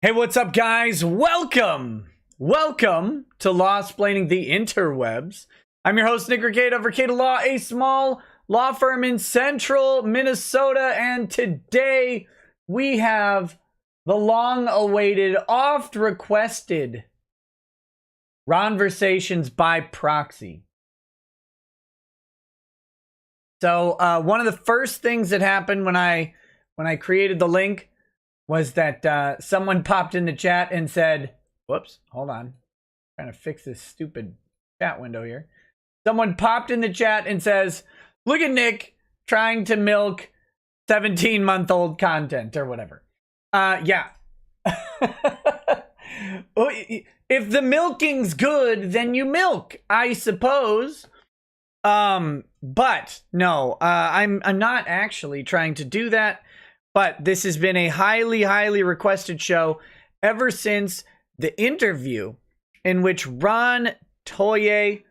Hey, what's up, guys? Welcome to Law-Splaining the Interwebs. I'm your host, Nick Rekieta of Rekieta Law, a small law firm in central Minnesota, and today we have the long-awaited, oft-requested Ronversations by Proxy. So one of the first things that happened when I created the link was that someone popped in the chat and said, whoops, hold on. I'm trying to fix this stupid chat window here. Someone popped in the chat and says, look at Nick trying to milk 17-month-old content or whatever. Yeah. If the milking's good, then you milk, I suppose. But no, I'm not actually trying to do that. But this has been a highly requested show ever since the interview in which Ron Toye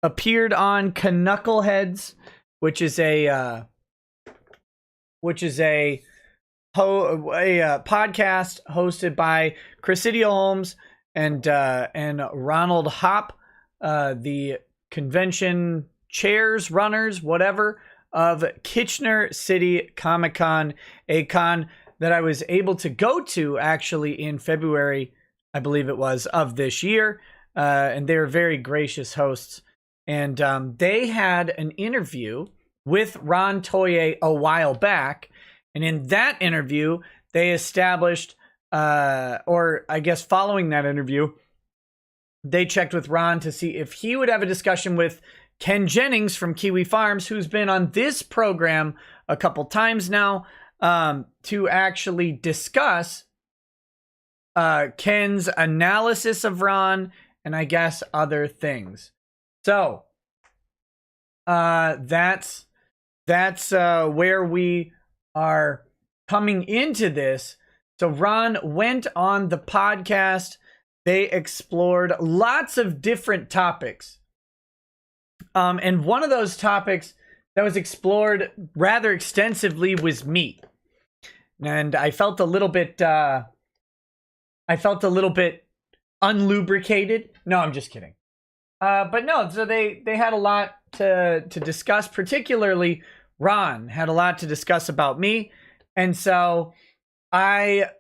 appeared on Canuckleheads, which is a podcast hosted by Cress Ron and Ronald Hop, the convention chairs, runners, whatever, of Kitchener City Comic-Con, a con that I was able to go to actually in February, I believe it was, of this year. And they were very gracious hosts. And they had an interview with Ron Toye a while back. And in that interview, they established, or I guess following that interview, they checked with Ron to see if he would have a discussion with Jennings from KiwiFarms, who's been on this program a couple times now, to actually discuss Ken's analysis of Ron and I guess other things. So that's where we are coming into this. So Ron went on the podcast. They explored lots of different topics. And one of those topics that was explored rather extensively was me. And I felt a little bit unlubricated. No, I'm just kidding. But no, so they had a lot to discuss, particularly Ron had a lot to discuss about me. And so I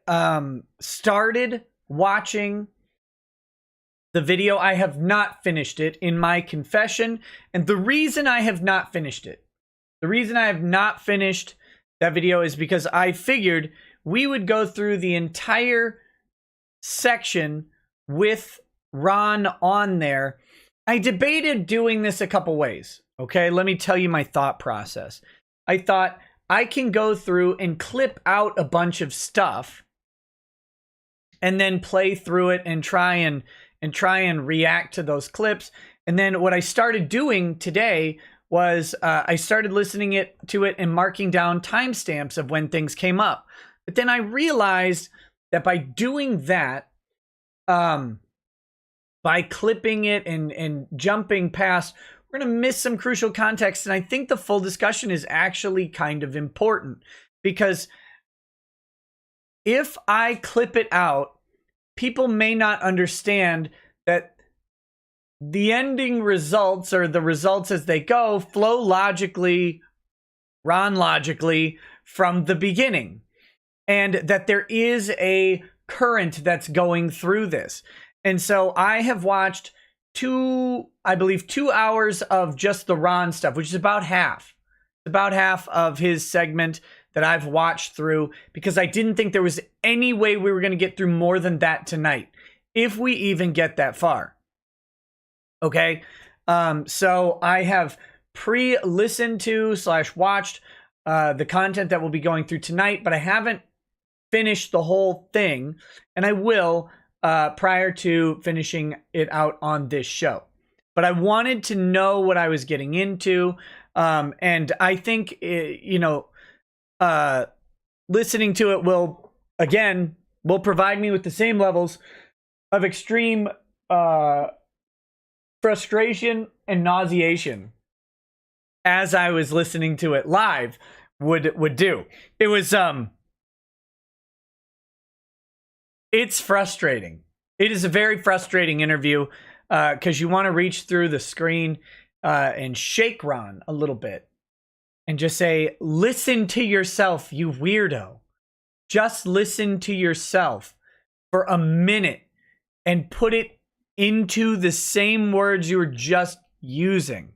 started watching the video. I have not finished it, in my confession. And the reason I have not finished that video is because I figured we would go through the entire section with Ron on there. I debated doing this a couple ways. Okay, let me tell you my thought process. I thought I can go through and clip out a bunch of stuff and then play through it and try and react to those clips. And then what I started doing today was I started listening to it and marking down timestamps of when things came up. But then I realized that by doing that, by clipping it and jumping past, we're going to miss some crucial context. And I think the full discussion is actually kind of important, because if I clip it out, people may not understand that the ending results, or the results as they go, flow logically, Ron-logically, from the beginning. And that there is a current that's going through this. And so I have watched 2 hours of just the Ron stuff, which is about half. About half of his segment that I've watched through, because I didn't think there was any way we were going to get through more than that tonight, if we even get that far. Okay, so I have pre-listened to / watched the content that we'll be going through tonight, but I haven't finished the whole thing, and I will prior to finishing it out on this show. But I wanted to know what I was getting into, and I think listening to it will provide me with the same levels of extreme frustration and nauseation as I was listening to it live would do. It was It's frustrating. It is a very frustrating interview because you want to reach through the screen and shake Ron a little bit and just say, listen to yourself, you weirdo. Just listen to yourself for a minute and put it into the same words you were just using.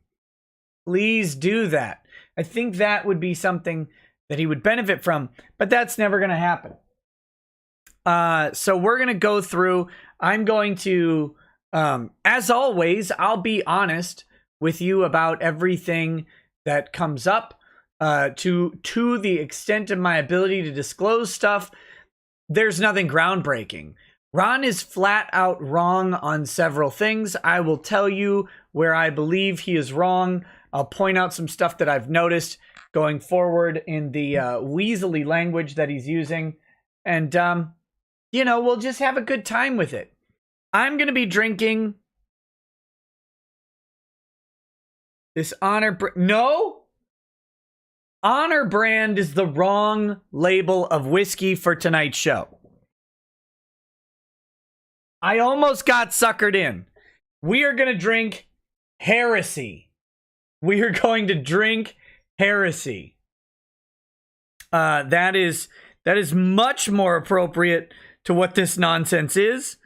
Please do that. I think that would be something that he would benefit from, but that's never going to happen. So we're going to go through. I'm going to, as always, I'll be honest with you about everything that comes up to the extent of my ability to disclose stuff. There's nothing groundbreaking. Ron is flat out wrong on several things. I will tell you where I believe he is wrong. I'll point out some stuff that I've noticed going forward in the weaselly language that he's using. And, you know, we'll just have a good time with it. I'm going to be drinking this No! Honor Brand is the wrong label of whiskey for tonight's show. I almost got suckered in. We are going to drink Heresy. We are going to drink Heresy. That is much more appropriate to what this nonsense is.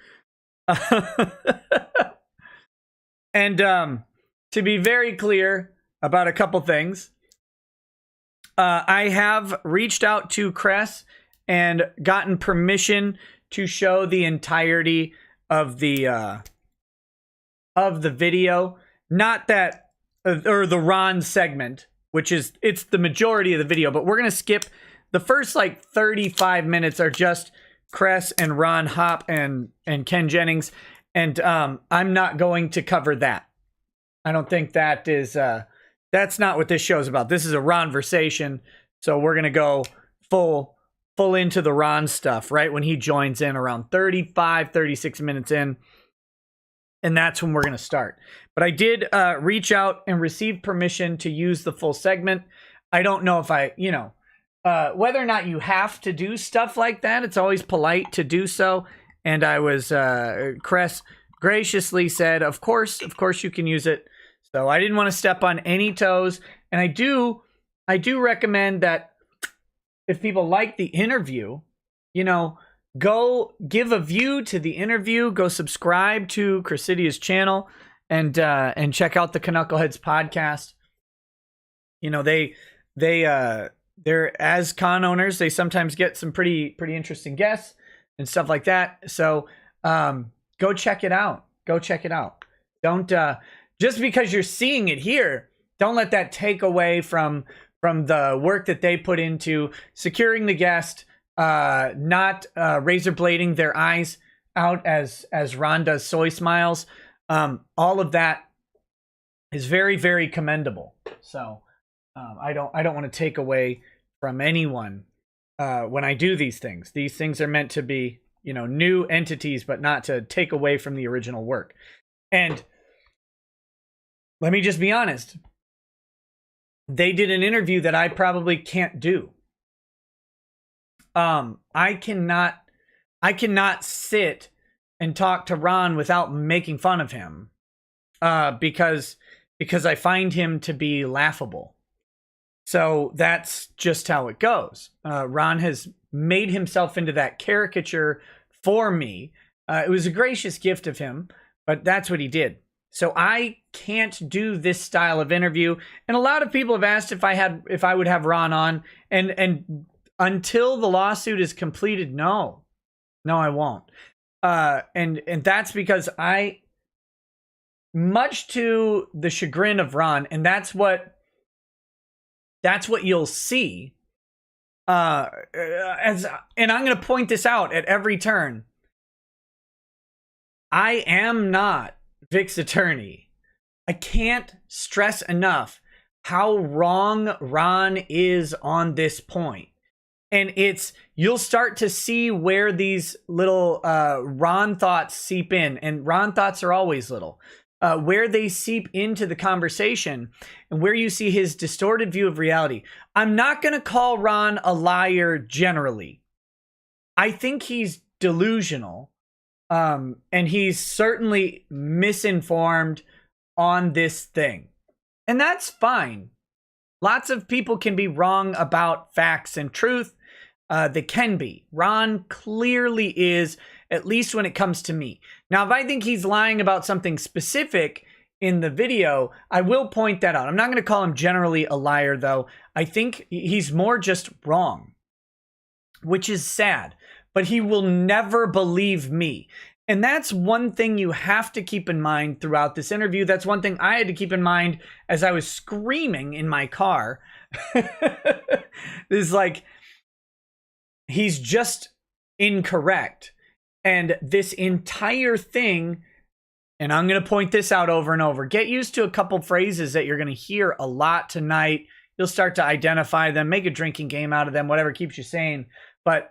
And to be very clear about a couple things, I have reached out to Cress and gotten permission to show the entirety of the video. Not that, or the Ron segment, which is, it's the majority of the video, but we're going to skip the first like 35 minutes are just Cress and Ron Hop and Ken Jennings. And I'm not going to cover that. I don't think that is, that's not what this show's about. This is a Ronversation. So we're going to go full into the Ron stuff, right? When he joins in around 35, 36 minutes in. And that's when we're going to start. But I did reach out and receive permission to use the full segment. I don't know if whether or not you have to do stuff like that. It's always polite to do so. And I was, Cress graciously said, of course you can use it. So I didn't want to step on any toes. And I do recommend that if people like the interview, go give a view to the interview, go subscribe to Cressidia's channel and check out the Canuckleheads podcast. They're as con owners, they sometimes get some pretty interesting guests and stuff like that. So go check it out. Don't just because you're seeing it here, don't let that take away from the work that they put into securing the guest, not razor blading their eyes out as Ron does soy smiles. All of that is very, very commendable. So I don't want to take away from anyone when I do these things. These things are meant to be, new entities, but not to take away from the original work. And let me just be honest. They did an interview that I probably can't do. I cannot sit and talk to Ron without making fun of him, because I find him to be laughable. So that's just how it goes. Ron has made himself into that caricature for me. It was a gracious gift of him, but that's what he did. So I can't do this style of interview. And a lot of people have asked if I would have Ron on, and until the lawsuit is completed, no, I won't. And that's because much to the chagrin of Ron, and that's what you'll see. And I'm going to point this out at every turn. I am not Vic's attorney. I can't stress enough how wrong Ron is on this point. And you'll start to see where these little Ron thoughts seep in. And Ron thoughts are always little. Where they seep into the conversation and where you see his distorted view of reality. I'm not going to call Ron a liar generally. I think he's delusional. And he's certainly misinformed on this thing. And that's fine. Lots of people can be wrong about facts and truth. They can be. Ron clearly is, at least when it comes to me. Now, if I think he's lying about something specific in the video, I will point that out. I'm not going to call him generally a liar, though. I think he's more just wrong, which is sad. But he will never believe me. And that's one thing you have to keep in mind throughout this interview. That's one thing I had to keep in mind as I was screaming in my car. It's like, he's just incorrect. And this entire thing, and I'm going to point this out over and over, get used to a couple phrases that you're going to hear a lot tonight. You'll start to identify them, make a drinking game out of them, whatever keeps you sane. But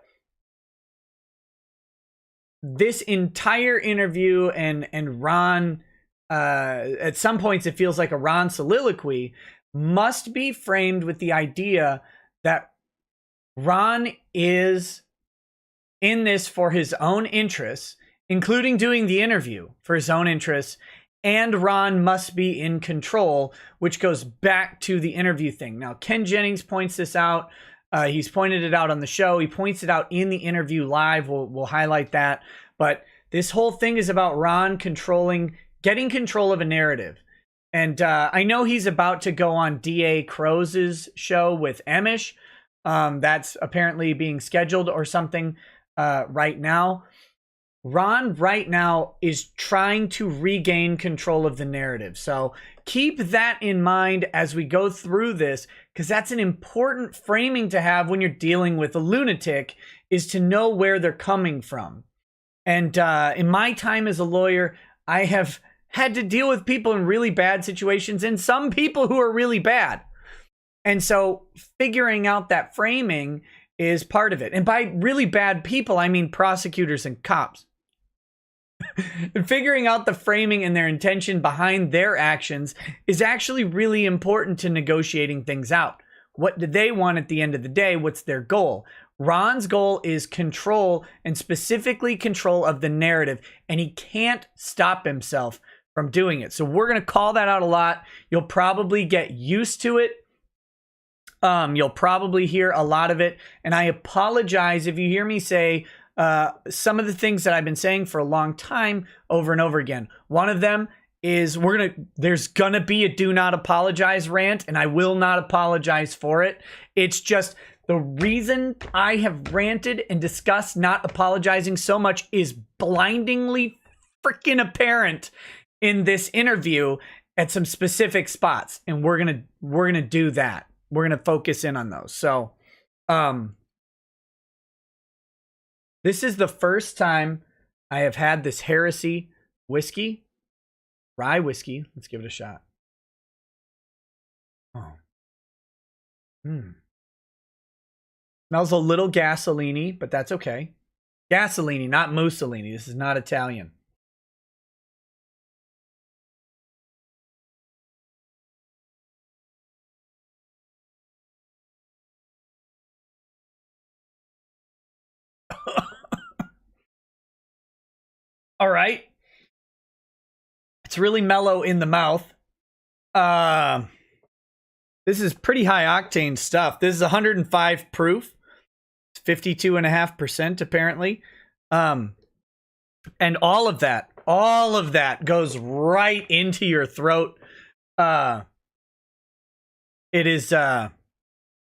this entire interview and Ron, at some points it feels like a Ron soliloquy, must be framed with the idea that Ron is in this for his own interests, including doing the interview for his own interests, and Ron must be in control, which goes back to the interview thing. Now, Ken Jennings points this out. He's pointed it out on the show. He points it out in the interview live. We'll highlight that. But this whole thing is about Ron getting control of a narrative. And I know he's about to go on D.A. Crow's show with Emish. That's apparently being scheduled or something right now. Ron right now is trying to regain control of the narrative. So keep that in mind as we go through this, because that's an important framing to have when you're dealing with a lunatic, is to know where they're coming from. And in my time as a lawyer, I have had to deal with people in really bad situations and some people who are really bad. And so figuring out that framing is part of it. And by really bad people, I mean prosecutors and cops. And figuring out the framing and their intention behind their actions is actually really important to negotiating things out. What do they want at the end of the day? What's their goal? Ron's goal is control, and specifically control of the narrative, and he can't stop himself from doing it. So we're going to call that out a lot. You'll probably get used to it. You'll probably hear a lot of it, and I apologize if you hear me say some of the things that I've been saying for a long time over and over again. One of them is there's gonna be a do not apologize rant, and I will not apologize for it. It's just the reason I have ranted and discussed not apologizing so much is blindingly freaking apparent in this interview at some specific spots, and we're gonna do that. We're gonna focus in on those. So, this is the first time I have had this heresy whiskey, rye whiskey. Let's give it a shot. Oh. Smells a little gasoline-y, but that's okay. Gasoline, not Mussolini. This is not Italian. All right. It's really mellow in the mouth. This is pretty high octane stuff. This is 105 proof. It's 52.5% apparently. And all of that goes right into your throat. It is,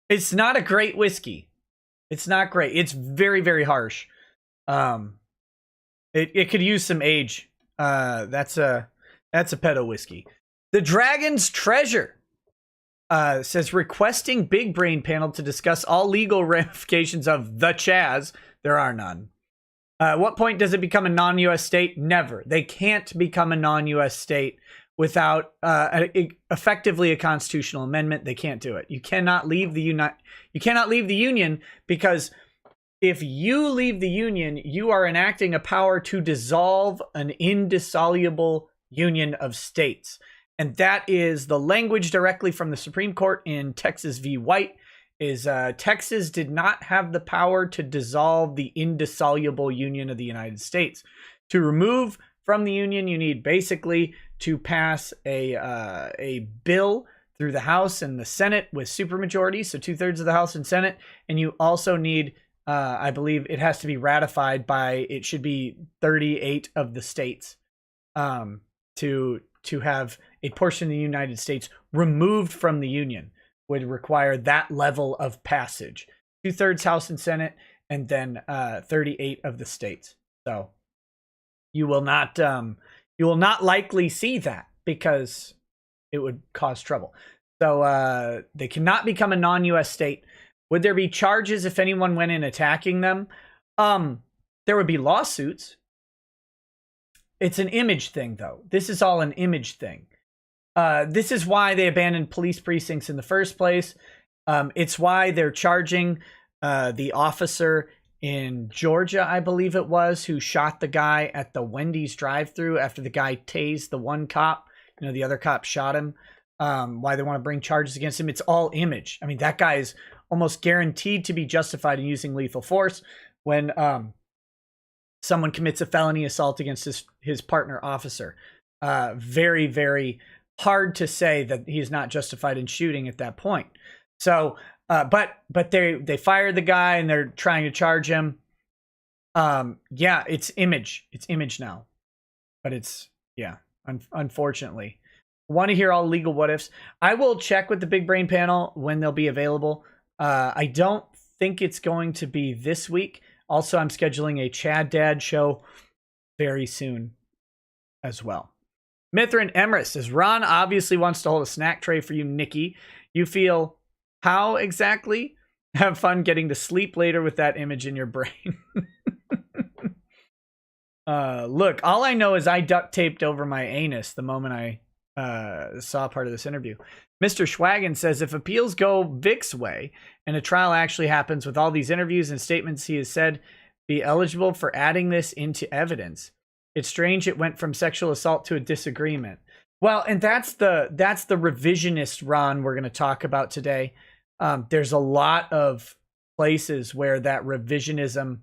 it's not a great whiskey. It's not great. It's very, very harsh. It could use some age. That's a pedo whiskey. The Dragon's Treasure says requesting Big Brain panel to discuss all legal ramifications of the Chaz. There are none. At what point does it become a non-U.S. state? Never. They can't become a non-U.S. state without effectively a constitutional amendment. They can't do it. You cannot leave the Union, because if you leave the Union, you are enacting a power to dissolve an indissoluble union of states. And that is the language directly from the Supreme Court in Texas v. White. is Texas did not have the power to dissolve the indissoluble union of the United States. To remove from the union, you need basically to pass a bill through the House and the Senate with supermajority, so 2/3 of the House and Senate, and you also need, I believe it has to be ratified by, it should be 38 of the states, to have a portion of the United States removed from the union would require that level of passage. 2/3 House and Senate, and then 38 of the states. So you will not likely see that because it would cause trouble. So they cannot become a non-US state. Would there be charges if anyone went in attacking them? There would be lawsuits. It's an image thing, though. This is all an image thing. This is why they abandoned police precincts in the first place. It's why they're charging the officer in Georgia, I believe it was, who shot the guy at the Wendy's drive-thru after the guy tased the one cop. You know, the other cop shot him. Why they want to bring charges against him. It's all image. I mean, that guy is almost guaranteed to be justified in using lethal force when someone commits a felony assault against his partner officer. Very, very hard to say that he's not justified in shooting at that point. So, but they fired the guy and they're trying to charge him. Yeah, it's image. It's image now. But it's, yeah, unfortunately. Want to hear all legal what ifs? I will check with the Big Brain panel when they'll be available. I don't think it's going to be this week. Also, I'm scheduling a Chad Dad show very soon as well. Mithrin Emrys says, Ron obviously wants to hold a snack tray for you, Nikki. You feel how exactly? Have fun getting to sleep later with that image in your brain. Look, all I know is I duct taped over my anus the moment I saw part of this interview. Mr. Schwagen says, if appeals go Vic's way and a trial actually happens with all these interviews and statements he has said, be eligible for adding this into evidence. It's strange it went from sexual assault to a disagreement. Well, and that's the revisionist Ron we're going to talk about today. There's a lot of places where that revisionism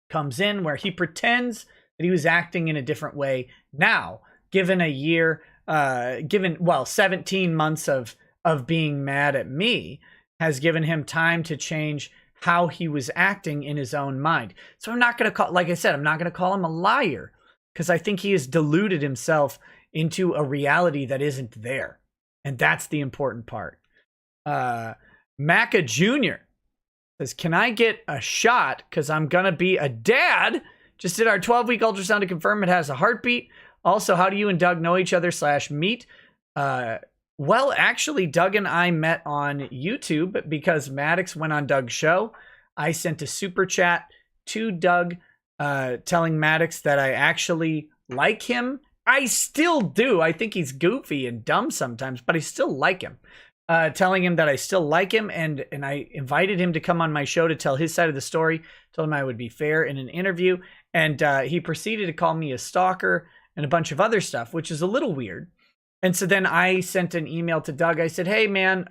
comes in, where he pretends that he was acting in a different way. Now, given a year, 17 months of being mad at me has given him time to change how he was acting in his own mind. So I'm not going to call, like I said, I'm not going to call him a liar because I think he has deluded himself into a reality that isn't there. And that's the important part. Maca Jr. says, can I get a shot? Because I'm going to be a dad. Just did our 12-week ultrasound to confirm it has a heartbeat. Also, how do you and Doug know each other / meet? Well, actually, Doug and I met on YouTube because Maddox went on Doug's show. I sent a super chat to Doug telling Maddox that I actually like him. I still do. I think he's goofy and dumb sometimes, but I still like him. Telling him that I still like him, and I invited him to come on my show to tell his side of the story. Told him I would be fair in an interview, and he proceeded to call me a stalker and a bunch of other stuff, which is a little weird. And so then I sent an email to Doug. I said, hey, man,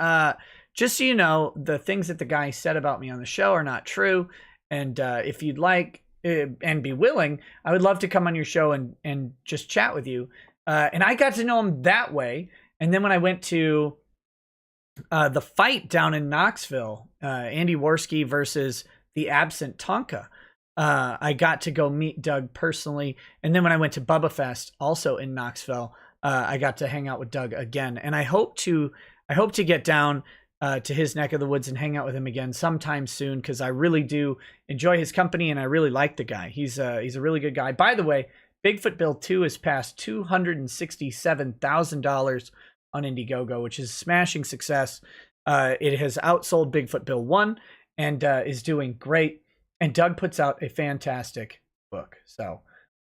just so you know, the things that the guy said about me on the show are not true. And if you'd like and be willing, I would love to come on your show and just chat with you. And I got to know him that way. And then when I went to the fight down in Knoxville, Andy Worski versus the absent Tonka, I got to go meet Doug personally. And then when I went to Bubba Fest, also in Knoxville, I got to hang out with Doug again. And I hope to get down to his neck of the woods and hang out with him again sometime soon, because I really do enjoy his company and I really like the guy. He's a really good guy. By the way, Bigfoot Bill 2 has passed $267,000 on Indiegogo, which is a smashing success. It has outsold Bigfoot Bill 1 and is doing great. And Doug puts out a fantastic book. So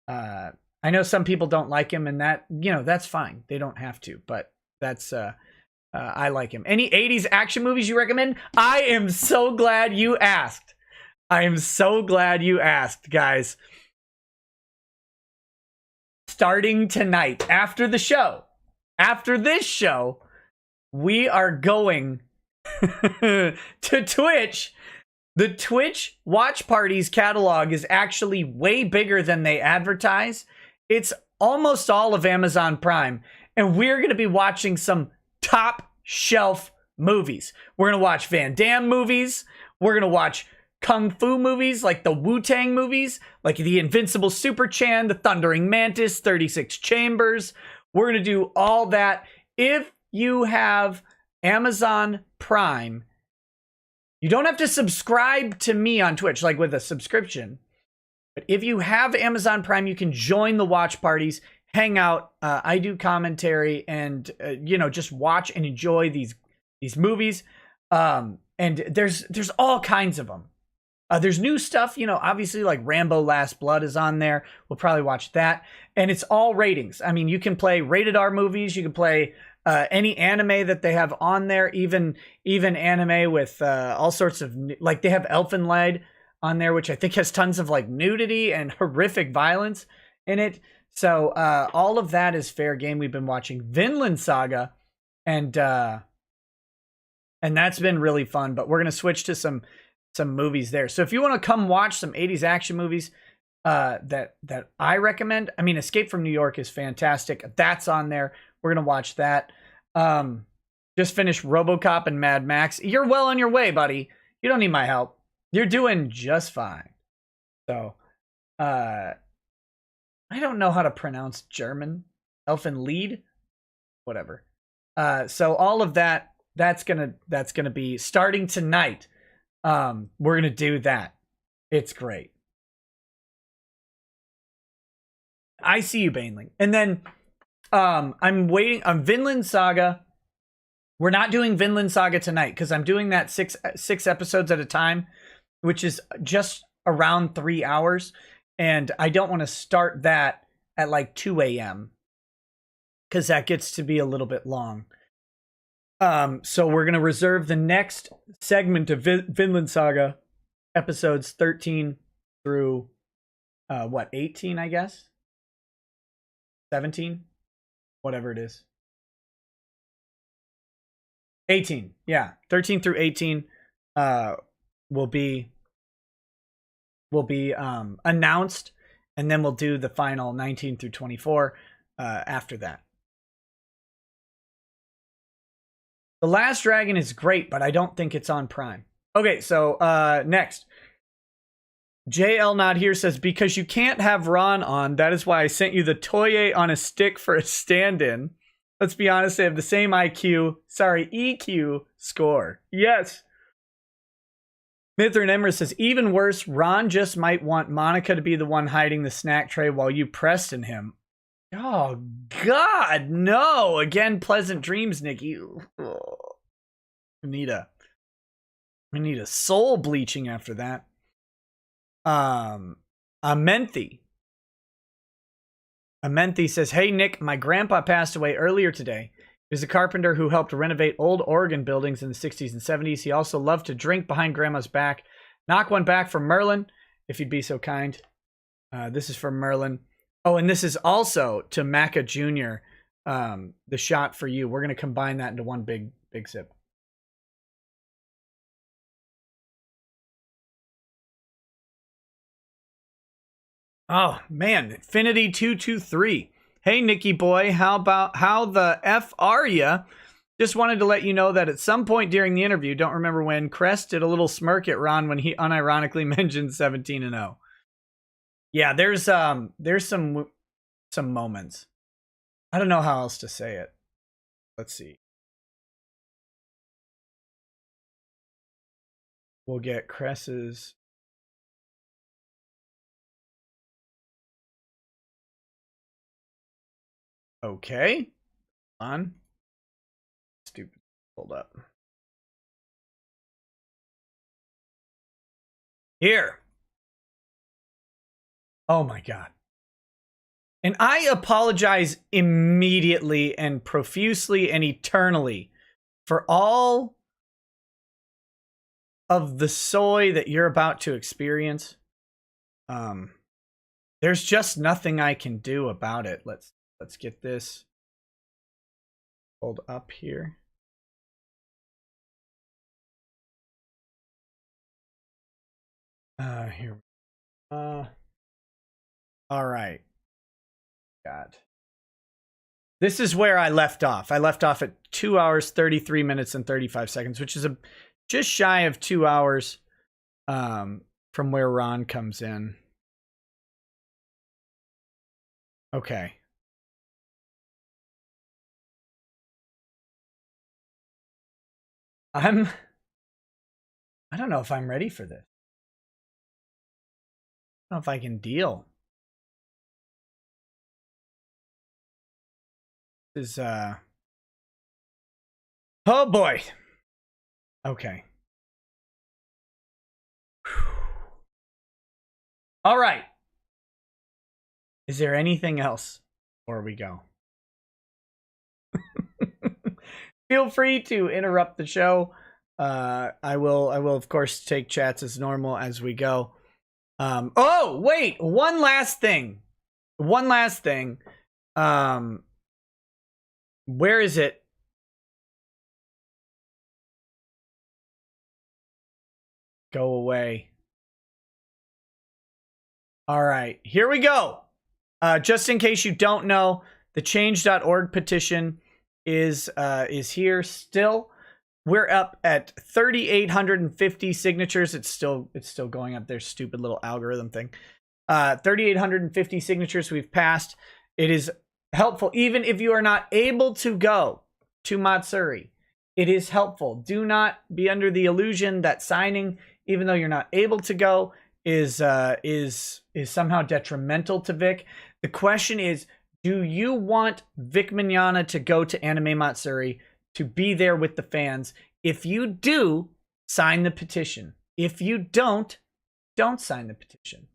I know some people don't like him, and that, you know, that's fine. They don't have to, but that's I like him. Any 80s action movies you recommend? I am so glad you asked. I am so glad you asked, guys. Starting tonight, after the show, after this show, we are going to Twitch. The Twitch watch parties catalog is actually way bigger than they advertise. It's almost all of Amazon Prime. And we're going to be watching some top shelf movies. We're going to watch Van Damme movies. We're going to watch Kung Fu movies like the Wu-Tang movies, like the Invincible Super Chan, the Thundering Mantis, 36 Chambers. We're going to do all that. If you have Amazon Prime, you don't have to subscribe to me on Twitch, like with a subscription. But if you have Amazon Prime, you can join the watch parties, hang out. I do commentary and, just watch and enjoy these movies. And there's all kinds of them. There's new stuff, obviously like Rambo Last Blood is on there. We'll probably watch that. And it's all ratings. I mean, you can play rated R movies. You can play any anime that they have on there, even anime with all sorts of, like they have Elfenlied on there, which I think has tons of like nudity and horrific violence in it. So all of that is fair game. We've been watching Vinland Saga, and that's been really fun. But we're gonna switch to some movies there. So if you want to come watch some 80s action movies that I recommend, I mean, Escape from New York is fantastic. That's on there. We're gonna watch that. Just finished RoboCop and Mad Max. You're well on your way, buddy. You don't need my help. You're doing just fine. So, I don't know how to pronounce German. Elfenlied? Whatever. So all of that's gonna be starting tonight. We're gonna do that. It's great. I see you, Baneling. And then I'm waiting on Vinland Saga. We're not doing Vinland Saga tonight because I'm doing that six episodes at a time, which is just around 3 hours. And I don't want to start that at like 2 a.m. because that gets to be a little bit long. So we're going to reserve the next segment of Vinland Saga, episodes 13 through 18, I guess? 17? Whatever it is. 18, yeah. 13 through 18 will be announced, and then we'll do the final 19 through 24 after that. The Last Dragon is great, but I don't think it's on Prime. Okay, so next. JL Not Here says, because you can't have Ron on, that is why I sent you the Toye on a stick for a stand-in. Let's be honest, they have the same EQ score. Yes. Mithrin Emmer says, even worse, Ron just might want Monica to be the one hiding the snack tray while you Preston him. Oh, God, no. Again, pleasant dreams, Nikki. Oh. I need a soul bleaching after that. Amenthi says, hey, Nick, my grandpa passed away earlier today. He was a carpenter who helped renovate old Oregon buildings in the 60s and 70s. He also loved to drink behind grandma's back. Knock one back for Merlin, if you'd be so kind. This is from Merlin. Oh, and this is also to Macca Jr., the shot for you. We're going to combine that into one big sip. Oh, man. Infinity 223. Hey, Nikki boy. How the F are ya? Just wanted to let you know that at some point during the interview, don't remember when, Cress did a little smirk at Ron when he unironically mentioned 17-0. Yeah, there's some moments. I don't know how else to say it. Let's see. We'll get Cress's. Okay. On. Stupid. Hold up. Here. Oh my God. And I apologize immediately and profusely and eternally for all of the soy that you're about to experience. There's just nothing I can do about it. Let's get this pulled up here. Here. All right. God. This is where I left off. I left off at 2 hours, 33 minutes, and 35 seconds, which is just shy of 2 hours from where Ron comes in. Okay. I don't know if I'm ready for this. I don't know if I can deal. This is oh boy. Okay. All right. Is there anything else before we go? Feel free to interrupt the show. I will of course take chats as normal as we go. Oh wait, one last thing. Where is it? Go away. All right, here we go. Just in case you don't know, the change.org petition is here still. We're up at 3,850 signatures. It's still going up. Their stupid little algorithm thing. 3,850 signatures we've passed. It is helpful, even if you are not able to go to Matsuri. It is helpful. Do not be under the illusion that signing, even though you're not able to go, is somehow detrimental to Vic. The question is, do you want Vic Mignogna to go to Anime Matsuri, to be there with the fans? If you do, sign the petition. If you don't sign the petition.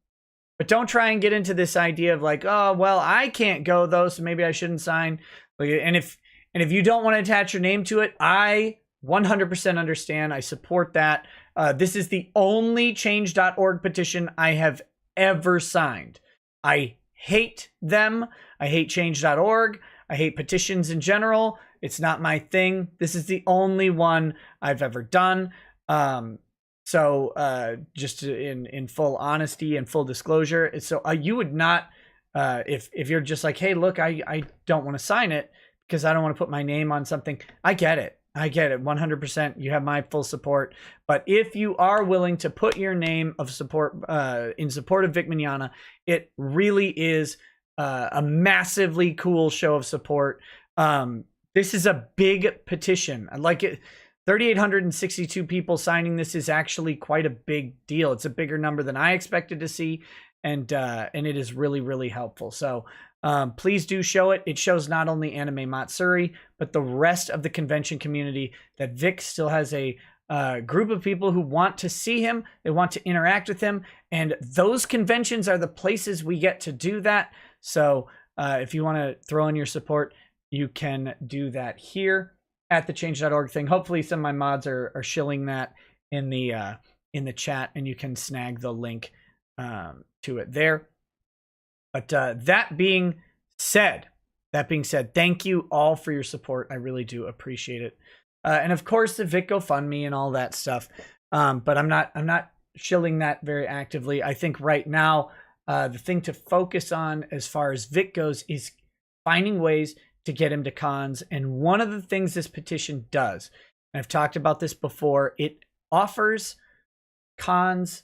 But don't try and get into this idea of like, oh, well, I can't go though, so maybe I shouldn't sign. And if you don't want to attach your name to it, I 100% understand. I support that. This is the only change.org petition I have ever signed. I hate them. I hate change.org. I hate petitions in general. It's not my thing. This is the only one I've ever done. So just in full honesty and full disclosure, so you would not, if you're just like, hey, look, I don't want to sign it because I don't want to put my name on something. I get it. 100%. You have my full support. But if you are willing to put your name of support in support of Vic Mignogna, it really is a massively cool show of support. This is a big petition. I like it. 3,862 people signing this is actually quite a big deal. It's a bigger number than I expected to see, and it is really, really helpful. So please do show it. It shows not only Anime Matsuri, but the rest of the convention community that Vic still has a group of people who want to see him. They want to interact with him, and those conventions are the places we get to do that. So if you want to throw in your support, you can do that here at the change.org thing. Hopefully some of my mods are shilling that in the chat, and you can snag the link to it there. But that being said, thank you all for your support. I really do appreciate it. And of course the Vic GoFundMe and all that stuff. But I'm not shilling that very actively. I think right now the thing to focus on as far as Vic goes is finding ways to get him to cons. And one of the things this petition does, and I've talked about this before, it offers cons.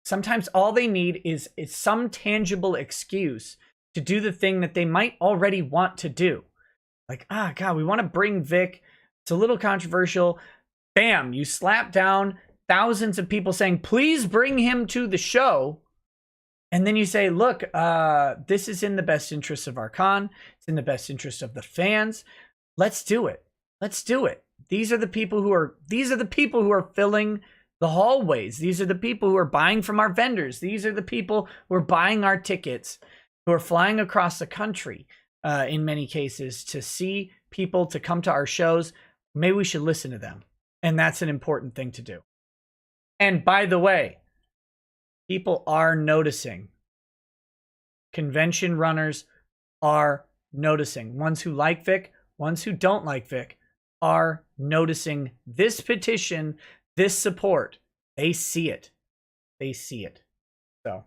Sometimes all they need is some tangible excuse to do the thing that they might already want to do. Like, God, we want to bring Vic. It's a little controversial. Bam, you slap down thousands of people saying, please bring him to the show. And then you say, look, this is in the best interest of our con. It's in the best interest of the fans. Let's do it. These are the people who are filling the hallways. These are the people who are buying from our vendors. These are the people who are buying our tickets, who are flying across the country in many cases to see people, to come to our shows. Maybe we should listen to them. And that's an important thing to do. And by the way, people are noticing. Convention runners are noticing. Ones who like Vic, ones who don't like Vic are noticing this petition, this support. They see it. they see it. So.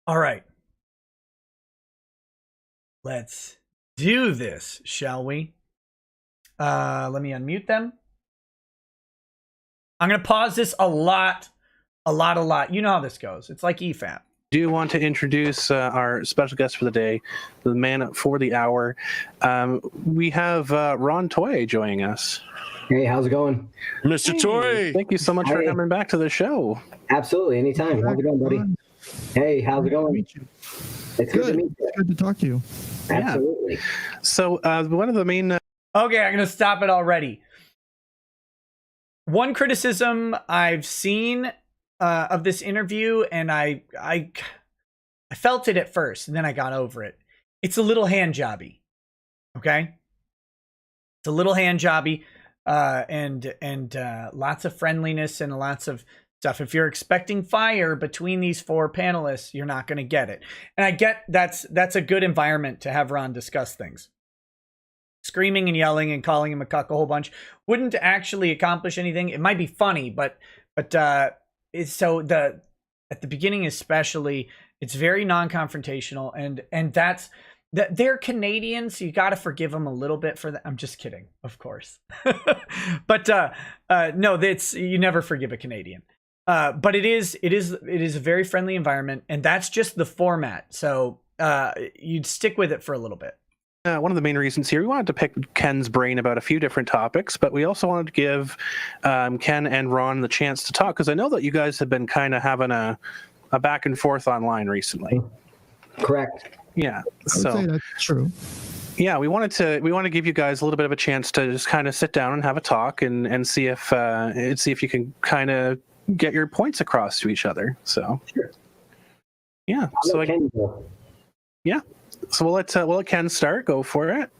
All right. Let's do this, shall we? Let me unmute them. I'm going to pause this a lot. You know how this goes. It's like EFAP. Do you want to introduce our special guest for the day, the man for the hour? We have Ron Toye joining us. Hey, how's it going? Mr. Toye. Thank you so much for coming back to the show. Absolutely, anytime. How's it going, buddy? Hey, how's it going? It's good to meet you. Good to talk to you. Absolutely. Yeah. So one of the main... Okay, I'm going to stop it already. One criticism I've seen of this interview, and I felt it at first, and then I got over it. It's a little hand jobby. Okay? It's a little hand jobby, and lots of friendliness and lots of stuff. If you're expecting fire between these four panelists, you're not going to get it. And I get that's a good environment to have Ron discuss things. Screaming and yelling and calling him a cuck a whole bunch wouldn't actually accomplish anything. It might be funny, but it's so at the beginning especially, it's very non-confrontational, and that's that they're Canadians, so you got to forgive them a little bit for that. I'm just kidding, of course. But no, that's, you never forgive a Canadian. But it is a very friendly environment, and that's just the format. So you'd stick with it for a little bit. One of the main reasons here, we wanted to pick Ken's brain about a few different topics, but we also wanted to give Ken and Ron the chance to talk, because I know that you guys have been kind of having a back and forth online recently. Correct. Yeah. I would say that's true. Yeah, we want to give you guys a little bit of a chance to just kind of sit down and have a talk and see if you can kind of get your points across to each other. So sure. Yeah. So we'll let Ken start. Go for it.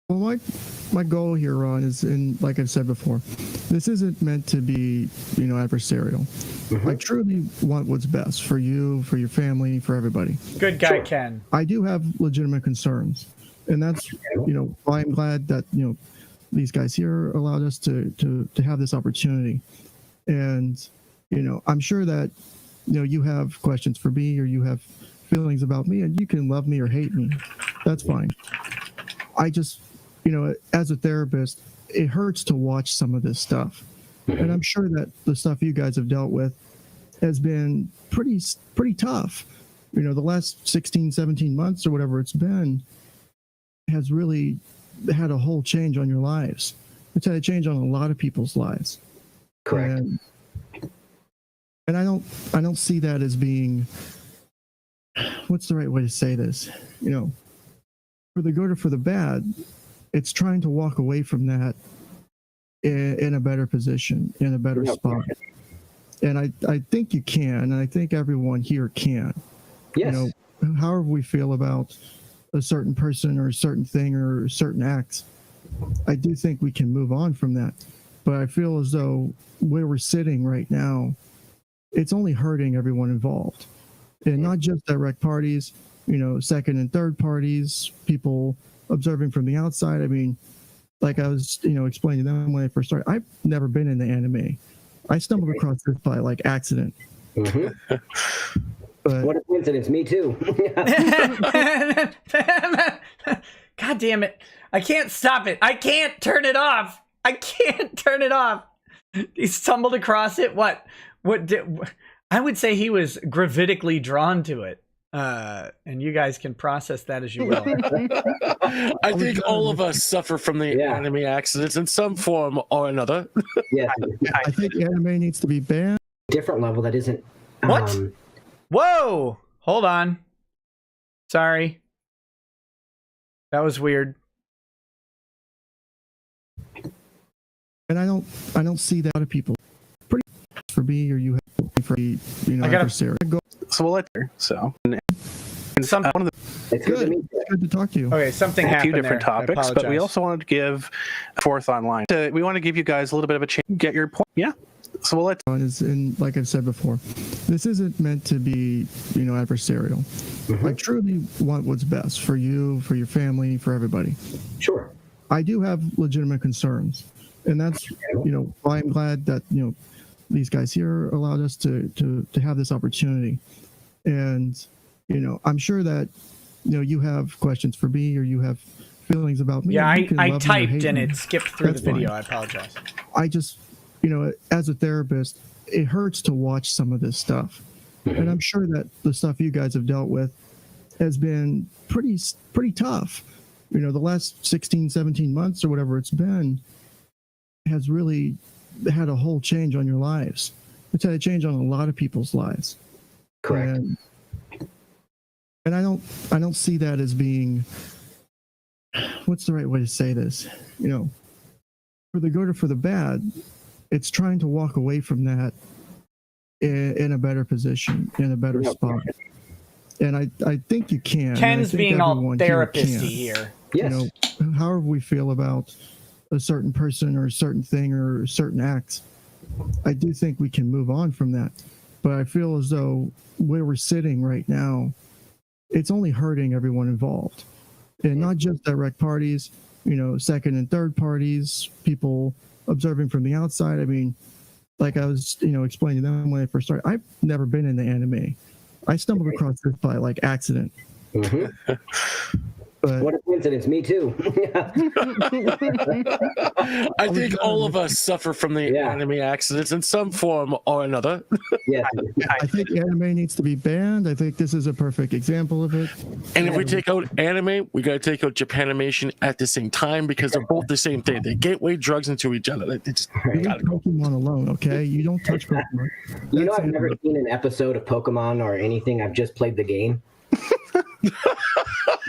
Well, my goal here, Ron, is, and like I've said before, this isn't meant to be, adversarial. Mm-hmm. I truly want what's best for you, for your family, for everybody. Good guy, sure. Ken. I do have legitimate concerns, and that's, why I'm glad that, these guys here allowed us to have this opportunity. And, I'm sure that, you have questions for me, or you have feelings about me, and you can love me or hate me. That's fine. I just, as a therapist, it hurts to watch some of this stuff. Mm-hmm. And I'm sure that the stuff you guys have dealt with has been pretty tough. The last 16, 17 months or whatever it's been has really had a whole change on your lives. It's had a change on a lot of people's lives. Correct. And I don't see that as being, what's the right way to say this? For the good or for the bad, it's trying to walk away from that in a better position, in a better spot. And I think you can, and I think everyone here can. Yes. However we feel about a certain person or a certain thing or a certain act, I do think we can move on from that. But I feel as though where we're sitting right now, it's only hurting everyone involved. And not just direct parties, second and third parties, people observing from the outside. I mean, like I was, explaining to them when I first started, I've never been in the anime. I stumbled across this by accident. Mm-hmm. But what a coincidence, me too. God damn it. I can't stop it. I can't turn it off. He stumbled across it. What did... I would say he was gravitically drawn to it, and you guys can process that as you will. I think all of us suffer from the anime accidents in some form or another. Yeah, I think anime needs to be banned. Different level that isn't. What? Whoa! Hold on. Sorry. That was weird. And I don't see that a lot of people. Pretty for me, or you have for I gotta. So we'll let her. So. One of the it's good to talk to you. Okay, something a happened few different there. topics, but we also wanted to give forth online. We want to give you guys a little bit of a chance to get your point. Yeah. So we'll let. And like I've said before, this isn't meant to be, adversarial. Mm-hmm. I truly want what's best for you, for your family, for everybody. Sure. I do have legitimate concerns, and that's why I'm glad that these guys here allowed us to have this opportunity. And I'm sure that you have questions for me, or you have feelings about me. Yeah, You can I love me or typed hate and me. it skipped through That's the video. fine. I apologize. I just as a therapist, it hurts to watch some of this stuff, and I'm sure that the stuff you guys have dealt with has been pretty tough. The last 16, 17 months or whatever it's been has really had a whole change on your lives. It's had a change on a lot of people's lives. Correct. And I don't see that as being, what's the right way to say this? For the good or for the bad, it's trying to walk away from that in a better position, in a better spot. And I think you can. Ken's being all therapist-y here. here. Yes. However we feel about a certain person or a certain thing or a certain act, I do think we can move on from that. But I feel as though where we're sitting right now, it's only hurting everyone involved. And not just direct parties, second and third parties, people observing from the outside. I mean, like I was, explaining to them when I first started, I've never been into anime. I stumbled across this by accident. Mm-hmm. But what a coincidence! Me too. I think all of us suffer from the anime accidents in some form or another. Yes. I think anime needs to be banned. I think this is a perfect example of it. And if we take out anime, we got to take out Japanimation at the same time, because they're both the same thing. They gateway drugs into each other. They just gotta go. Pokemon alone, okay? You don't touch Pokemon. I've never seen an episode of Pokemon or anything. I've just played the game.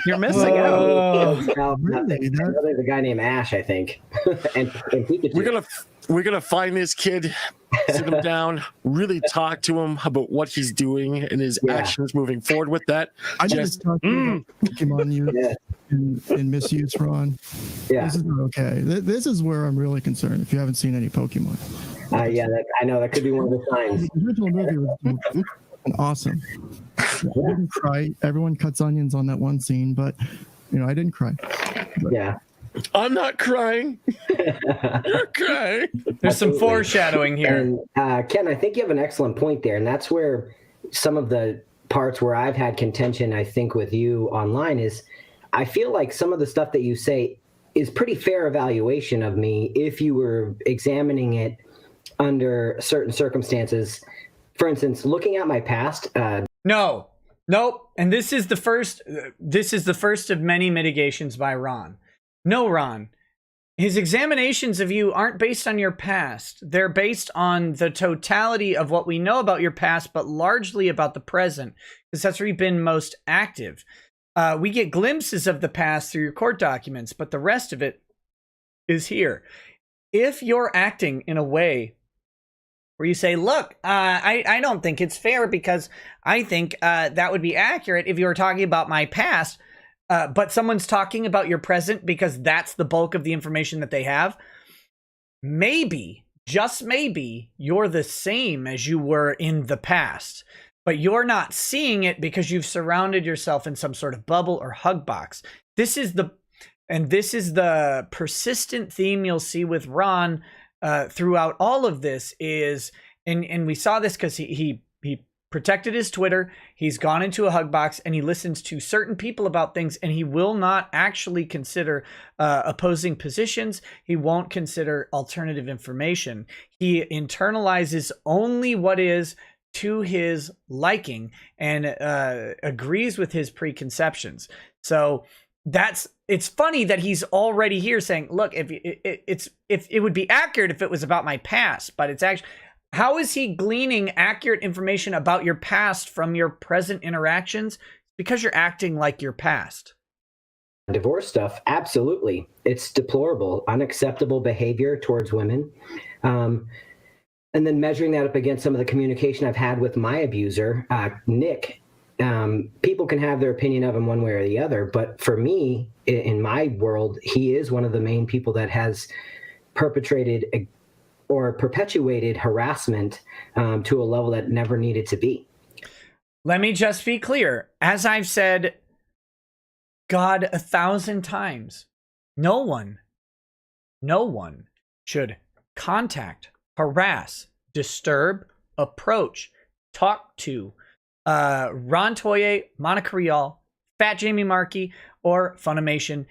You're missing out. Really? There's a guy named Ash, I think, and Pikachu. We're gonna find this kid, sit him down, really talk to him about what he's doing and his actions moving forward with that. I just talked about Pokemon use and misuse, Ron. Yeah. This is not okay. This is where I'm really concerned. If you haven't seen any Pokemon, I know that could be one of the signs. the original movie was awesome. I didn't cry. Everyone cuts onions on that one scene, but I didn't cry. But, Yeah. I'm not crying. You're crying. There's some foreshadowing here. And Ken, I think you have an excellent point there, and that's where some of the parts where I've had contention, I think, with you online is I feel like some of the stuff that you say is pretty fair evaluation of me if you were examining it under certain circumstances. For instance, looking at my past. Nope. And this is the first of many mitigations by Ron. No, Ron. His examinations of you aren't based on your past. They're based on the totality of what we know about your past, but largely about the present, because that's where you've been most active. We get glimpses of the past through your court documents, but the rest of it is here. If you're acting in a way where you say, look, I don't think it's fair because I think that would be accurate if you were talking about my past, but someone's talking about your present because that's the bulk of the information that they have, maybe, just maybe, you're the same as you were in the past, but you're not seeing it because you've surrounded yourself in some sort of bubble or hug box. This is the persistent theme you'll see with Ron throughout all of this is, and we saw this because he protected his Twitter, he's gone into a hug box, and he listens to certain people about things, and he will not actually consider opposing positions. He won't consider alternative information. He internalizes only what is to his liking and agrees with his preconceptions. So it's funny that he's already here saying, look, if it would be accurate if it was about my past, but it's actually, how is he gleaning accurate information about your past from your present interactions? Because you're acting like your past. Divorce stuff, absolutely. It's deplorable, unacceptable behavior towards women. And then measuring that up against some of the communication I've had with my abuser, Nick. People can have their opinion of him one way or the other, but for me, in my world, he is one of the main people that has perpetrated or perpetuated harassment to a level that never needed to be. Let me just be clear. As I've said, God, 1,000 times, no one should contact, harass, disturb, approach, talk to Ron Toye, Monica Rial, Fat Jamie Markey, or Funimation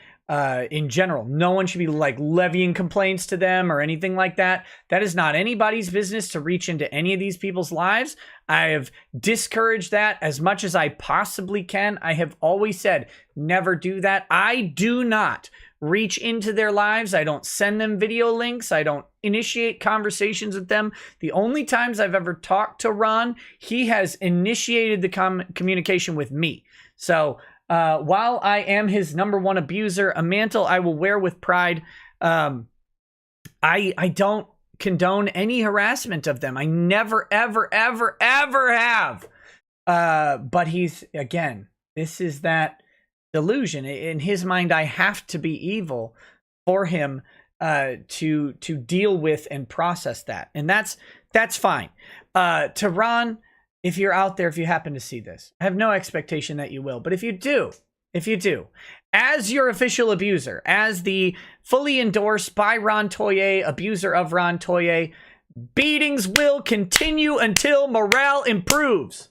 in general. No one should be like levying complaints to them or anything like that. That is not anybody's business to reach into any of these people's lives. I have discouraged that as much as I possibly can. I have always said, never do that. I do not reach into their lives. I don't send them video links. I don't initiate conversations with them. The only times I've ever talked to Ron, he has initiated the communication with me. So while I am his number one abuser, a mantle I will wear with pride. I don't condone any harassment of them. I never, ever, ever, ever have. But he's, again, this is that delusion. In his mind, I have to be evil for him to deal with and process that. And that's fine. To Ron, if you're out there, if you happen to see this, I have no expectation that you will. But if you do, as your official abuser, as the fully endorsed by Ron Toye, abuser of Ron Toye, beatings will continue until morale improves.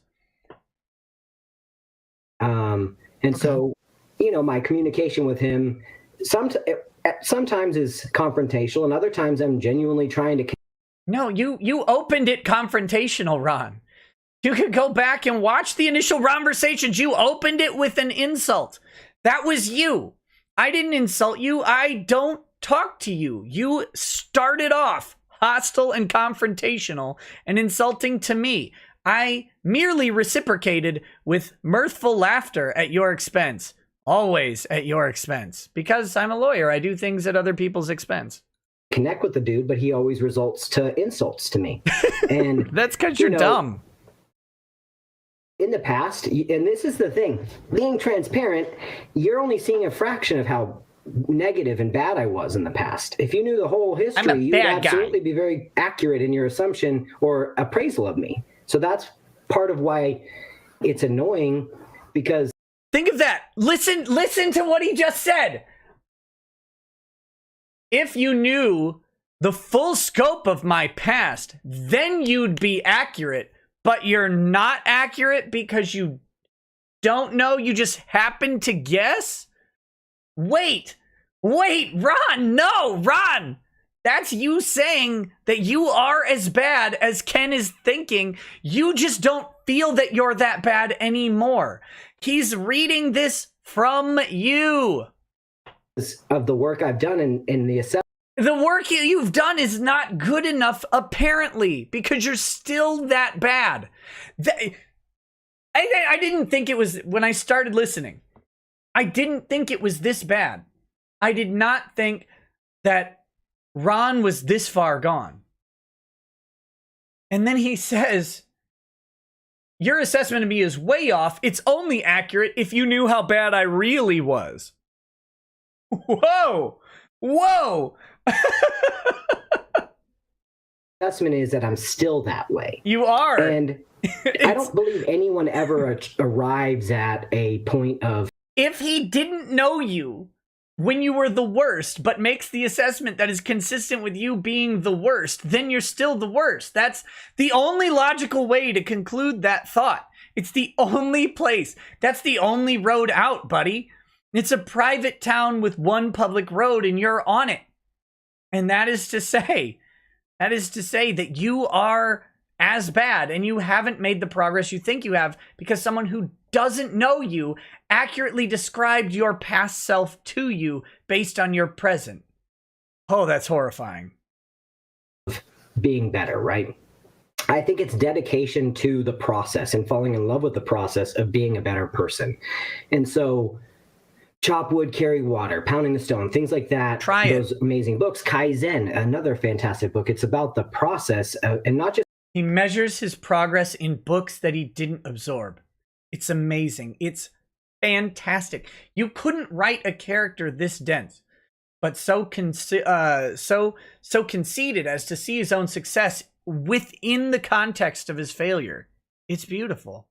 And so, you know, my communication with him sometimes is confrontational, and other times I'm genuinely trying to. No, you opened it confrontational, Ron. You could go back and watch the initial Ronversations. You opened it with an insult. That was you. I didn't insult you. I don't talk to you. You started off hostile and confrontational and insulting to me. I merely reciprocated with mirthful laughter at your expense. Always at your expense. Because I'm a lawyer. I do things at other people's expense. Connect with the dude, but he always results to insults to me. And that's because you're dumb. In the past, and this is the thing, being transparent, you're only seeing a fraction of how negative and bad I was in the past. If you knew the whole history, you would absolutely be very accurate in your assumption or appraisal of me. So that's part of why it's annoying, because... Think of that. Listen to what he just said. If you knew the full scope of my past, then you'd be accurate. But you're not accurate because you don't know, you just happen to guess? Wait, Ron, no, Ron! That's you saying that you are as bad as Ken is thinking. You just don't feel that you're that bad anymore. He's reading this from you. Of the work I've done in the assessment. The work you've done is not good enough, apparently, because you're still that bad. I didn't think it was, when I started listening, I didn't think it was this bad. I did not think that Ron was this far gone. And then he says, your assessment of me is way off. It's only accurate if you knew how bad I really was. Whoa! Assessment is that I'm still that way. You are. And I don't believe anyone ever arrives at a point of... If he didn't know you when you were the worst, but makes the assessment that is consistent with you being the worst, then you're still the worst. That's the only logical way to conclude that thought. It's the only place. That's the only road out, buddy. It's a private town with one public road and you're on it. And that is to say that you are as bad and you haven't made the progress you think you have because someone who doesn't know you accurately described your past self to you based on your present. Oh, that's horrifying. Being better, right? I think it's dedication to the process and falling in love with the process of being a better person. And so chop wood, carry water, pounding the stone, things like that. Try those amazing books. Kaizen, another fantastic book. It's about the process and not just... He measures his progress in books that he didn't absorb. It's amazing. It's fantastic. You couldn't write a character this dense, but so conceited as to see his own success within the context of his failure. It's beautiful.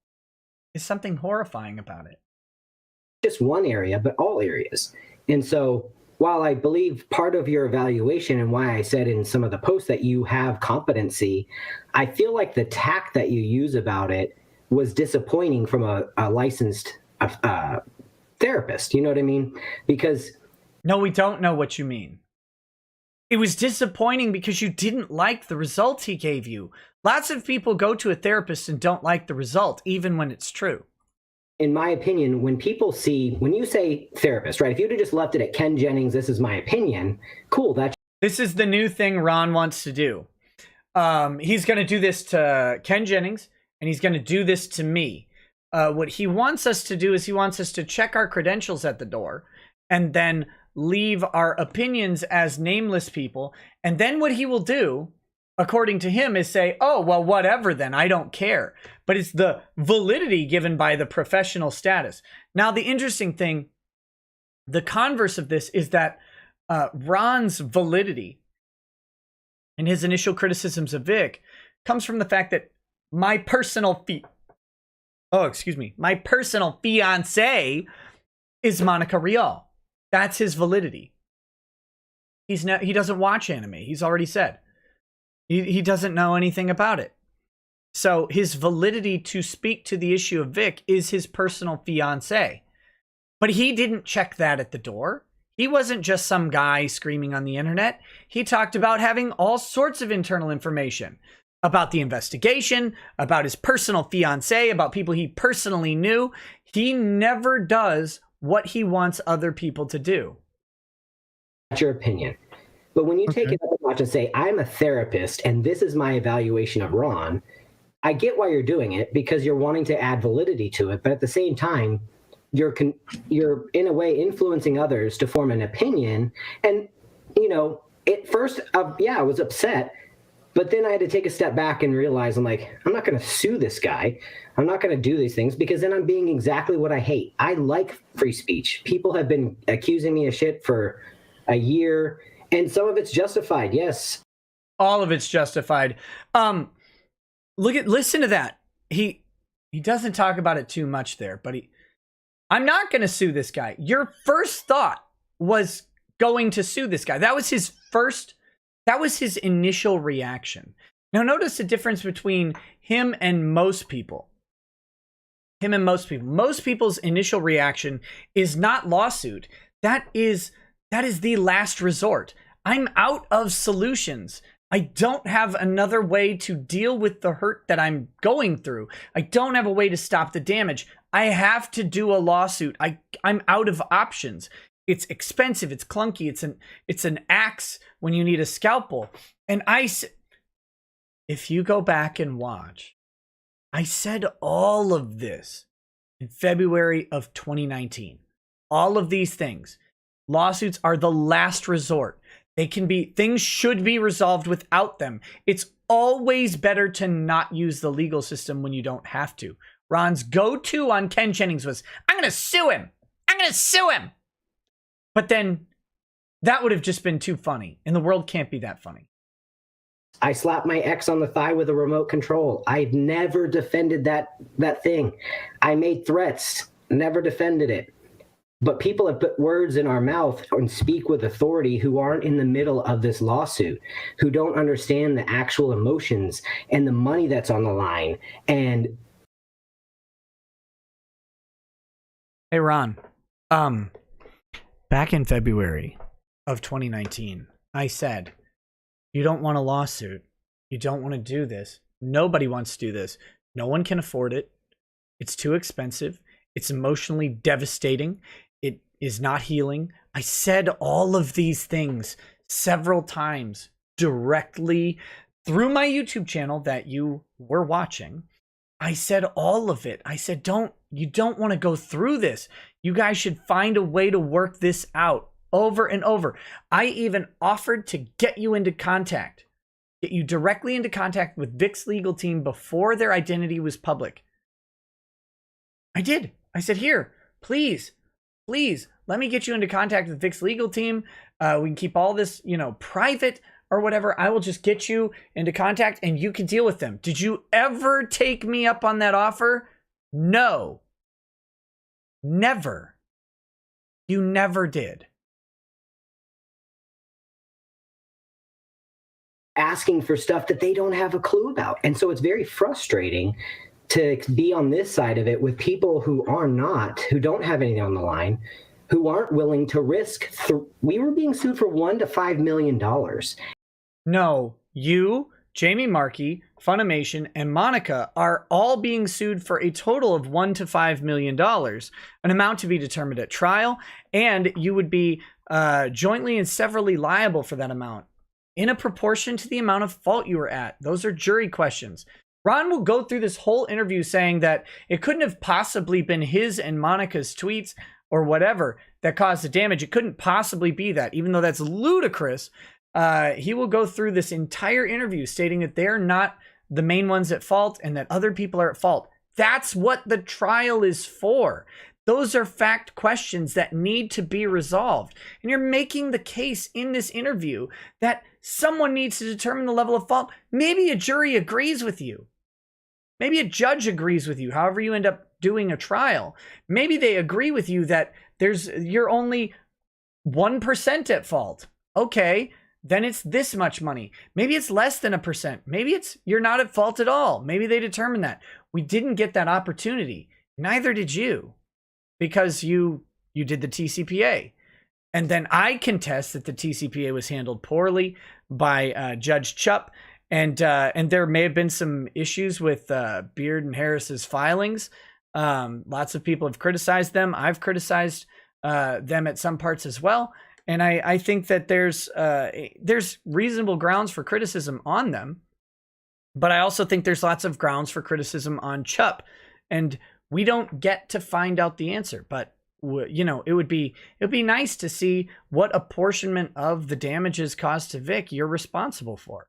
There's something horrifying about it. Just one area, but all areas. And so while I believe part of your evaluation and why I said in some of the posts that you have competency, I feel like the tact that you use about it was disappointing from a licensed therapist. You know what I mean? Because No, we don't know what you mean. It was disappointing because you didn't like the result he gave you. Lots of people go to a therapist and don't like the result, even when it's true. in my opinion, when you say therapist, right? If you'd have just left it at Ken Jennings, this is my opinion, cool. This is the new thing Ron wants to do. He's going to do this to Ken Jennings, and he's going to do this to me. What he wants us to do is he wants us to check our credentials at the door and then leave our opinions as nameless people. And then what he will do, according to him, is say, oh, well, whatever then, I don't care. But it's the validity given by the professional status. Now, the interesting thing, the converse of this is that Ron's validity and his initial criticisms of Vic comes from the fact that my personal fiance is Monica Rial. That's his validity. He doesn't watch anime. He's already said. He doesn't know anything about it. So his validity to speak to the issue of Vic is his personal fiance. But he didn't check that at the door. He wasn't just some guy screaming on the internet. He talked about having all sorts of internal information about the investigation, about his personal fiance, about people he personally knew. He never does what he wants other people to do. That's your opinion. But when you take it up a notch and say, I'm a therapist and this is my evaluation of Ron, I get why you're doing it because you're wanting to add validity to it. But at the same time, you're in a way influencing others to form an opinion. And, at first, I was upset. But then I had to take a step back and realize, I'm not going to sue this guy. I'm not going to do these things because then I'm being exactly what I hate. I like free speech. People have been accusing me of shit for a year, and some of it's justified. Yes. All of it's justified. Listen to that. He doesn't talk about it too much there, but I'm not going to sue this guy. Your first thought was going to sue this guy. That was his initial reaction. Now notice the difference between him and most people. Most people's initial reaction is not lawsuit. That is the last resort. I'm out of solutions. I don't have another way to deal with the hurt that I'm going through. I don't have a way to stop the damage. I have to do a lawsuit. I'm out of options. It's expensive. It's clunky. It's an axe when you need a scalpel. And if you go back and watch, I said all of this in February of 2019. All of these things. Lawsuits are the last resort. Things should be resolved without them. It's always better to not use the legal system when you don't have to. Ron's go-to on Ken Jennings was, I'm going to sue him. But then that would have just been too funny. And the world can't be that funny. I slapped my ex on the thigh with a remote control. I've never defended that thing. I made threats, never defended it. But people have put words in our mouth and speak with authority who aren't in the middle of this lawsuit, who don't understand the actual emotions and the money that's on the line. And hey, Ron, back in February of 2019, I said, you don't want a lawsuit. You don't want to do this. Nobody wants to do this. No one can afford it. It's too expensive. It's emotionally devastating. It is not healing. I said all of these things several times directly through my YouTube channel that you were watching. I said all of it. I said, you don't want to go through this. You guys should find a way to work this out over and over. I even offered to get you directly into contact with Vic's legal team before their identity was public. I did. I said, here, please, let me get you into contact with Vic's legal team. We can keep all this, private or whatever. I will just get you into contact and you can deal with them. Did you ever take me up on that offer? No. Never. You never did. asking for stuff that they don't have a clue about. And so it's very frustrating to be on this side of it with people who don't have anything on the line, who aren't willing to risk. We were being sued for $1 to $5 million. No, you, Jamie Markey, Funimation, and Monica are all being sued for a total of $1 to $5 million, an amount to be determined at trial, and you would be jointly and severally liable for that amount in a proportion to the amount of fault you were at. Those are jury questions. Ron will go through this whole interview saying that it couldn't have possibly been his and Monica's tweets or whatever that caused the damage. It couldn't possibly be that, even though that's ludicrous. He will go through this entire interview stating that they're not the main ones at fault and that other people are at fault. That's what the trial is for. Those are fact questions that need to be resolved. And you're making the case in this interview that someone needs to determine the level of fault. Maybe a jury agrees with you. Maybe a judge agrees with you, however you end up doing a trial. Maybe they agree with you that you're only 1% at fault. Okay, then it's this much money. Maybe it's less than 1%. Maybe you're not at fault at all. Maybe they determine that. We didn't get that opportunity. Neither did you, because you did the TCPA. And then I contest that the TCPA was handled poorly by Judge Chupp. And there may have been some issues with Beard and Harris's filings. Lots of people have criticized them. I've criticized them at some parts as well. And I think that there's reasonable grounds for criticism on them. But I also think there's lots of grounds for criticism on Chupp. And we don't get to find out the answer. But, it would be nice to see what apportionment of the damages caused to Vic you're responsible for.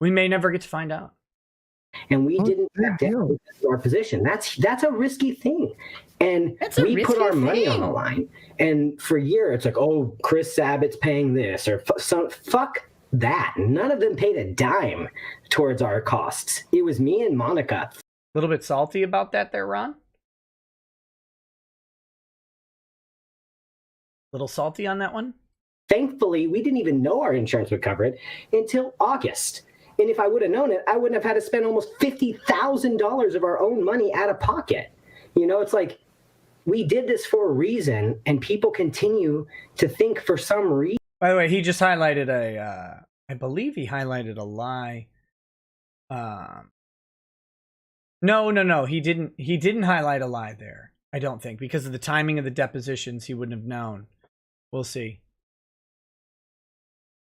We may never get to find out. And we didn't back down to our position. That's a risky thing. And we put our money on the line. And for a year, it's like, oh, Chris Sabat's paying this. Or fuck that. None of them paid a dime towards our costs. It was me and Monica. A little bit salty about that there, Ron? A little salty on that one? Thankfully, we didn't even know our insurance would cover it until August. And if I would have known it, I wouldn't have had to spend almost $50,000 of our own money out of pocket. It's like we did this for a reason, and people continue to think for some reason. By the way, he just highlighted I believe he highlighted a lie. No, he didn't highlight a lie there. I don't think, because of the timing of the depositions, he wouldn't have known. We'll see.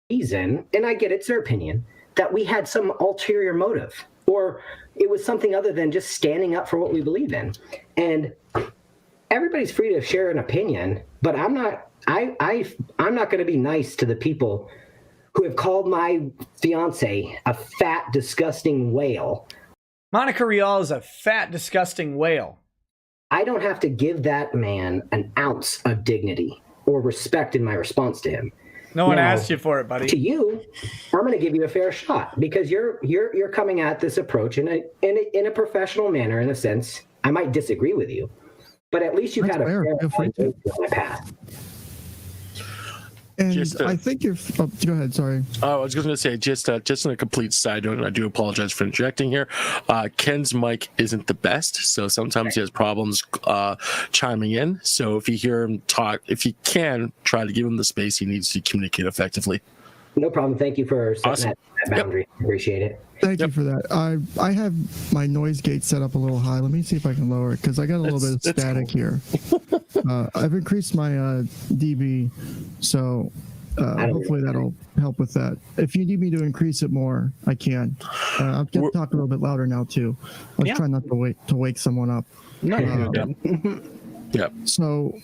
Reason, and I get it's their opinion, that we had some ulterior motive, or it was something other than just standing up for what we believe in. And everybody's free to share an opinion, but I'm not going to be nice to the people who have called my fiance a fat, disgusting whale. Monica Rial is a fat, disgusting whale. I don't have to give that man an ounce of dignity or respect in my response to him. No one asked you for it, buddy. To you, I'm going to give you a fair shot because you're coming at this approach in a professional manner. In a sense, I might disagree with you, but at least you've had a fair fight on my path. And I think you're. Oh, go ahead. Sorry. I was going to say just on a complete side note, and I do apologize for interjecting here. Ken's mic isn't the best, so sometimes he has problems chiming in. So if you hear him talk, if you can, try to give him the space he needs to communicate effectively. No problem. Thank you for setting that boundary. Yep. Appreciate it. Thank you for that. I have my noise gate set up a little high. Let me see if I can lower it because I got a little bit of static here. I've increased my dB, so hopefully that'll help with that. If you need me to increase it more, I can. I'll get to talk a little bit louder now too. I was trying not to wake someone up. Yeah. So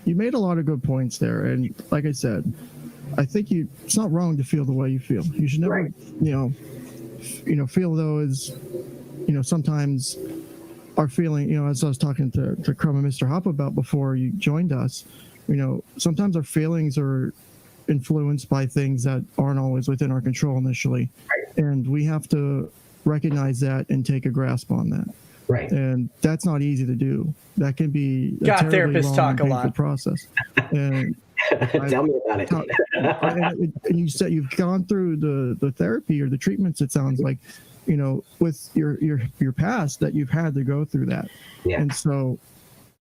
you made a lot of good points there, and like I said, I think it's not wrong to feel the way you feel. You should never, feel those, sometimes our feeling, as I was talking to Crumb and Mr. Hop about before you joined us, sometimes our feelings are influenced by things that aren't always within our control initially. And we have to recognize that and take a grasp on that. Right. And that's not easy to do. That can be a God, terribly therapists long talk and a painful lot. process. And Tell me about it. And you said you've gone through the therapy or the treatments. It sounds like, with your past that you've had to go through that. Yeah. And so,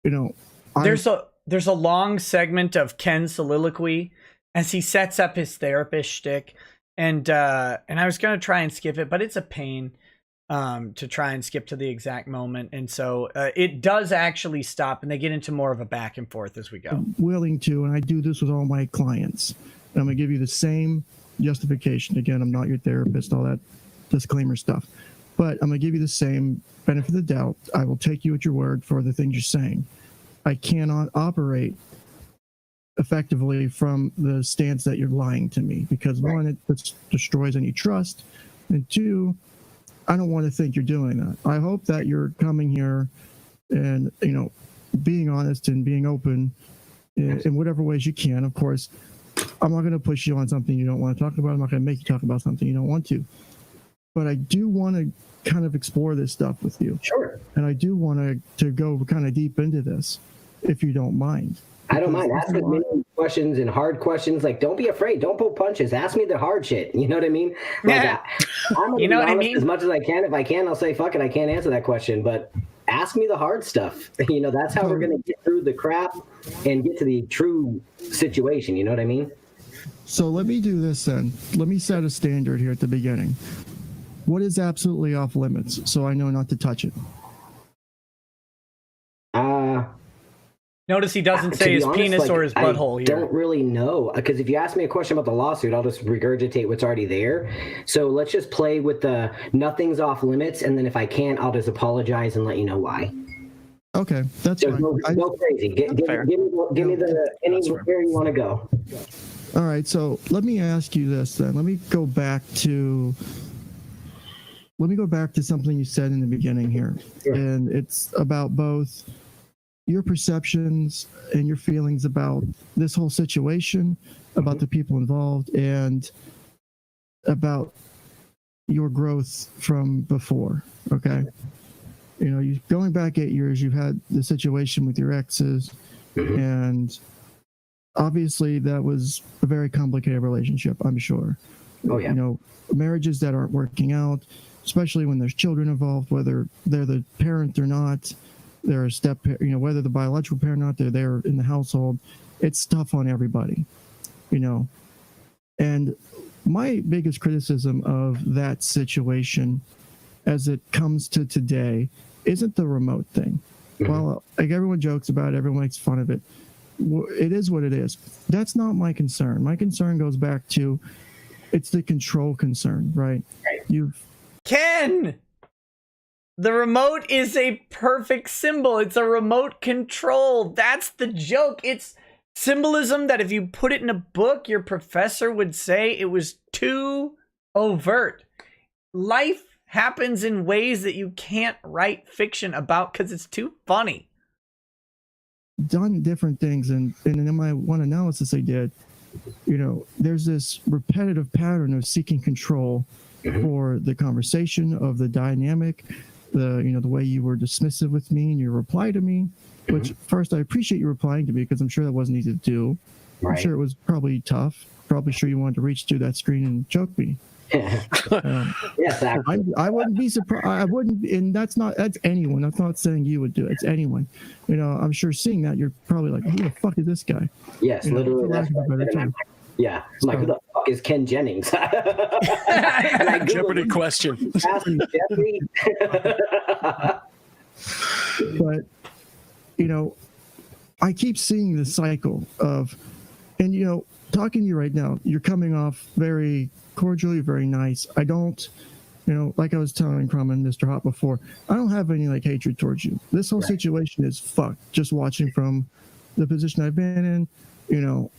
there's a long segment of Ken's soliloquy as he sets up his therapist shtick, and I was gonna try and skip it, but it's a pain to try and skip to the exact moment, and so it does actually stop, and they get into more of a back and forth as we go. I'm willing to, and I do this with all my clients. And I'm gonna give you the same justification. Again, I'm not your therapist, all that disclaimer stuff, but I'm gonna give you the same benefit of the doubt. I will take you at your word for the things you're saying. I cannot operate effectively from the stance that you're lying to me, because one, it destroys any trust, and two, I don't want to think you're doing that. I hope that you're coming here and, being honest and being open in whatever ways you can. Of course, I'm not going to push you on something you don't want to talk about. I'm not going to make you talk about something you don't want to. But I do want to kind of explore this stuff with you. Sure. And I do want to go kind of deep into this, if you don't mind. I don't mind. Ask me questions and hard questions. Like, don't be afraid. Don't pull punches. Ask me the hard shit. You know what I mean? Like, Yeah. I'm You know what I mean? as much as I can. If I can, I'll say, fuck it, I can't answer that question. But ask me the hard stuff. That's how we're going to get through the crap and get to the true situation. You know what I mean? So let me do this then. Let me set a standard here at the beginning. What is absolutely off limits, so I know not to touch it? Notice he doesn't say his penis or his butthole I here. don't really know, because if you ask me a question about the lawsuit, I'll just regurgitate what's already there. So let's just play with the nothing's off limits, and then if I can't, I'll just apologize and let you know why. Okay, that's So fine. go crazy. Give me where you want to go. All right, so let me ask you this then. Let me go back to something you said in the beginning here. Sure. And it's about both your perceptions and your feelings about this whole situation, about the people involved, and about your growth from before. Okay. You going back 8 years, you've had the situation with your exes, and obviously that was a very complicated relationship, I'm sure. Oh yeah. Marriages that aren't working out, especially when there's children involved, whether they're the parent or not, they're a step, whether the biological parent or not, they're there in the household. It's tough on everybody, And my biggest criticism of that situation, as it comes to today, isn't the remote thing. Well, like everyone jokes about it, everyone makes fun of it. It is what it is. That's not my concern. My concern goes back to, it's the control concern, right? Ken! The remote is a perfect symbol. It's a remote control. That's the joke. It's symbolism that if you put it in a book, your professor would say it was too overt. Life happens in ways that you can't write fiction about because it's too funny. Done different things, and in my one analysis I did, there's this repetitive pattern of seeking control for the conversation, of the dynamic, the way you were dismissive with me and your reply to me, which first I appreciate you replying to me, because I'm sure that wasn't easy to do. Right. I'm sure it was probably tough. Probably sure you wanted to reach through that screen and choke me. Yes, I wouldn't be surprised. I wouldn't, and that's anyone. That's not saying you would do it. It's anyone. I'm sure seeing that, you're probably like, who the fuck is this guy? Yes, literally. That's yeah. I'm like, who the fuck is Ken Jennings? Jeopardy question. But I keep seeing the cycle of, and talking to you right now, you're coming off very cordial, you're very nice. I don't, like I was telling Crumb and Mr. Hot before, I don't have any hatred towards you. This whole situation is fucked. Just watching from the position I've been in,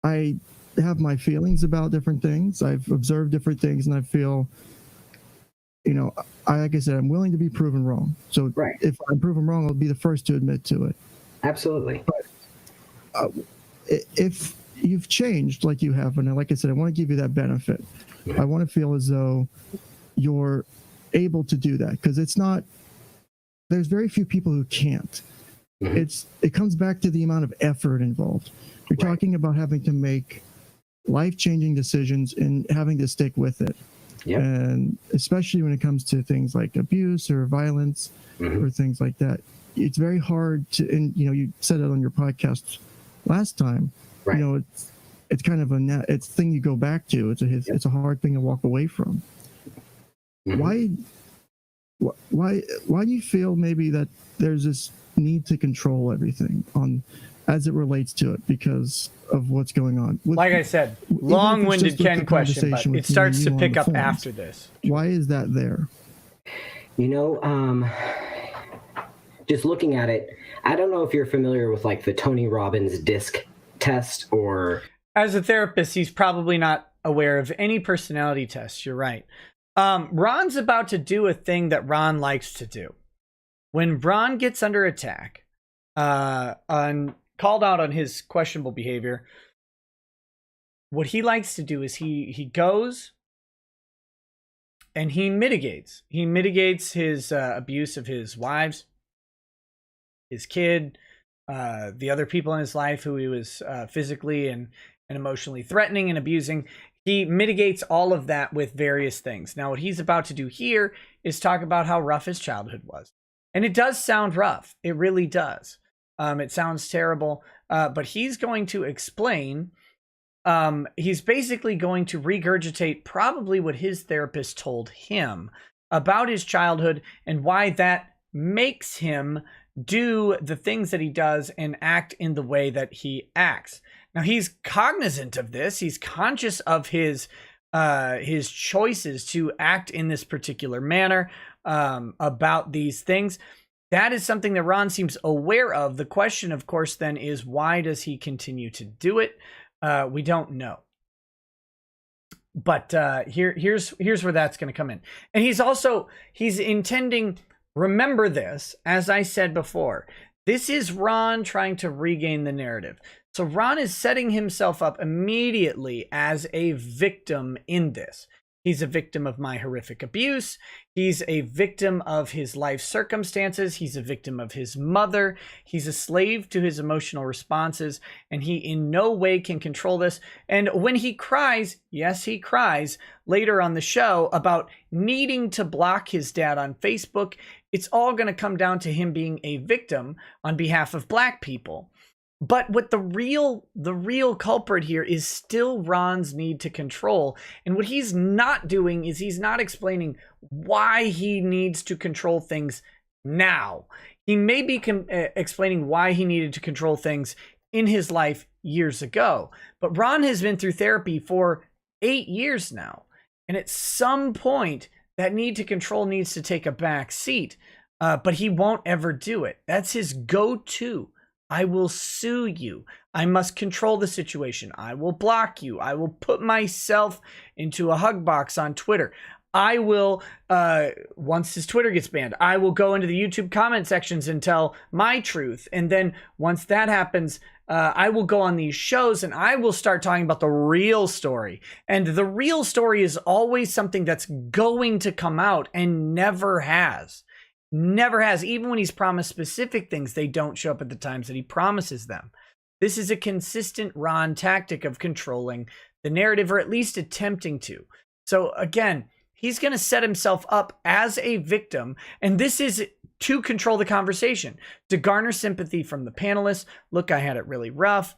I have my feelings about different things. I've observed different things, and I feel, like I said, I'm willing to be proven wrong. So if I'm proven wrong, I'll be the first to admit to it. Absolutely. But if you've changed like you have, and like I said, I want to give you that benefit. I want to feel as though you're able to do that, because there's very few people who can't. it comes back to the amount of effort involved. You're talking about having to make life-changing decisions and having to stick with it. Yep. And especially when it comes to things like abuse or violence or things like that, it's very hard to, and you said it on your podcast last time, it's kind of it's a thing you go back to. It's a hard thing to walk away from. Why do you feel maybe that there's this need to control everything as it relates to it because of what's going on? Like I said, long-winded Ken question, but it starts to pick up after this. Why is that there? Just looking at it, I don't know if you're familiar with like the Tony Robbins disc test or... As a therapist, he's probably not aware of any personality tests. You're right. Ron's about to do a thing that Ron likes to do. When Ron gets under attack, called out on his questionable behavior, what he likes to do is he goes and he mitigates. He mitigates his abuse of his wives, his kid, the other people in his life who he was physically and emotionally threatening and abusing. He mitigates all of that with various things. Now, what he's about to do here is talk about how rough his childhood was. And it does sound rough. It really does. It sounds terrible. But he's going to explain, he's basically going to regurgitate probably what his therapist told him about his childhood and why that makes him do the things that he does and act in the way that he acts. Now, he's cognizant of this. He's conscious of his choices to act in this particular manner about these things. That is something that Ron seems aware of. The question, of course, then is why does he continue to do it? We don't know. But here's where that's going to come in. And he's intending, remember this, as I said before, this is Ron trying to regain the narrative. So Ron is setting himself up immediately as a victim in this. He's a victim of my horrific abuse. He's a victim of his life circumstances. He's a victim of his mother. He's a slave to his emotional responses, and he in no way can control this. And when he cries, yes, he cries later on the show about needing to block his dad on Facebook, it's all going to come down to him being a victim on behalf of Black people. But what the real culprit here is still Ron's need to control. And what he's not doing is he's not explaining why he needs to control things now. He may be explaining why he needed to control things in his life years ago. But Ron has been through therapy for 8 years now. And at some point, that need to control needs to take a back seat. But he won't ever do it. That's his go-to. I will sue you. I must control the situation. I will block you. I will put myself into a hug box on Twitter. I will, once his Twitter gets banned, I will go into the YouTube comment sections and tell my truth. And then once that happens, I will go on these shows and I will start talking about the real story. And the real story is always something that's going to come out and never has. Never has. Even when he's promised specific things, they don't show up at the times that he promises them. This is a consistent Ron tactic of controlling the narrative, or at least attempting to. So again, he's going to set himself up as a victim, and this is to control the conversation, to garner sympathy from the panelists. Look, I had it really rough.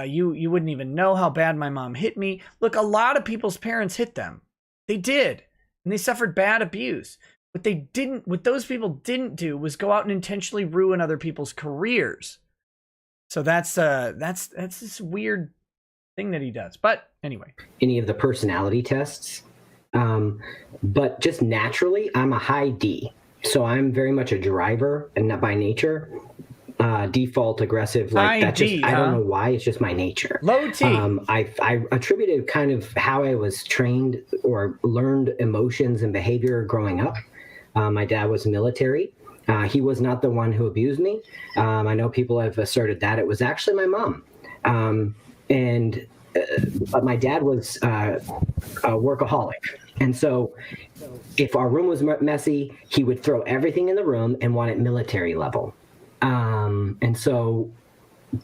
You wouldn't even know how bad my mom hit me. Look, a lot of people's parents hit them. They did, and they suffered bad abuse. What those people didn't do was go out and intentionally ruin other people's careers. So that's this weird thing that he does. But anyway, any of the personality tests, but just naturally, I'm a high D, so I'm very much a driver, and not by nature, default aggressive. Like that. Just I don't know why. It's just my nature. Low T. I attributed kind of how I was trained or learned emotions and behavior growing up. My dad was military. He was not the one who abused me. I know people have asserted that it was actually my mom. But my dad was a workaholic. And so if our room was messy, he would throw everything in the room and want it military level. And so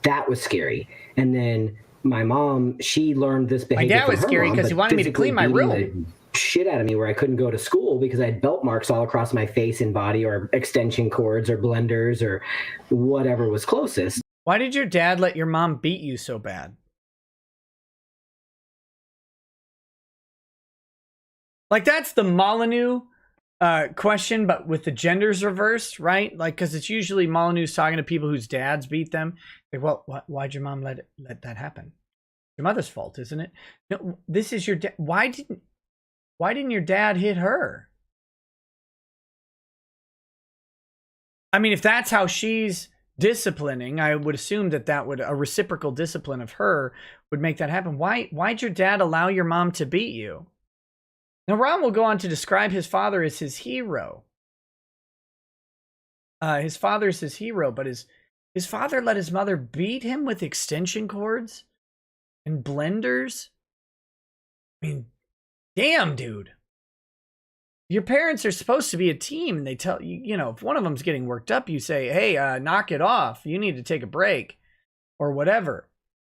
that was scary. And then my mom, she learned this behavior. My dad was scary because he wanted me to clean my room. Shit out of me where I couldn't go to school because I had belt marks all across my face and body, or extension cords or blenders or whatever was closest. Why did your dad let your mom beat you so bad? Like, that's the Molyneux question, but with the genders reversed, right? Like, because it's usually Molyneux's talking to people whose dads beat them. Like, well, why'd your mom let that happen? Your mother's fault, isn't it? No, this is your dad. Why didn't your dad hit her? I mean, if that's how she's disciplining, I would assume that would, a reciprocal discipline of her would make that happen. Why'd your dad allow your mom to beat you? Now, Ron will go on to describe his father as his hero. His father's his hero, but his father let his mother beat him with extension cords and blenders? I mean, damn, dude. Your parents are supposed to be a team, and they tell you, you know, if one of them's getting worked up, you say, hey, knock it off. You need to take a break or whatever.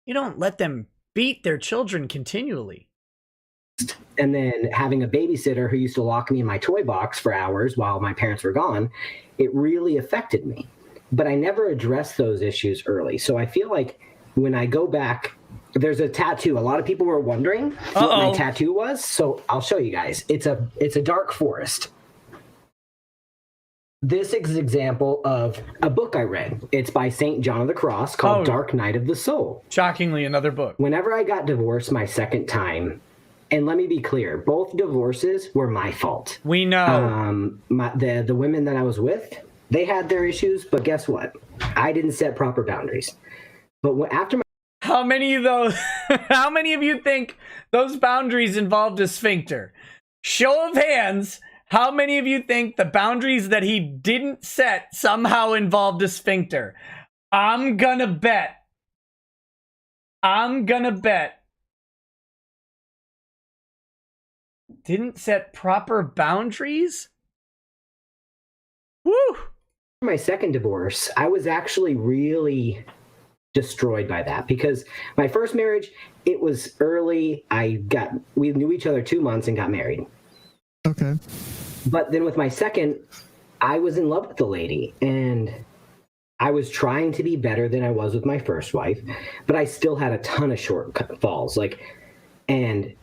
You don't let them beat their children continually. And then having a babysitter who used to lock me in my toy box for hours while my parents were gone, it really affected me. But I never addressed those issues early. So I feel like when I go back, there's a tattoo. A lot of people were wondering what my tattoo was. So I'll show you guys. It's a dark forest. This is an example of a book I read. It's by St. John of the Cross called Dark Night of the Soul. Shockingly, another book. Whenever I got divorced my second time, and let me be clear, both divorces were my fault. We know. The women that I was with, they had their issues, but guess what? I didn't set proper boundaries. But after my... How many of you think those boundaries involved a sphincter? Show of hands. How many of you think the boundaries that he didn't set somehow involved a sphincter? I'm gonna bet. Didn't set proper boundaries? Woo! My second divorce, I was actually really destroyed by that because my first marriage, it was early. We knew each other 2 months and got married. Okay. But then with my second, I was in love with the lady and I was trying to be better than I was with my first wife, but I still had a ton of shortfalls. And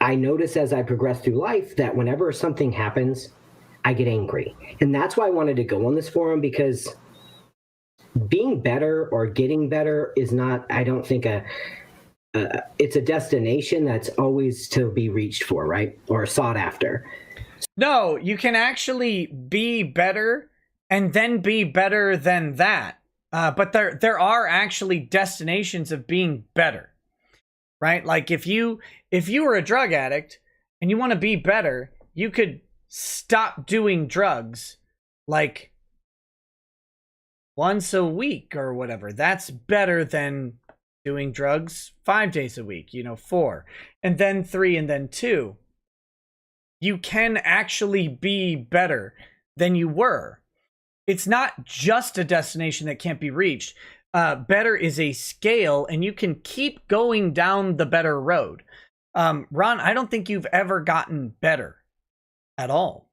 I notice as I progress through life that whenever something happens, I get angry. And that's why I wanted to go on this forum, because being better or getting better is not, I don't think, it's a destination that's always to be reached for, right? Or sought after. No, you can actually be better and then be better than that. But there are actually destinations of being better, right? Like if you were a drug addict and you want to be better, you could stop doing drugs like once a week or whatever. That's better than doing drugs 5 days a week, 4, and then 3, and then 2. You can actually be better than you were. It's not just a destination that can't be reached. Better is a scale, and you can keep going down the better road. Ron, I don't think you've ever gotten better at all.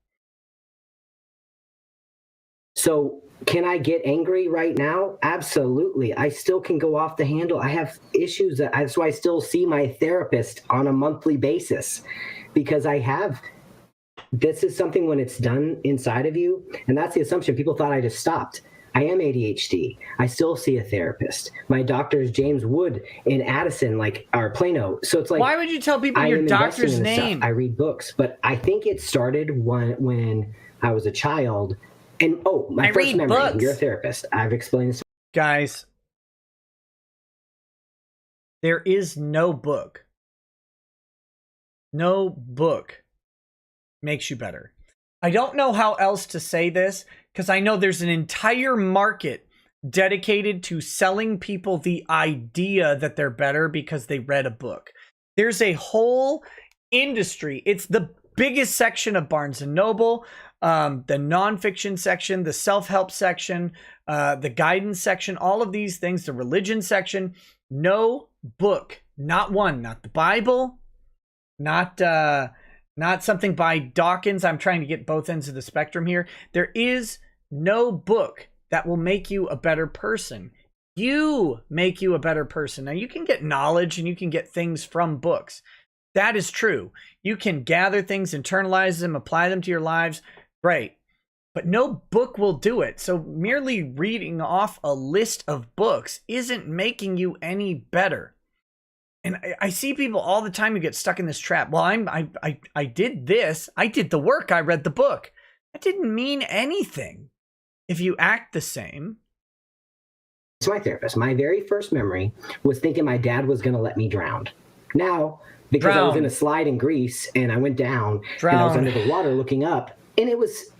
So can I get angry right now? Absolutely. I still can go off the handle. I have issues. That's why I still see my therapist on a monthly basis, because this is something when it's done inside of you. And that's the assumption. People thought I just stopped. I am ADHD. I still see a therapist. My doctor is James Wood in Addison, or Plano. So it's like, why would you tell people your doctor's name? I read books, but I think it started when I was a child. And my first memory, books. You're a therapist. I've explained this. Guys, there is no book. No book makes you better. I don't know how else to say this, because I know there's an entire market dedicated to selling people the idea that they're better because they read a book. There's a whole industry. It's the biggest section of Barnes and Noble, the nonfiction section, the self-help section, the guidance section, all of these things, the religion section. No book, not one, not the Bible, not something by Dawkins. I'm trying to get both ends of the spectrum here. There is no book that will make you a better person. You make you a better person. Now, you can get knowledge and you can get things from books. That is true. You can gather things, internalize them, apply them to your lives. Great. But no book will do it. So merely reading off a list of books isn't making you any better. And I see people all the time who get stuck in this trap. Well, I did this. I did the work. I read the book. That didn't mean anything. If you act the same. It's my therapist. My very first memory was thinking my dad was going to let me drown. Now, because I was in a slide in Greece and I went down and I was under the water looking up, and it was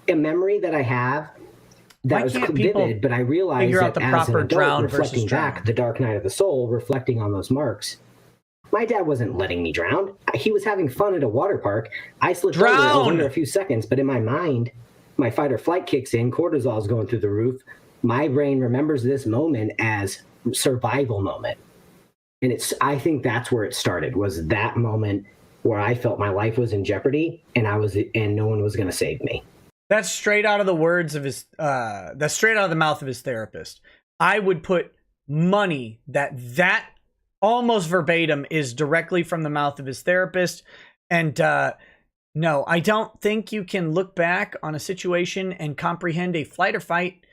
a memory that I have that was vivid, but I realized that as an adult reflecting back, the dark night of the soul, reflecting on those marks, my dad wasn't letting me drown. He was having fun at a water park. I slipped over. I was under a few seconds, but in my mind, my fight or flight kicks in, cortisol is going through the roof. My brain remembers this moment as survival moment. And I think that's where it started, was that moment where I felt my life was in jeopardy and no one was going to save me. That's straight out of the words of his, that's straight out of the mouth of his therapist. I would put money that almost verbatim is directly from the mouth of his therapist. And, no, I don't think you can look back on a situation and comprehend a flight or fight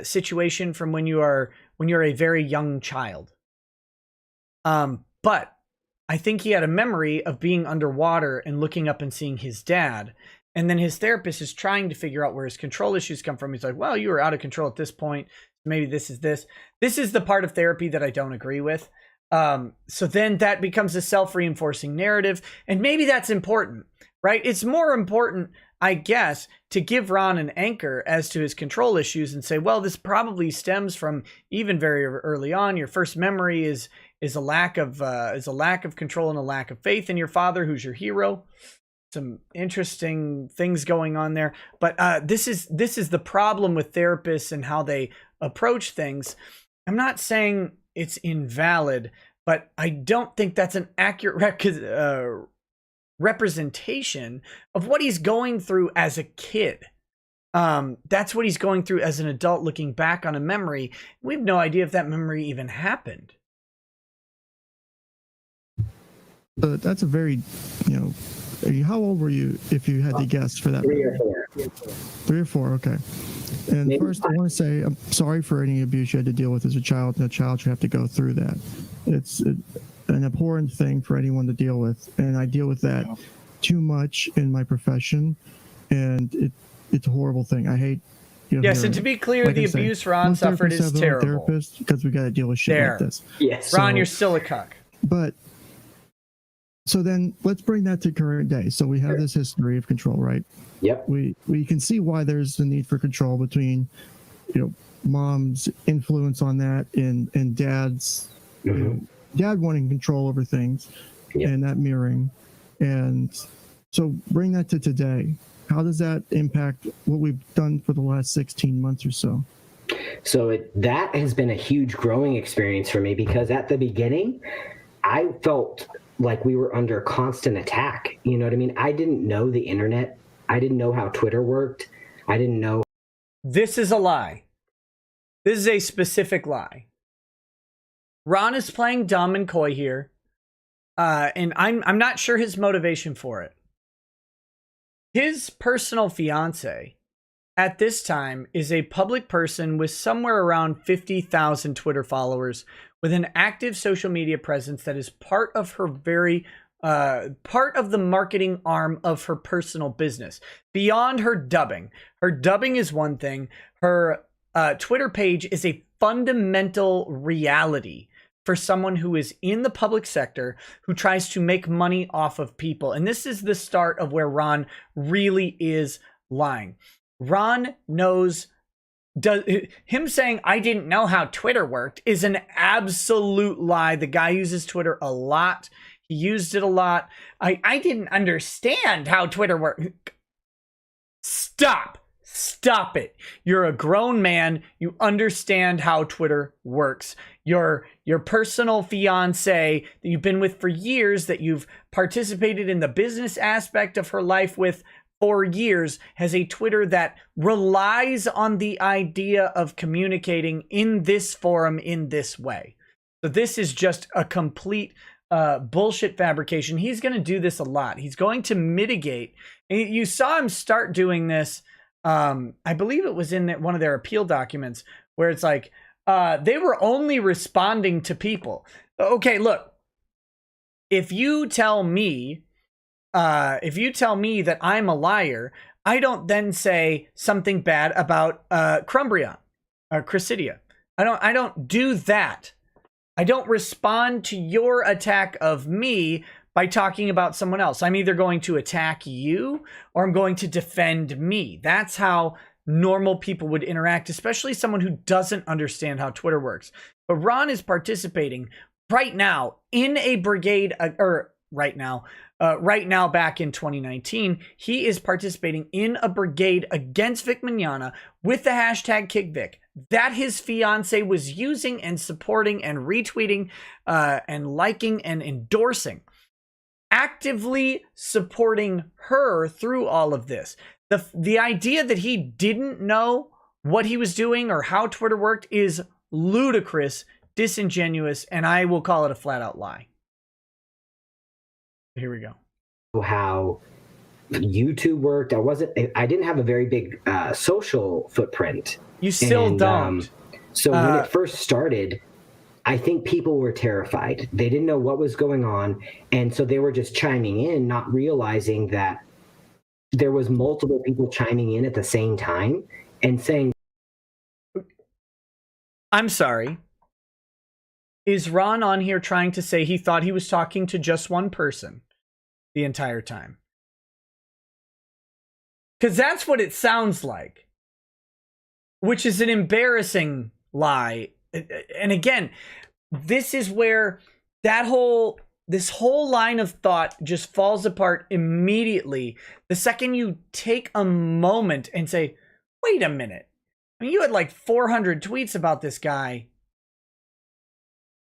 situation from when you're a very young child. But I think he had a memory of being underwater and looking up and seeing his dad. And then his therapist is trying to figure out where his control issues come from. He's like, well, you were out of control at this point. Maybe this is this. This is the part of therapy that I don't agree with. So then that becomes a self-reinforcing narrative. And maybe that's important, right? It's more important, I guess, to give Ron an anchor as to his control issues and say, well, this probably stems from even very early on. Your first memory is a lack of control and a lack of faith in your father, who's your hero. Some interesting things going on there. But this is the problem with therapists and how they approach things. I'm not saying it's invalid, but I don't think that's an accurate representation of what he's going through as a kid. That's what he's going through as an adult, looking back on a memory. We have no idea if that memory even happened. That's a very, how old were you if you had to guess for that? 3 or 4. 3 or 4, okay. And maybe first, I want to say I'm sorry for any abuse you had to deal with as a child, and a child should have to go through that. It's an abhorrent thing for anyone to deal with, and I deal with that too much in my profession, and it's a horrible thing. I hate. Yes, and to be clear, the abuse Ron suffered is terrible. Therapist, because we got to deal with shit like this. Yes, Ron, you're still a cuck. But so then let's bring that to current day. So we have this history of control, right? Yep. We can see why there's a need for control between, mom's influence on that and dad's dad wanting control over things, and that mirroring. And so bring that to today. How does that impact what we've done for the last 16 months or so? So that has been a huge growing experience for me, because at the beginning, I felt like we were under constant attack. You know what I mean? I didn't know the internet. I didn't know how Twitter worked. I didn't know. This is a lie. This is a specific lie. Ron is playing dumb and coy here. And I'm not sure his motivation for it. His personal fiance at this time is a public person with somewhere around 50,000 Twitter followers, with an active social media presence that is part of her part of the marketing arm of her personal business. Beyond her dubbing is one thing. Her Twitter page is a fundamental reality for someone who is in the public sector, who tries to make money off of people. And this is the start of where Ron really is lying. Ron knows, him saying, I didn't know how Twitter worked, is an absolute lie. The guy uses Twitter a lot. He used it a lot. I didn't understand how Twitter worked. Stop it. You're a grown man. You understand how Twitter works. Your personal fiance that you've been with for years, that you've participated in the business aspect of her life with for years, has a Twitter that relies on the idea of communicating in this forum in this way. So this is just a complete bullshit fabrication. He's going to do this a lot. He's going to mitigate. You saw him start doing this. I believe it was in one of their appeal documents where it's like, they were only responding to people. Okay, look, if you tell me that I'm a liar, I don't then say something bad about Crumbrion or Chrysidia. I don't do that. I don't respond to your attack of me by talking about someone else. I'm either going to attack you or I'm going to defend me. That's how normal people would interact, especially someone who doesn't understand how Twitter works. But Ron is participating right now in a brigade, right now back in 2019, he is participating in a brigade against Vic Mignogna with the hashtag KickVic that his fiance was using and supporting and retweeting and liking and endorsing, actively supporting her through all of this. The idea that he didn't know what he was doing or how Twitter worked is ludicrous, disingenuous, and I will call it a flat out lie. Here we go. How YouTube worked. I didn't have a very big social footprint. You still don't. So when it first started, I think people were terrified. They didn't know what was going on. And so they were just chiming in, not realizing that there was multiple people chiming in at the same time and saying, I'm sorry. Is Ron on here trying to say he thought he was talking to just one person the entire time? Because that's what it sounds like, which is an embarrassing lie. And again, this is where this whole line of thought just falls apart immediately the second you take a moment and say, wait a minute. I mean, you had like 400 tweets about this guy.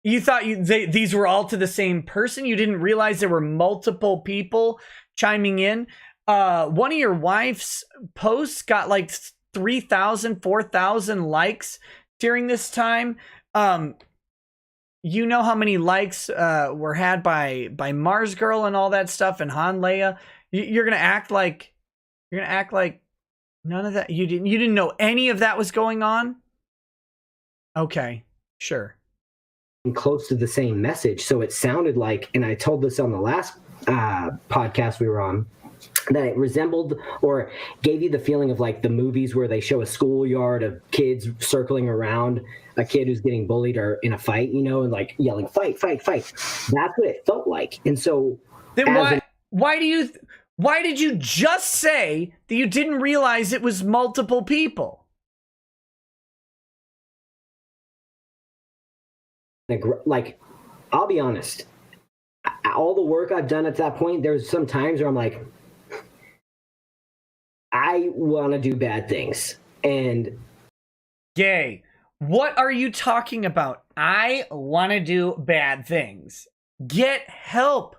You thought these were all to the same person? You didn't realize there were multiple people chiming in? One of your wife's posts got like 3,000, 4,000 likes during this time. You know how many likes were had by Mars Girl and all that stuff and Han Leia. You're gonna act like none of that. You didn't know any of that was going on. Okay, sure. Close to the same message, so it sounded like, and I told this on the last podcast we were on, that it resembled or gave you the feeling of like the movies where they show a schoolyard of kids circling around a kid who's getting bullied or in a fight, and like yelling, fight, fight, fight. That's what it felt like. And so then why did you just say that you didn't realize it was multiple people? Like, I'll be honest, all the work I've done at that point, there's some times where I'm like, I want to do bad things. And Gay, what are you talking about? I want to do bad things. Get help.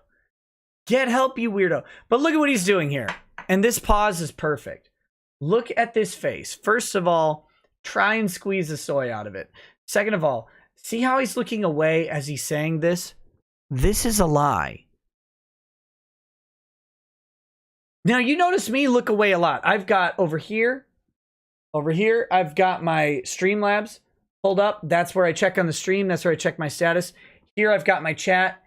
Get help, you weirdo. But look at what he's doing here. And this pause is perfect. Look at this face. First of all, try and squeeze the soy out of it. Second of all, see how he's looking away as he's saying this? This is a lie. Now, you notice me look away a lot. I've got over here, I've got my Streamlabs pulled up. That's where I check on the stream. That's where I check my status. Here, I've got my chat.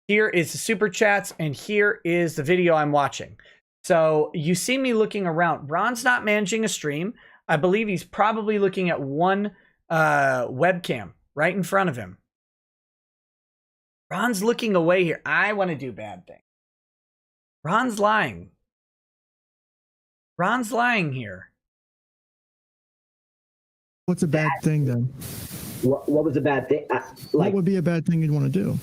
Here is the super chats. And here is the video I'm watching. So you see me looking around. Ron's not managing a stream. I believe he's probably looking at one webcam right in front of him. Ron's looking away here. I want to do bad things. Ron's lying. Ron's lying here. What's a bad thing then? what was a bad thing? What would be a bad thing you'd want to do?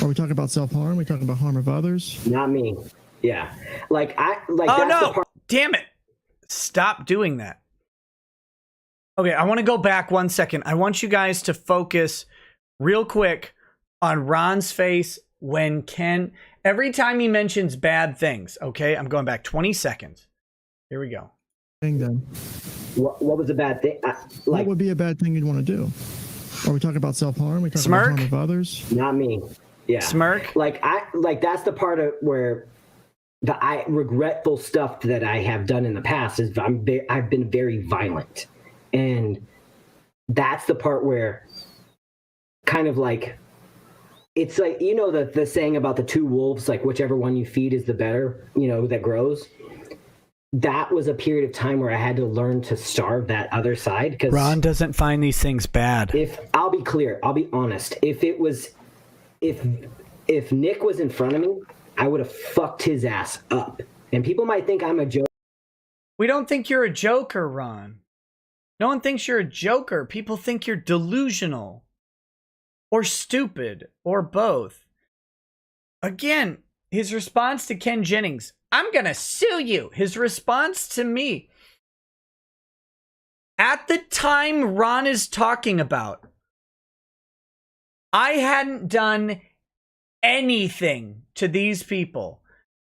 Are we talking about self-harm? Are we talking about harm of others? Not me. Yeah. Like Oh that's no! the part. Damn it! Stop doing that. Okay, I want to go back 1 second. I want you guys to focus real quick on Ron's face when Ken, every time he mentions bad things. Okay, I'm going back 20 seconds. Here we go. Then. What was a bad thing? What would be a bad thing you'd want to do? Are we talking about self-harm? Are we talking Smirk? about harm of others? Not me. Yeah. Smirk? Like that's the part of where the regretful stuff that I have done in the past is I've been very violent. And that's the part where kind of like, it's like, you know, the saying about the two wolves, like whichever one you feed is the better, you know, that grows. That was a period of time where I had to learn to starve that other side. Because Ron doesn't find these things bad. If I'll be clear, I'll be honest. If Nick was in front of me, I would have fucked his ass up. And people might think I'm a joke. We don't think you're a joker, Ron. No one thinks you're a joker. People think you're delusional or stupid or both. Again, his response to Ken Jennings, I'm going to sue you. His response to me, at the time Ron is talking about, I hadn't done anything to these people.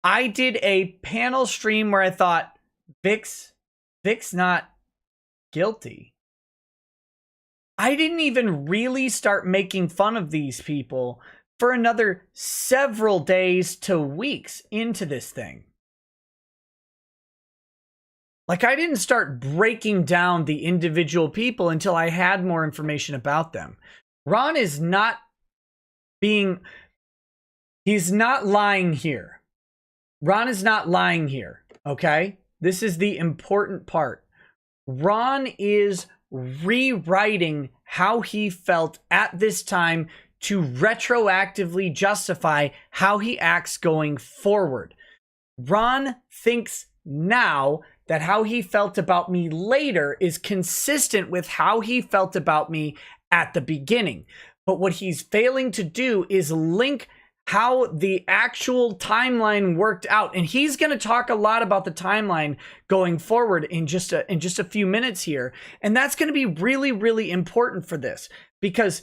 I did a panel stream where I thought, Vic's not guilty. I didn't even really start making fun of these people for another several days to weeks into this thing. Like, I didn't start breaking down the individual people until I had more information about them. Ron is not he's not lying here. Ron is not lying here, okay? This is the important part. Ron is rewriting how he felt at this time to retroactively justify how he acts going forward. Ron thinks now that how he felt about me later is consistent with how he felt about me at the beginning. But what he's failing to do is link how the actual timeline worked out. And he's going to talk a lot about the timeline going forward in just a few minutes here. And that's going to be really, really important for this, because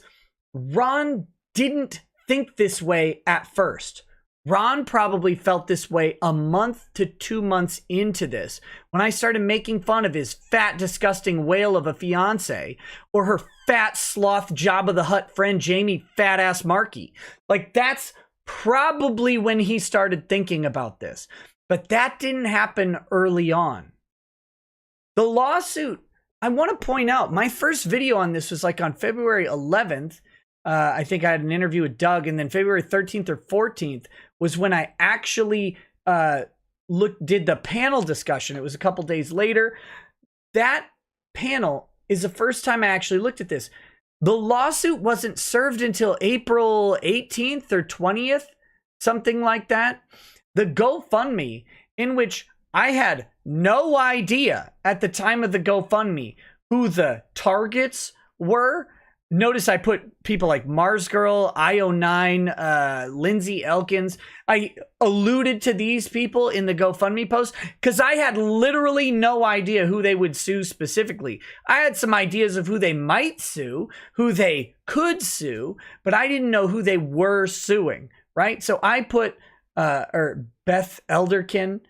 Ron didn't think this way at first. Ron probably felt this way a month to 2 months into this, when I started making fun of his fat, disgusting whale of a fiance, or her fat sloth Jabba the Hutt friend Jamie fat ass Markey. Like, that's probably when he started thinking about this. But that didn't happen early on. The lawsuit, I want to point out, my first video on this was like on February 11th. I think I had an interview with Doug, and then February 13th or 14th was when I actually did the panel discussion. It was a couple days later. That panel is the first time I actually looked at this. The lawsuit wasn't served until April 18th or 20th, something like that. The GoFundMe, in which I had no idea at the time of the GoFundMe who the targets were. Notice I put people like Mars Girl, IO9, Lindsay Elkins. I alluded to these people in the GoFundMe post because I had literally no idea who they would sue specifically. I had some ideas of who they might sue, who they could sue, but I didn't know who they were suing, right? So I put Beth Elderkin,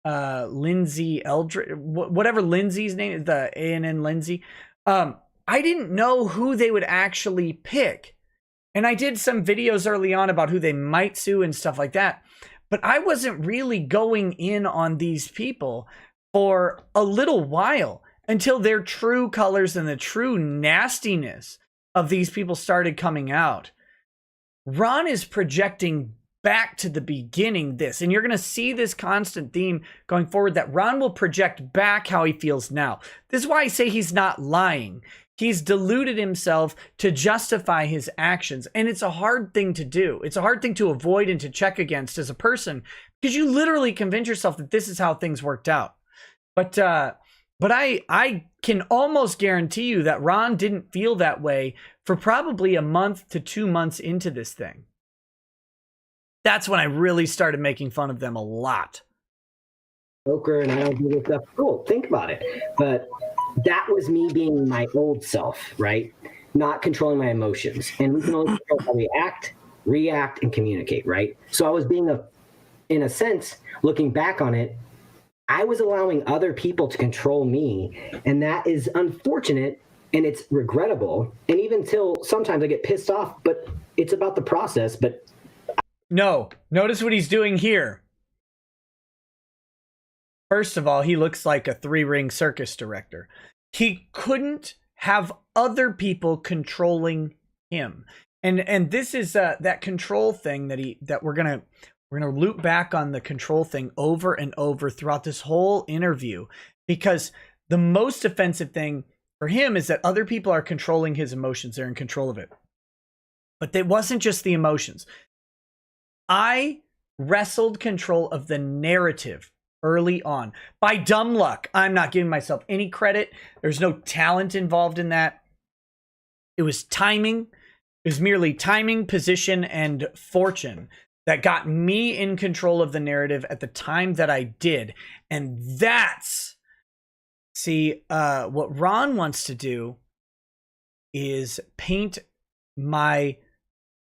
Lindsay Eldridge, whatever Lindsay's name is, the ANN Lindsay. I didn't know who they would actually pick. And I did some videos early on about who they might sue and stuff like that. But I wasn't really going in on these people for a little while until their true colors and the true nastiness of these people started coming out. Ron is projecting back to the beginning this, and you're going to see this constant theme going forward, that Ron will project back how he feels now. This is why I say he's not lying. He's deluded himself to justify his actions. And it's a hard thing to do. It's a hard thing to avoid and to check against as a person, because you literally convince yourself that this is how things worked out. But I can almost guarantee you that Ron didn't feel that way for probably a month to 2 months into this thing. That's when I really started making fun of them a lot. Joker and I don't do this stuff. Cool, think about it. But that was me being my old self, right? Not controlling my emotions. And we can only control how we act, react, and communicate, right? So I was being in a sense, looking back on it, I was allowing other people to control me. And that is unfortunate and it's regrettable. And even till sometimes I get pissed off, but it's about the process. But no, notice what he's doing here. First of all, he looks like a 3-ring circus director. He couldn't have other people controlling him. And this is that control thing that we're gonna loop back on the control thing over and over throughout this whole interview, because the most offensive thing for him is that other people are controlling his emotions. They're in control of it. But it wasn't just the emotions. I wrestled control of the narrative early on by dumb luck. I'm not giving myself any credit. There's no talent involved in that. It was timing. It was merely timing, position, and fortune that got me in control of the narrative at the time that I did. And that's, see, what Ron wants to do is paint my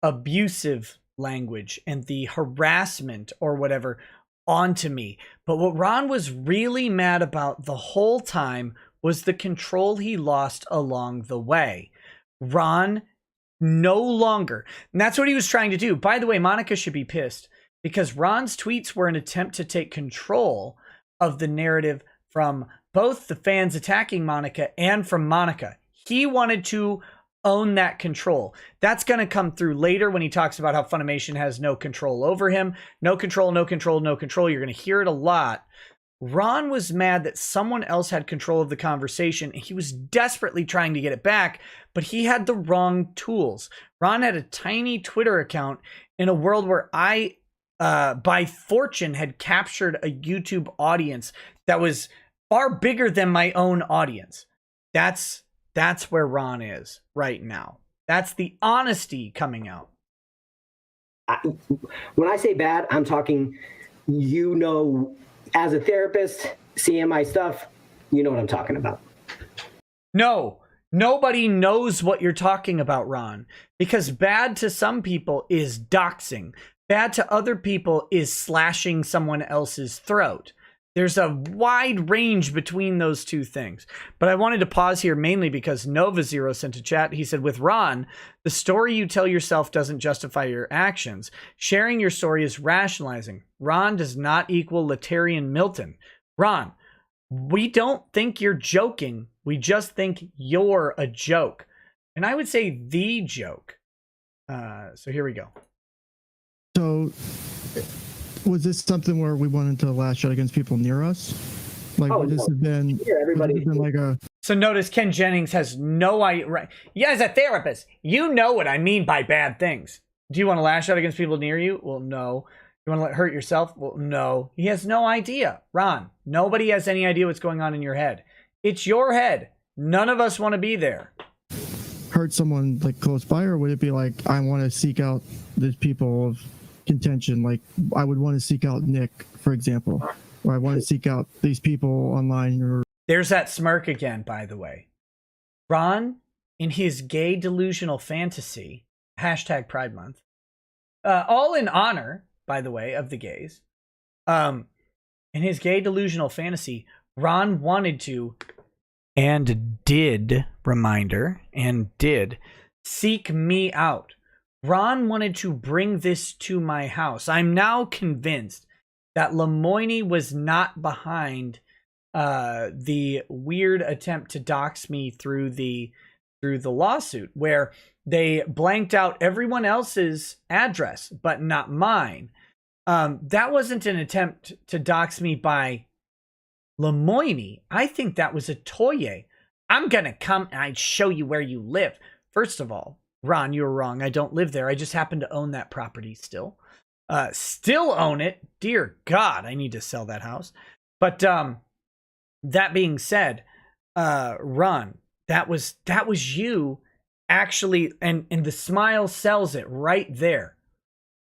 abusive language and the harassment or whatever onto me. But what Ron was really mad about the whole time was the control he lost along the way. Ron no longer, and that's what he was trying to do. By the way, Monica should be pissed because Ron's tweets were an attempt to take control of the narrative from both the fans attacking Monica and from Monica. He wanted to own that control. That's going to come through later when he talks about how Funimation has no control over him. No control, no control, no control. You're going to hear it a lot. Ron was mad that someone else had control of the conversation, and he was desperately trying to get it back, but he had the wrong tools. Ron had a tiny Twitter account in a world where I, by fortune, had captured a YouTube audience that was far bigger than my own audience. That's where Ron is right now. That's the honesty coming out. When I say bad, I'm talking, as a therapist, seeing my stuff, you know what I'm talking about. No, nobody knows what you're talking about, Ron, because bad to some people is doxing. Bad to other people is slashing someone else's throat. There's a wide range between those two things. But I wanted to pause here mainly because Nova Zero sent a chat. He said, with Ron, the story you tell yourself doesn't justify your actions. Sharing your story is rationalizing. Ron does not equal Latarian Milton. Ron, we don't think you're joking. We just think you're a joke. And I would say the joke. So here we go. So was this something where we wanted to lash out against people near us? Like, would this have been, like a... So notice Ken Jennings has no idea. Right? Yeah, as a therapist, you know what I mean by bad things. Do you want to lash out against people near you? Well, no. You want to hurt yourself? Well, no. He has no idea. Ron, nobody has any idea what's going on in your head. It's your head. None of us want to be there. Hurt someone like close by, or would it be like, I want to seek out these people of contention? Like, I would want to seek out Nick, for example, or I want to seek out these people online. Or there's that smirk again, by the way. Ron, in his gay delusional fantasy, hashtag Pride Month, all in honor, by the way, of the gays. In his gay delusional fantasy, Ron wanted to, and did, reminder, and did, seek me out. Ron wanted to bring this to my house. I'm now convinced that Lemoyne was not behind the weird attempt to dox me through the lawsuit, where they blanked out everyone else's address, but not mine. That wasn't an attempt to dox me by Lemoyne. I think that was a Toye. I'm going to come and I'd show you where you live. First of all, Ron, you were wrong. I don't live there. I just happen to own that property still. Still own it. Dear God, I need to sell that house. But that being said, Ron, that was you actually, and the smile sells it right there.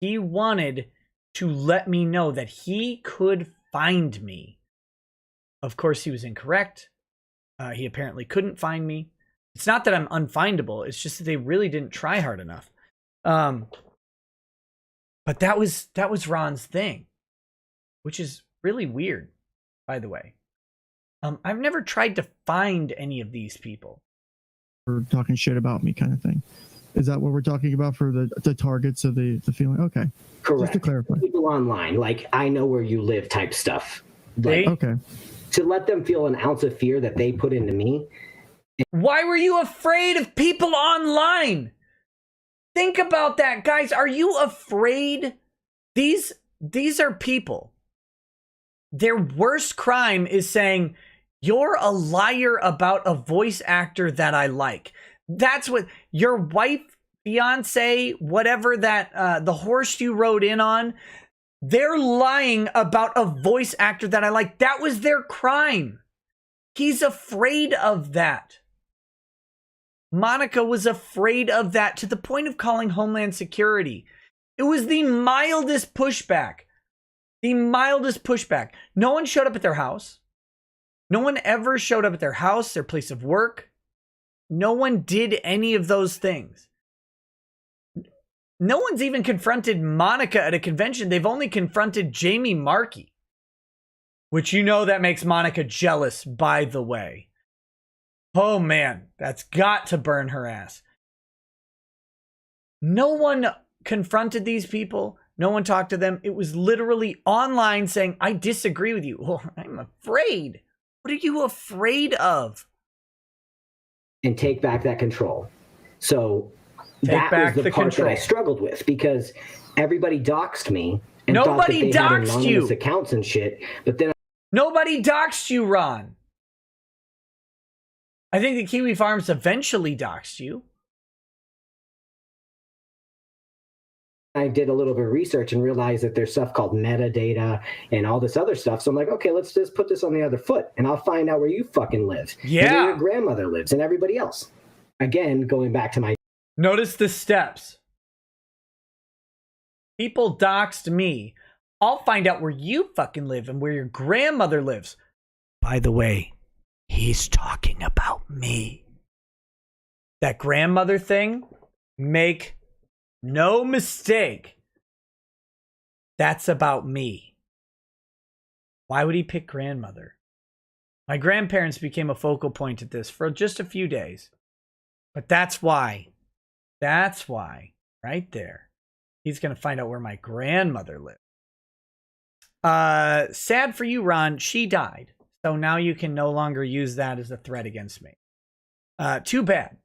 He wanted to let me know that he could find me. Of course, he was incorrect. He apparently couldn't find me. It's not that I'm unfindable. It's just that they really didn't try hard enough. But that was Ron's thing, which is really weird, by the way. I've never tried to find any of these people. For talking shit about me kind of thing. Is that what we're talking about for the targets of the feeling? Okay. Correct. Just to clarify. People online, like, I know where you live type stuff. Like, Okay. to let them feel an ounce of fear that they put into me. Why were you afraid of people online? Think about that, guys. Are you afraid? These are people. Their worst crime is saying, you're a liar about a voice actor that I like. That's what your wife, fiance, whatever that, the horse you rode in on, they're lying about a voice actor that I like. That was their crime. He's afraid of that. Monica was afraid of that to the point of calling Homeland Security. It was the mildest pushback. The mildest pushback. No one showed up at their house. No one ever showed up at their house, their place of work. No one did any of those things. No one's even confronted Monica at a convention. They've only confronted Jamie Markey, which you know that makes Monica jealous, by the way. Oh man, that's got to burn her ass. No one confronted these people. No one talked to them. It was literally online saying, I disagree with you. Well, I'm afraid. What are you afraid of? And take back that control. So Take that back was the part control. that I struggled with, because everybody doxed me and Nobody thought that they had doxed you. anonymous accounts and shit. But then Nobody doxed you, Ron. I think the KiwiFarms eventually doxed you. I did a little bit of research and realized that there's stuff called metadata and all this other stuff. So I'm like, okay, let's just put this on the other foot and I'll find out where you fucking live. Yeah. And where your grandmother lives and everybody else. Again, going back to my Notice the steps. People doxed me. I'll find out where you fucking live and where your grandmother lives. By the way, he's talking about me. That grandmother thing, make no mistake, that's about me. Why would he pick grandmother? My grandparents became a focal point at this for just a few days. But that's why. That's why. Right there. He's going to find out where my grandmother lived. Sad for you, Ron. She died. So now you can no longer use that as a threat against me. Too bad.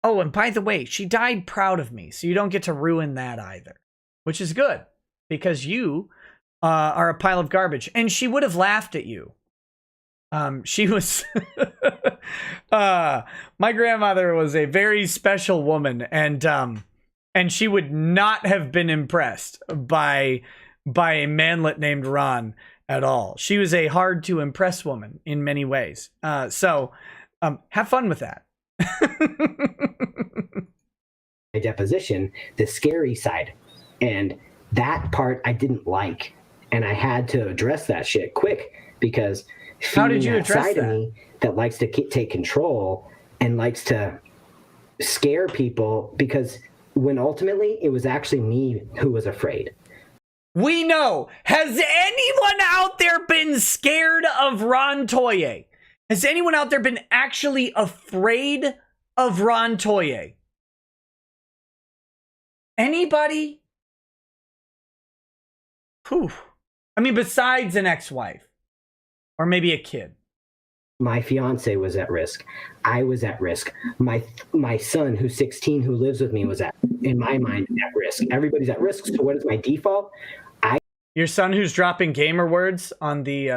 Oh, and by the way, she died proud of me. So you don't get to ruin that either. Which is good. Because you are a pile of garbage. And she would have laughed at you. She was... my grandmother was a very special woman. And she would not have been impressed by a manlet named Ron at all. She was a hard to impress woman in many ways. So have fun with that. my deposition, the scary side. And that part I didn't like. And I had to address that shit quick, because how did you address side that? of me that likes to take control and likes to scare people, because when ultimately it was actually me who was afraid. We know. Has anyone out there been scared of Ron Toye? Has anyone out there been actually afraid of Ron Toye? Anybody? Whew. I mean, besides an ex-wife. Or maybe a kid. My fiance was at risk. I was at risk. My son, who's 16, who lives with me, was in my mind, at risk. Everybody's at risk. So what is my default? Your son who's dropping gamer words on the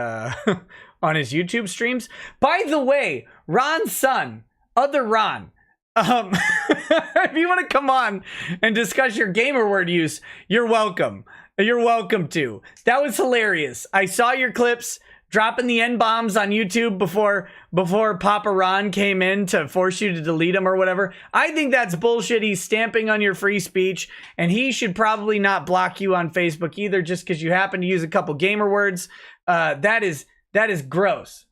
on his YouTube streams. By the way, Ron's son, other Ron, if you want to come on and discuss your gamer word use, you're welcome. You're welcome to. That was hilarious. I saw your clips. dropping the N-bombs on YouTube before Papa Ron came in to force you to delete them or whatever. I think that's bullshit. He's stamping on your free speech, and he should probably not block you on Facebook either just because you happen to use a couple gamer words. That is gross.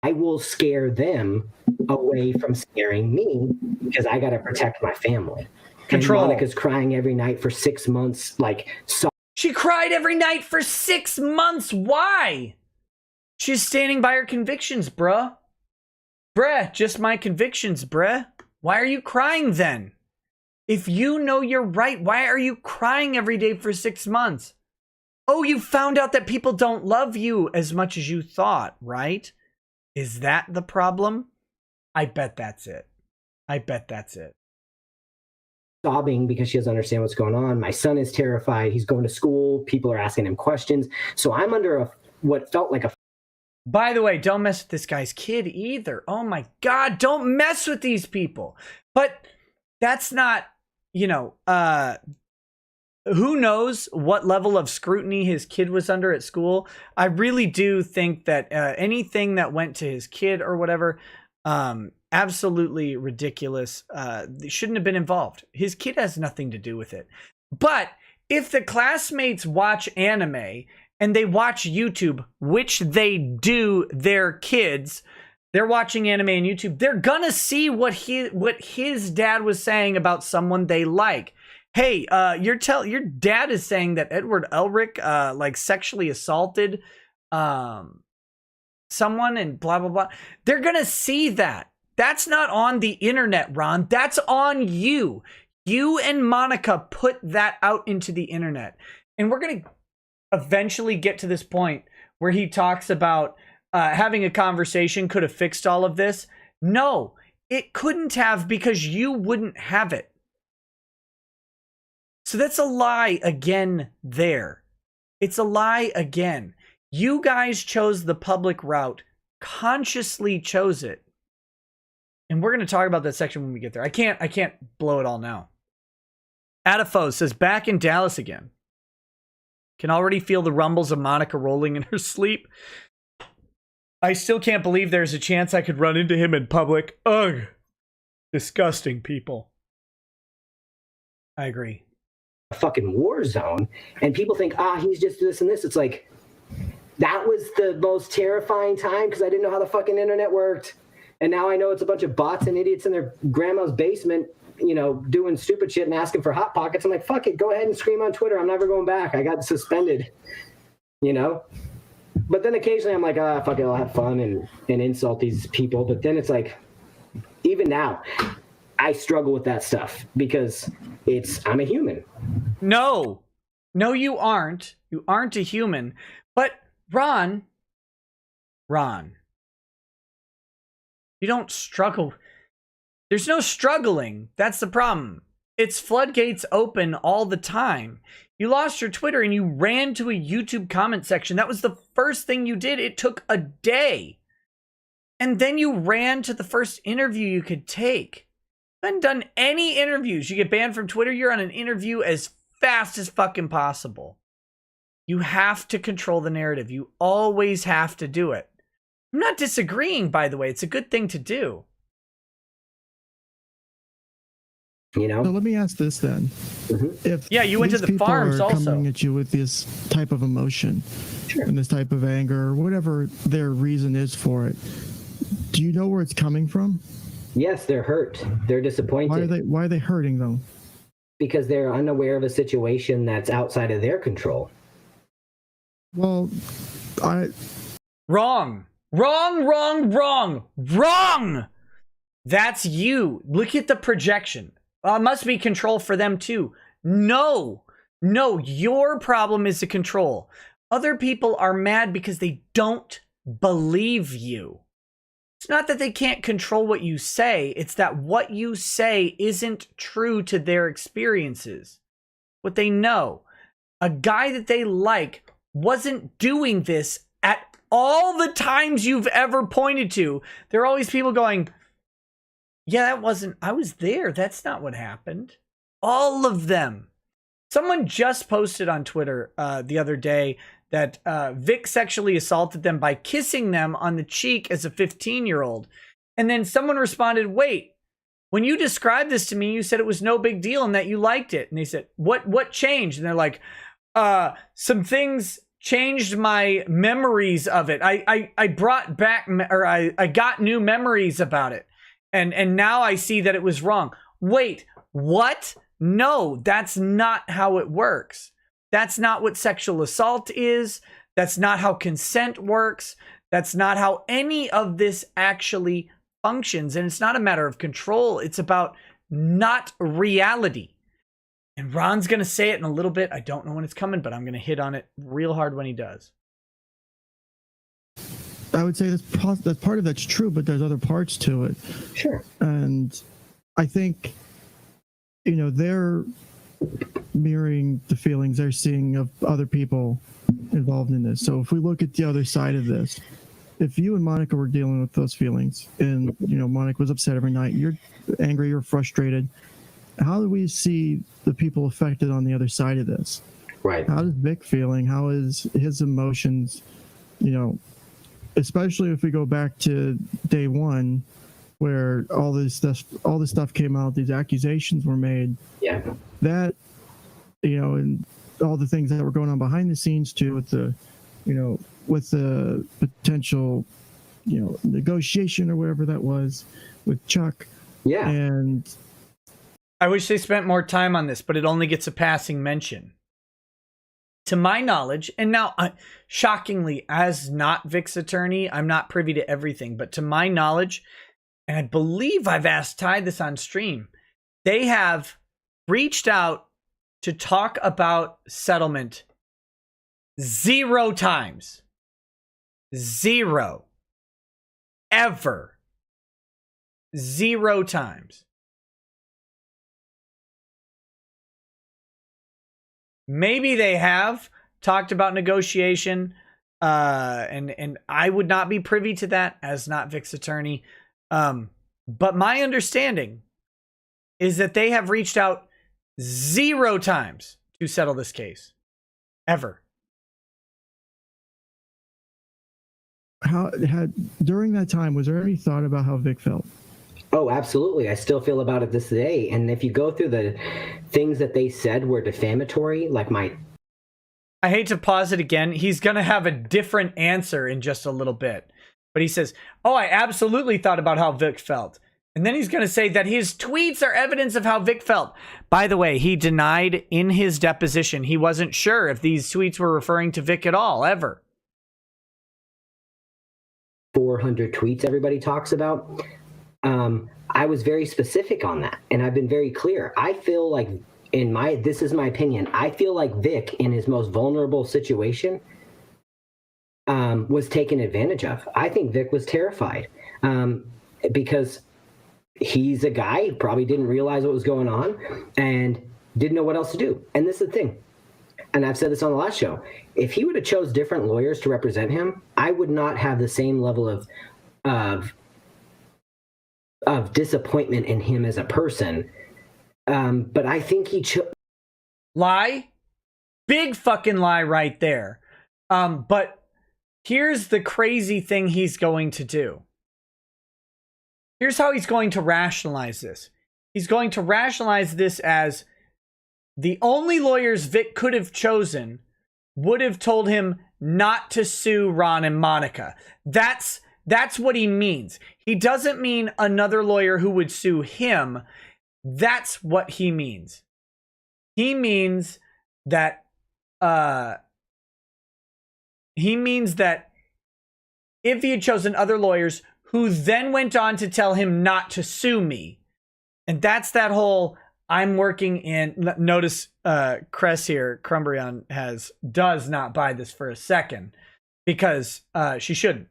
I will scare them away from scaring me because I got to protect my family. Control. And Monica's crying every night for 6 months. Like, She cried every night for 6 months. Why? She's standing by her convictions, bruh. Bruh, just my convictions, bruh. Why are you crying then? If you know you're right, why are you crying every day for 6 months? Oh, you found out that people don't love you as much as you thought, right? Is that the problem? I bet that's it. I bet that's it. sobbing because she doesn't understand what's going on. My son is terrified. He's going to school. People are asking him questions. So I'm under what felt like a... By the way, don't mess with this guy's kid either. Oh my God, don't mess with these people. But that's not, you know, who knows what level of scrutiny his kid was under at school. I really do think that anything that went to his kid or whatever, absolutely ridiculous. They shouldn't have been involved. His kid has nothing to do with it. But if the classmates watch anime and they watch YouTube, which they do, their kids, they're watching anime on YouTube, they're gonna see what his dad was saying about someone they like. Hey, your dad is saying that Edward Elric like sexually assaulted someone and blah blah blah. They're gonna see that. That's not on the internet, Ron. That's on you. You and Monica put that out into the internet. And we're gonna eventually get to this point where he talks about having a conversation could have fixed all of this. No, it couldn't have, because you wouldn't have it. So that's a lie again there. It's a lie again. You guys chose the public route, consciously chose it. And we're going to talk about that section when we get there. I can't blow it all now. Adafo says, back in Dallas again. Can already feel the rumbles of Monica rolling in her sleep. I still can't believe there's a chance I could run into him in public. Ugh. Disgusting people. I agree. A fucking war zone, and people think, he's just this and this. It's like, that was the most terrifying time because I didn't know how the fucking internet worked. And now I know it's a bunch of bots and idiots in their grandma's basement, you know, doing stupid shit and asking for Hot Pockets. I'm like, fuck it, go ahead and scream on Twitter. I'm never going back. I got suspended, you know? But then occasionally I'm like, fuck it, I'll have fun and insult these people. But then it's like, even now, I struggle with that stuff because I'm a human. No, you aren't. You aren't a human. But Ron, you don't struggle. There's no struggling. That's the problem. It's floodgates open all the time. You lost your Twitter and you ran to a YouTube comment section. That was the first thing you did. It took a day. And then you ran to the first interview you could take. You haven't done any interviews. You get banned from Twitter, you're on an interview as fast as fucking possible. You have to control the narrative. You always have to do it. I'm not disagreeing, by the way. It's a good thing to do. You know. So let me ask this then: if you went to the farms are also coming at you with this type of emotion, and this type of anger, or whatever their reason is for it, do you know where it's coming from? Yes, they're hurt. They're disappointed. Why are they hurting though? Because they're unaware of a situation that's outside of their control. Well, Wrong. That's you. Look at the projection. Must be control for them too. No, your problem is the control. Other people are mad because they don't believe you. It's not that they can't control what you say. It's that what you say isn't true to their experiences. What they know. A guy that they like wasn't doing this at all the times you've ever pointed to. There are always people going, yeah, I was there. That's not what happened. All of them. Someone just posted on Twitter the other day that Vic sexually assaulted them by kissing them on the cheek as a 15-year-old. And then someone responded, wait, when you described this to me, you said it was no big deal and that you liked it. And they said, what changed? And they're like, some things changed my memories of it. I brought back, or I got new memories about it. And now I see that it was wrong. Wait, what? No, that's not how it works. That's not what sexual assault is. That's not how consent works. That's not how any of this actually functions. And it's not a matter of control. It's about not reality. And Ron's going to say it in a little bit. I don't know when it's coming, but I'm going to hit on it real hard when he does. I would say that part of that's true, but there's other parts to it. Sure. And I think, they're mirroring the feelings they're seeing of other people involved in this. So if we look at the other side of this, if you and Monica were dealing with those feelings and, Monica was upset every night, you're angry, you're frustrated, how do we see the people affected on the other side of this? Right. How is Vic feeling? How is his emotions, especially if we go back to day one, where all this stuff came out, these accusations were made. Yeah. That, and all the things that were going on behind the scenes too, with the potential, negotiation or whatever that was with Chuck. Yeah. And I wish they spent more time on this, but it only gets a passing mention. To my knowledge, and now, shockingly, as not Vic's attorney, I'm not privy to everything, but to my knowledge, and I believe I've asked Ty this on stream, they have reached out to talk about settlement 0 times. 0. Ever. 0 times. Maybe they have talked about negotiation, and I would not be privy to that as not Vic's attorney. But my understanding is that they have reached out 0 times to settle this case. Ever. During that time, was there any thought about how Vic felt? Oh, absolutely. I still feel about it this day. And if you go through the things that they said were defamatory, like I hate to pause it again. He's going to have a different answer in just a little bit. But he says, oh, I absolutely thought about how Vic felt. And then he's going to say that his tweets are evidence of how Vic felt. By the way, he denied in his deposition he wasn't sure if these tweets were referring to Vic at all, ever. 400 tweets everybody talks about. I was very specific on that, and I've been very clear. I feel like, this is my opinion, I feel like Vic, in his most vulnerable situation, was taken advantage of. I think Vic was terrified because he's a guy who probably didn't realize what was going on and didn't know what else to do. And this is the thing, and I've said this on the last show, if he would have chose different lawyers to represent him, I would not have the same level of disappointment in him as a person. But I think he lie. Big fucking lie right there. But here's the crazy thing he's going to do. Here's how he's going to rationalize this. He's going to rationalize this as the only lawyers Vic could have chosen would have told him not to sue Ron and Monica. That's what he means. He doesn't mean another lawyer who would sue him. That's what he means. He means that if he had chosen other lawyers who then went on to tell him not to sue me, and that's that whole I'm working in. Notice Cress here, Crumbrion does not buy this for a second because she shouldn't.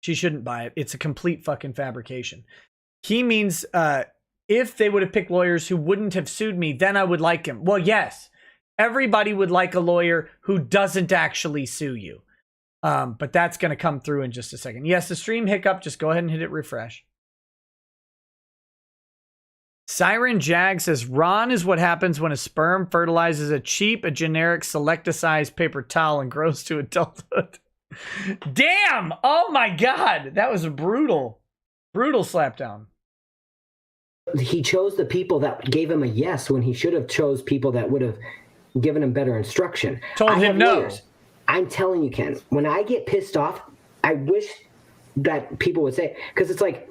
She shouldn't buy it. It's a complete fucking fabrication. He means if they would have picked lawyers who wouldn't have sued me, then I would like him. Well, yes, everybody would like a lawyer who doesn't actually sue you. But that's going to come through in just a second. Yes, the stream hiccup. Just go ahead and hit it refresh. Siren Jag says, Ron is what happens when a sperm fertilizes a generic selecticized paper towel and grows to adulthood. Damn! Oh my god! That was a brutal slapdown. He chose the people that gave him a yes when he should have chose people that would have given him better instruction. Told him no. Lawyers. I'm telling you, Ken, when I get pissed off, I wish that people would say, because it's like,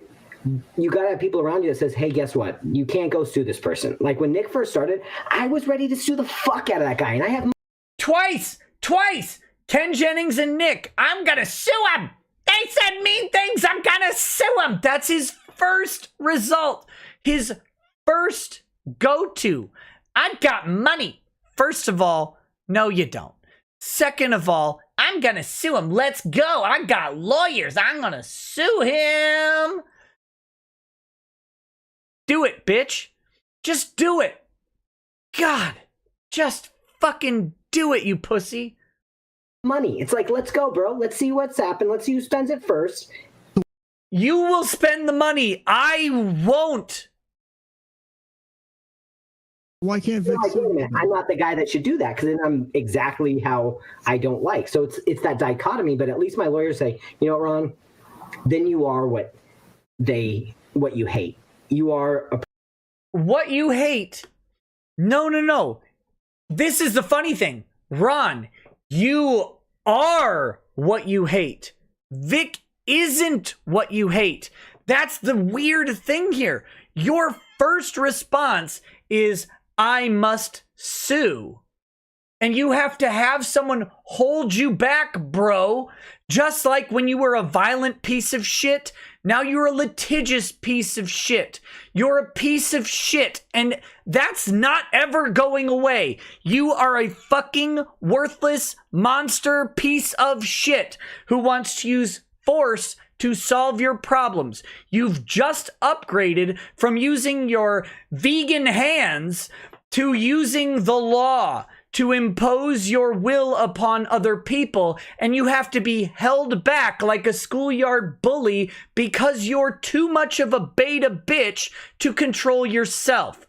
you got to have people around you that says, hey, guess what? You can't go sue this person. Like when Nick first started, I was ready to sue the fuck out of that guy. And I have twice, Ken Jennings and Nick, I'm going to sue him. They said mean things. I'm going to sue him. That's his first result. His first go-to. I got money. First of all, no, you don't. Second of all, I'm going to sue him. Let's go. I got lawyers. I'm going to sue him. Do it, bitch. Just do it. God, just fucking do it, you pussy. money. It's like, let's go, bro. Let's see what's happened. Let's see who spends it first. You will spend the money. I won't. Why can't Vic? Like, wait a minute, I'm not the guy that should do that because then I'm exactly how I don't like. So it's that dichotomy. But at least my lawyers say, you know, Ron, then you are what you hate. You are what you hate. No. This is the funny thing, Ron. You are what you hate. Vic isn't what you hate. That's the weird thing here. Your first response is, I must sue. And you have to have someone hold you back, bro. Just like when you were a violent piece of shit, now you're a litigious piece of shit. You're a piece of shit, and that's not ever going away. You are a fucking worthless monster piece of shit who wants to use force to solve your problems. You've just upgraded from using your vegan hands to using the law to impose your will upon other people, and you have to be held back like a schoolyard bully because you're too much of a beta bitch to control yourself.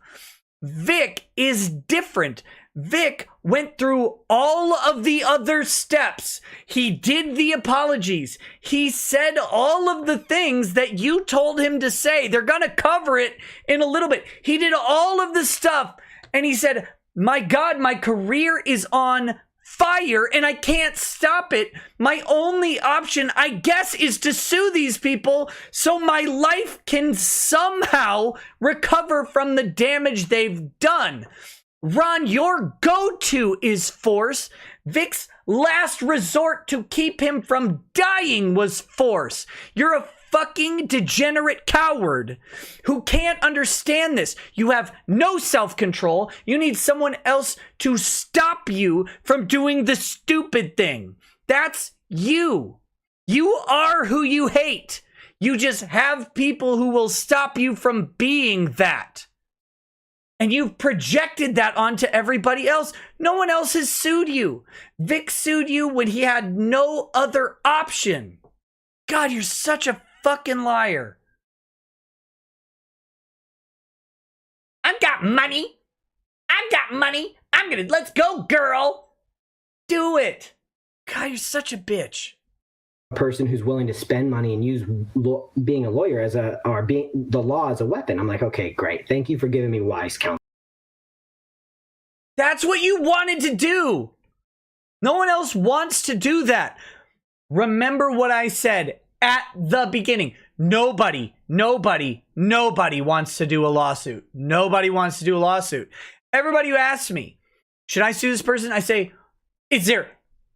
Vic is different. Vic went through all of the other steps. He did the apologies. He said all of the things that you told him to say. They're gonna cover it in a little bit. He did all of the stuff, and he said, my God, my career is on fire and I can't stop it. My only option, I guess, is to sue these people so my life can somehow recover from the damage they've done. Ron, your go-to is force. Vic's last resort to keep him from dying was force. You're a fucking degenerate coward who can't understand this. You have no self-control. You need someone else to stop you from doing the stupid thing. That's you. You are who you hate. You just have people who will stop you from being that. And you've projected that onto everybody else. No one else has sued you. Vic sued you when he had no other option. God, you're such a fucking liar. I've got money. Let's go, girl. Do it. God, you're such a bitch. A person who's willing to spend money and use being a lawyer being the law as a weapon. I'm like, okay, great. Thank you for giving me wise counsel. That's what you wanted to do. No one else wants to do that. Remember what I said at the beginning. Nobody wants to do a lawsuit. Nobody wants to do a lawsuit. Everybody who asks me, should I sue this person? I say, is there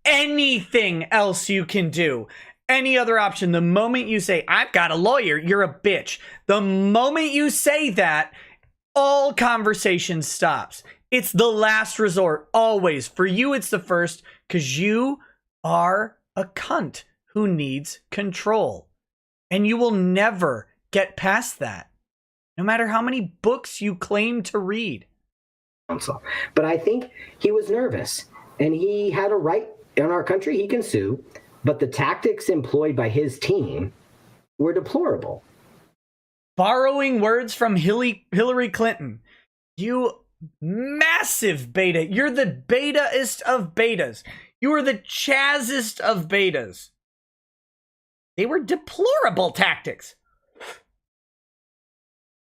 anything else you can do? Any other option? The moment you say, I've got a lawyer, you're a bitch. The moment you say that, all conversation stops. It's the last resort, always. For you, it's the first, because you are a cunt who needs control. And you will never get past that, no matter how many books you claim to read. But I think he was nervous, and he had a right in our country. He can sue, but the tactics employed by his team were deplorable. Borrowing words from Hillary Clinton. You massive beta. You're the beta-ist of betas. You are the Chazist of betas. They were deplorable tactics.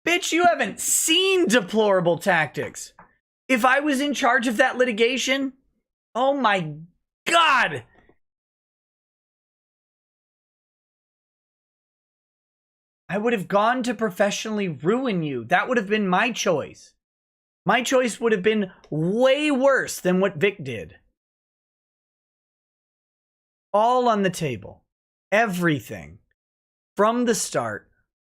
Bitch, you haven't seen deplorable tactics. If I was in charge of that litigation, oh my God. I would have gone to professionally ruin you. That would have been my choice. My choice would have been way worse than what Vic did. All on the table. Everything. From the start.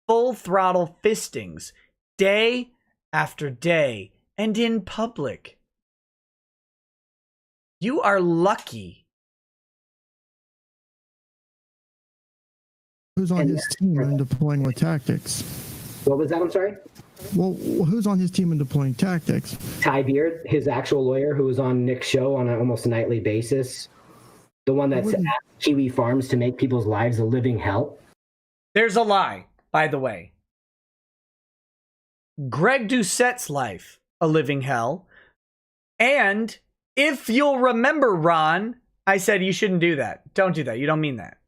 Full throttle fistings. Day after day. And in public. You are lucky. Who's on his team and deploying what tactics? What was that? I'm sorry? Well, who's on his team and deploying tactics? Ty Beard, his actual lawyer, who was on Nick's show on an almost nightly basis. The one that's at KiwiFarms to make people's lives a living hell. There's a lie, by the way. Greg Doucette's life, a living hell. And if you'll remember, Ron, I said you shouldn't do that. Don't do that. You don't mean that.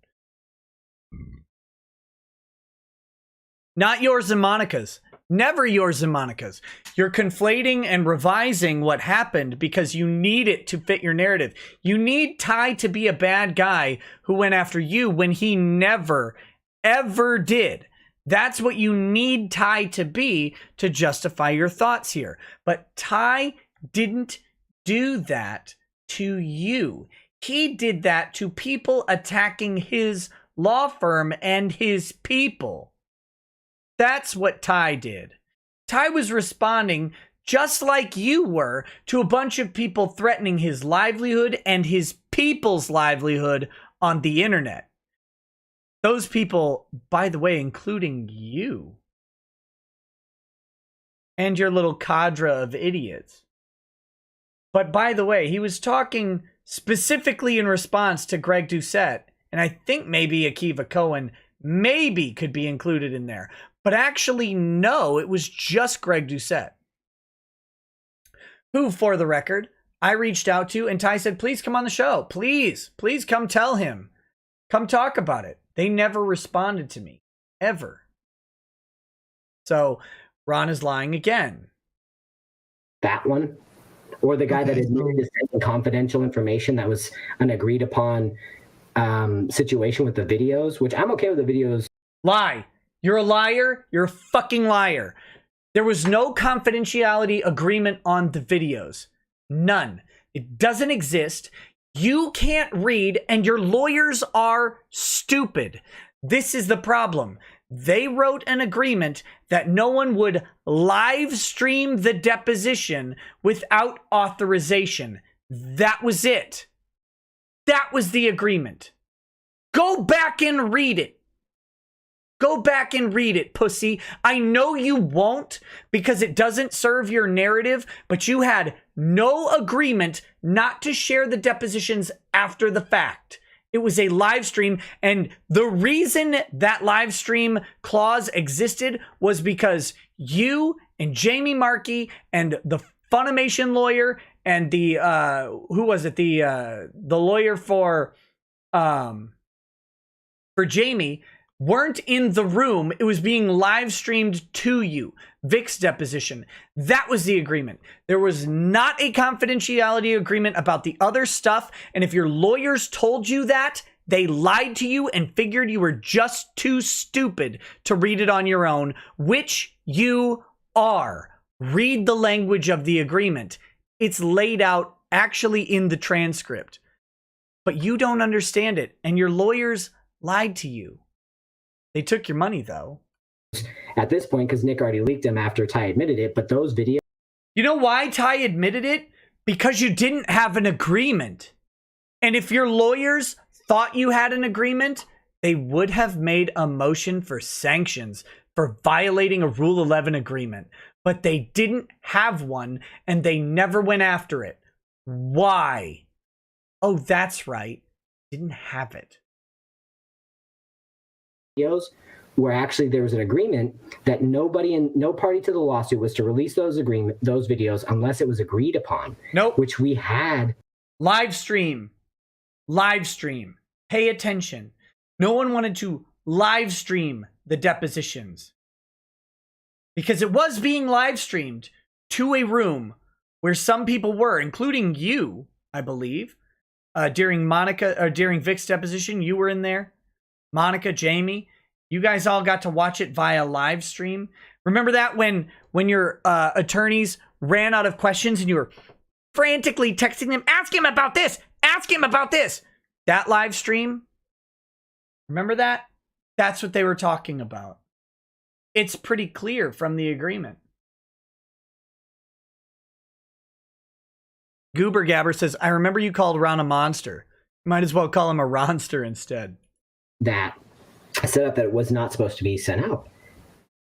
Not yours and Monica's. Never yours and Monica's. You're conflating and revising what happened because you need it to fit your narrative. You need Ty to be a bad guy who went after you when he never, ever did. That's what you need Ty to be to justify your thoughts here. But Ty didn't do that to you. He did that to people attacking his law firm and his people. That's what Ty did. Ty was responding just like you were to a bunch of people threatening his livelihood and his people's livelihood on the internet. Those people, by the way, including you. And your little cadre of idiots. But by the way, he was talking specifically in response to Greg Doucette, and I think maybe Akiva Cohen maybe could be included in there. But actually, no, it was just Greg Doucette. Who, for the record, I reached out to, and Ty said, please come on the show. Please come tell him. Come talk about it. They never responded to me. Ever. So, Ron is lying again. That one? Or the guy that admitted to sending confidential information that was an agreed upon situation with the videos, which I'm okay with the videos. Lie. You're a liar. You're a fucking liar. There was no confidentiality agreement on the videos. None. It doesn't exist. You can't read, and your lawyers are stupid. This is the problem. They wrote an agreement that no one would live stream the deposition without authorization. That was it. That was the agreement. Go back and read it. Go back and read it, pussy. I know you won't because it doesn't serve your narrative, but you had no agreement not to share the depositions after the fact. It was a live stream, and the reason that live stream clause existed was because you and Jamie Markey and the Funimation lawyer and the who was it? The lawyer for Jamie weren't in the room. It was being live streamed to you. Vic's deposition. That was the agreement. There was not a confidentiality agreement about the other stuff. And if your lawyers told you that, they lied to you and figured you were just too stupid to read it on your own, which you are. Read the language of the agreement. It's laid out actually in the transcript. But you don't understand it, and your lawyers lied to you. They took your money, though. At this point, because Nick already leaked them after Ty admitted it, but those videos... You know why Ty admitted it? Because you didn't have an agreement. And if your lawyers thought you had an agreement, they would have made a motion for sanctions for violating a Rule 11 agreement. But they didn't have one, and they never went after it. Why? Oh, that's right. Didn't have it. where actually there was an agreement that no party to the lawsuit was to release those videos unless it was agreed upon. Nope. Which we had. Live stream. Pay attention. No one wanted to live stream the depositions because it was being live streamed to a room where some people were, including you, I believe. During Vic's deposition, you were in there. Monica, Jamie, you guys all got to watch it via live stream. Remember that when your attorneys ran out of questions and you were frantically texting them, ask him about this, ask him about this. That live stream, remember that? That's what they were talking about. It's pretty clear from the agreement. Goober Gabber says, I remember you called Ron a monster. Might as well call him a Ronster instead. That set up that it was not supposed to be sent out.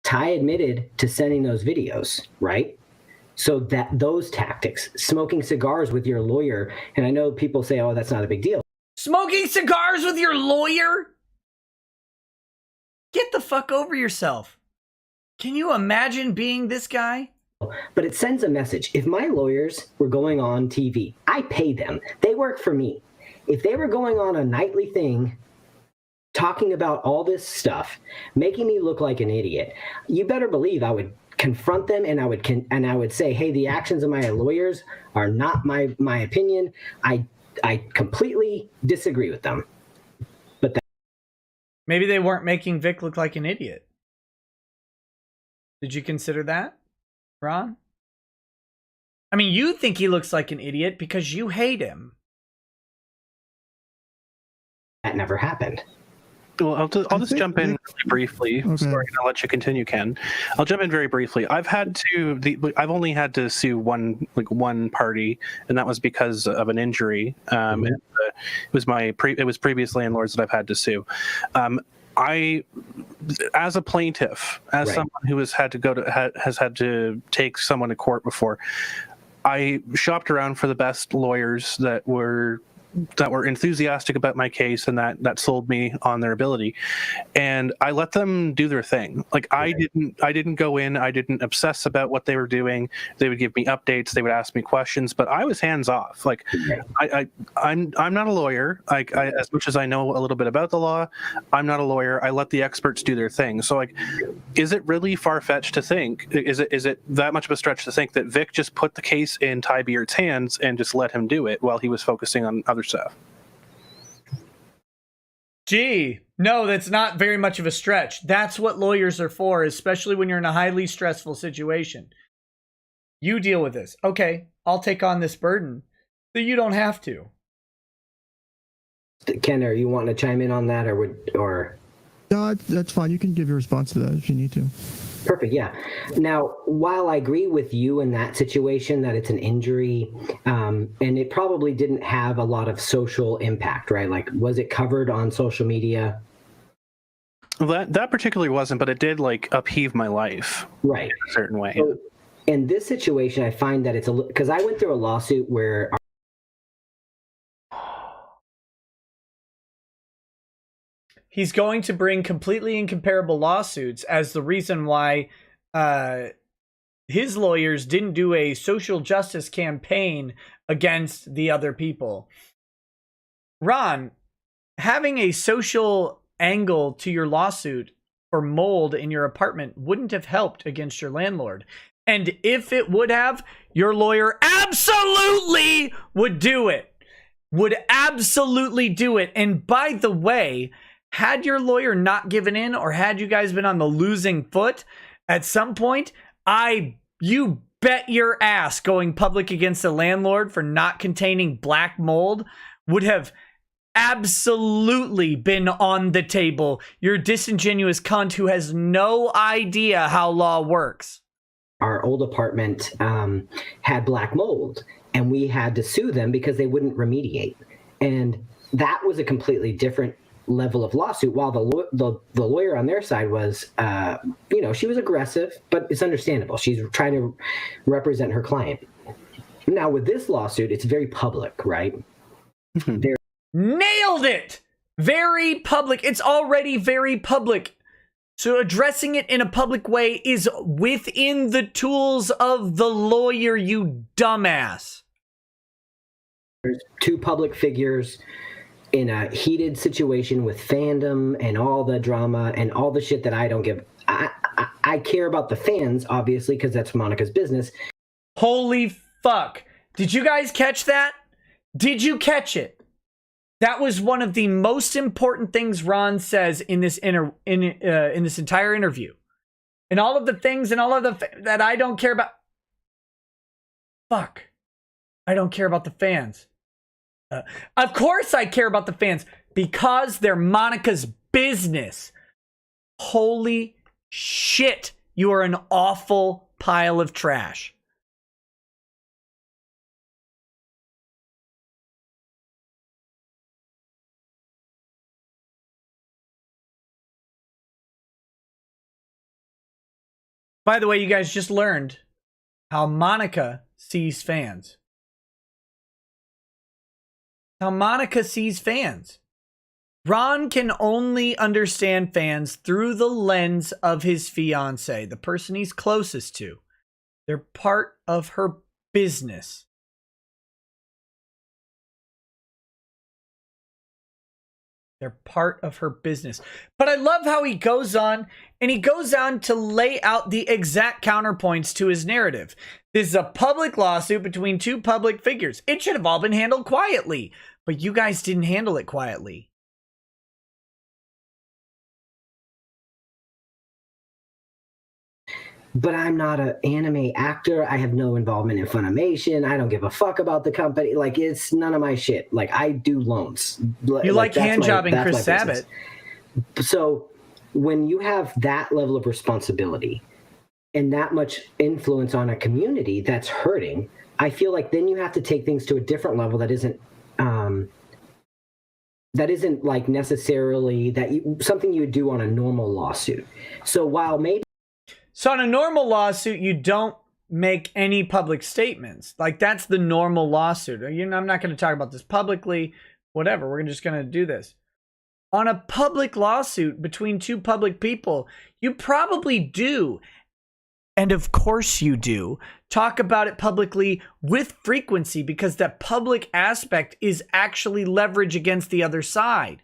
Ty admitted to sending those videos, right? So that those tactics, smoking cigars with your lawyer, and I know people say, oh, that's not a big deal. Smoking cigars with your lawyer? Get the fuck over yourself. Can you imagine being this guy? But it sends a message. If my lawyers were going on TV, I pay them. They work for me. If they were going on a nightly thing, talking about all this stuff, making me look like an idiot, you better believe I would confront them and I would say, hey, the actions of my lawyers are not my opinion. I completely disagree with them. But maybe they weren't making Vic look like an idiot. Did you consider that, Ron? I mean, you think he looks like an idiot because you hate him. that never happened. Well, I'll just jump in briefly. Okay. Sorry, I'll let you continue, Ken. I'll jump in very briefly. I've only had to sue one party, and that was because of an injury. It was it was previous landlords that I've had to sue. I, as a plaintiff, as someone who has had to take someone to court before, I shopped around for the best lawyers that were enthusiastic about my case and that sold me on their ability, and I let them do their thing. I didn't go in, I didn't obsess about what they were doing. They would give me updates, they would ask me questions, but I was hands off. I'm not a lawyer. As much as I know a little bit about the law, I'm not a lawyer. I let the experts do their thing. So is it really far-fetched to think, is it that much of a stretch to think that Vic just put the case in Ty Beard's hands and just let him do it while he was focusing on other stuff? Gee, no, that's not very much of a stretch. That's what lawyers are for, especially when you're in a highly stressful situation. You deal with this. Okay, I'll take on this burden, so you don't have to. Ken, are you wanting to chime in on that, or? No, that's fine. You can give your response to that if you need to. Perfect. Yeah. Now, while I agree with you in that situation that it's an injury, and it probably didn't have a lot of social impact, right? Was it covered on social media? Well, that particularly wasn't, but it did upheave my life, right, in a certain way. So in this situation, I find that it's because I went through a lawsuit where. He's going to bring completely incomparable lawsuits as the reason why his lawyers didn't do a social justice campaign against the other people. Ron, having a social angle to your lawsuit for mold in your apartment wouldn't have helped against your landlord. And if it would have, your lawyer absolutely would do it. Would absolutely do it. And by the way, had your lawyer not given in, or had you guys been on the losing foot at some point, you bet your ass going public against a landlord for not containing black mold would have absolutely been on the table. You're a disingenuous cunt who has no idea how law works. Our old apartment had black mold, and we had to sue them because they wouldn't remediate. And that was a completely different level of lawsuit, while the lawyer on their side was, she was aggressive, but it's understandable. She's trying to represent her client. Now, with this lawsuit, it's very public, right? Nailed it! Very public. It's already very public. So addressing it in a public way is within the tools of the lawyer, you dumbass. There's two public figures in a heated situation with fandom and all the drama and all the shit that I don't give. I care about the fans, obviously, because that's Monica's business. Holy fuck. Did you guys catch that? Did you catch it? That was one of the most important things Ron says in this in this entire interview. And all of the things and all of the that I don't care about. Fuck. I don't care about the fans. Of course I care about the fans because they're Monica's business. Holy shit. You are an awful pile of trash. By the way, you guys just learned how Monica sees fans. How Monica sees fans. Ron can only understand fans through the lens of his fiance, the person he's closest to. They're part of her business. They're part of her business. But I love how he goes on, and he goes on to lay out the exact counterpoints to his narrative. This is a public lawsuit between two public figures. It should have all been handled quietly, but you guys didn't handle it quietly. But I'm not an anime actor. I have no involvement in Funimation. I don't give a fuck about the company. Like, it's none of my shit. Like, I do loans. You like hand jobbing Chris Sabat. So when you have that level of responsibility and that much influence on a community that's hurting, I feel like then you have to take things to a different level that isn't like necessarily something you would do on a normal lawsuit. So while maybe So on a normal lawsuit, you don't make any public statements. Like, that's the normal lawsuit. I'm not going to talk about this publicly, whatever. We're just going to do this. On a public lawsuit between two public people, you probably do, and of course you do, talk about it publicly with frequency because that public aspect is actually leverage against the other side.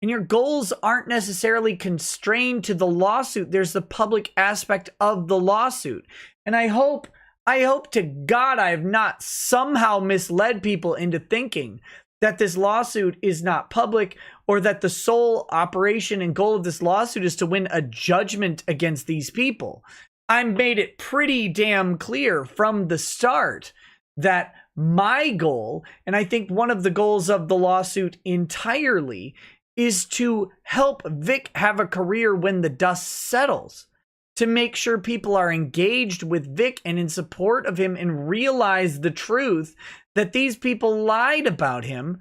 And your goals aren't necessarily constrained to the lawsuit. There's the public aspect of the lawsuit. And I hope to God I have not somehow misled people into thinking that this lawsuit is not public or that the sole operation and goal of this lawsuit is to win a judgment against these people. I made it pretty damn clear from the start that my goal, and I think one of the goals of the lawsuit entirely, is to help Vic have a career when the dust settles, to make sure people are engaged with Vic and in support of him and realize the truth that these people lied about him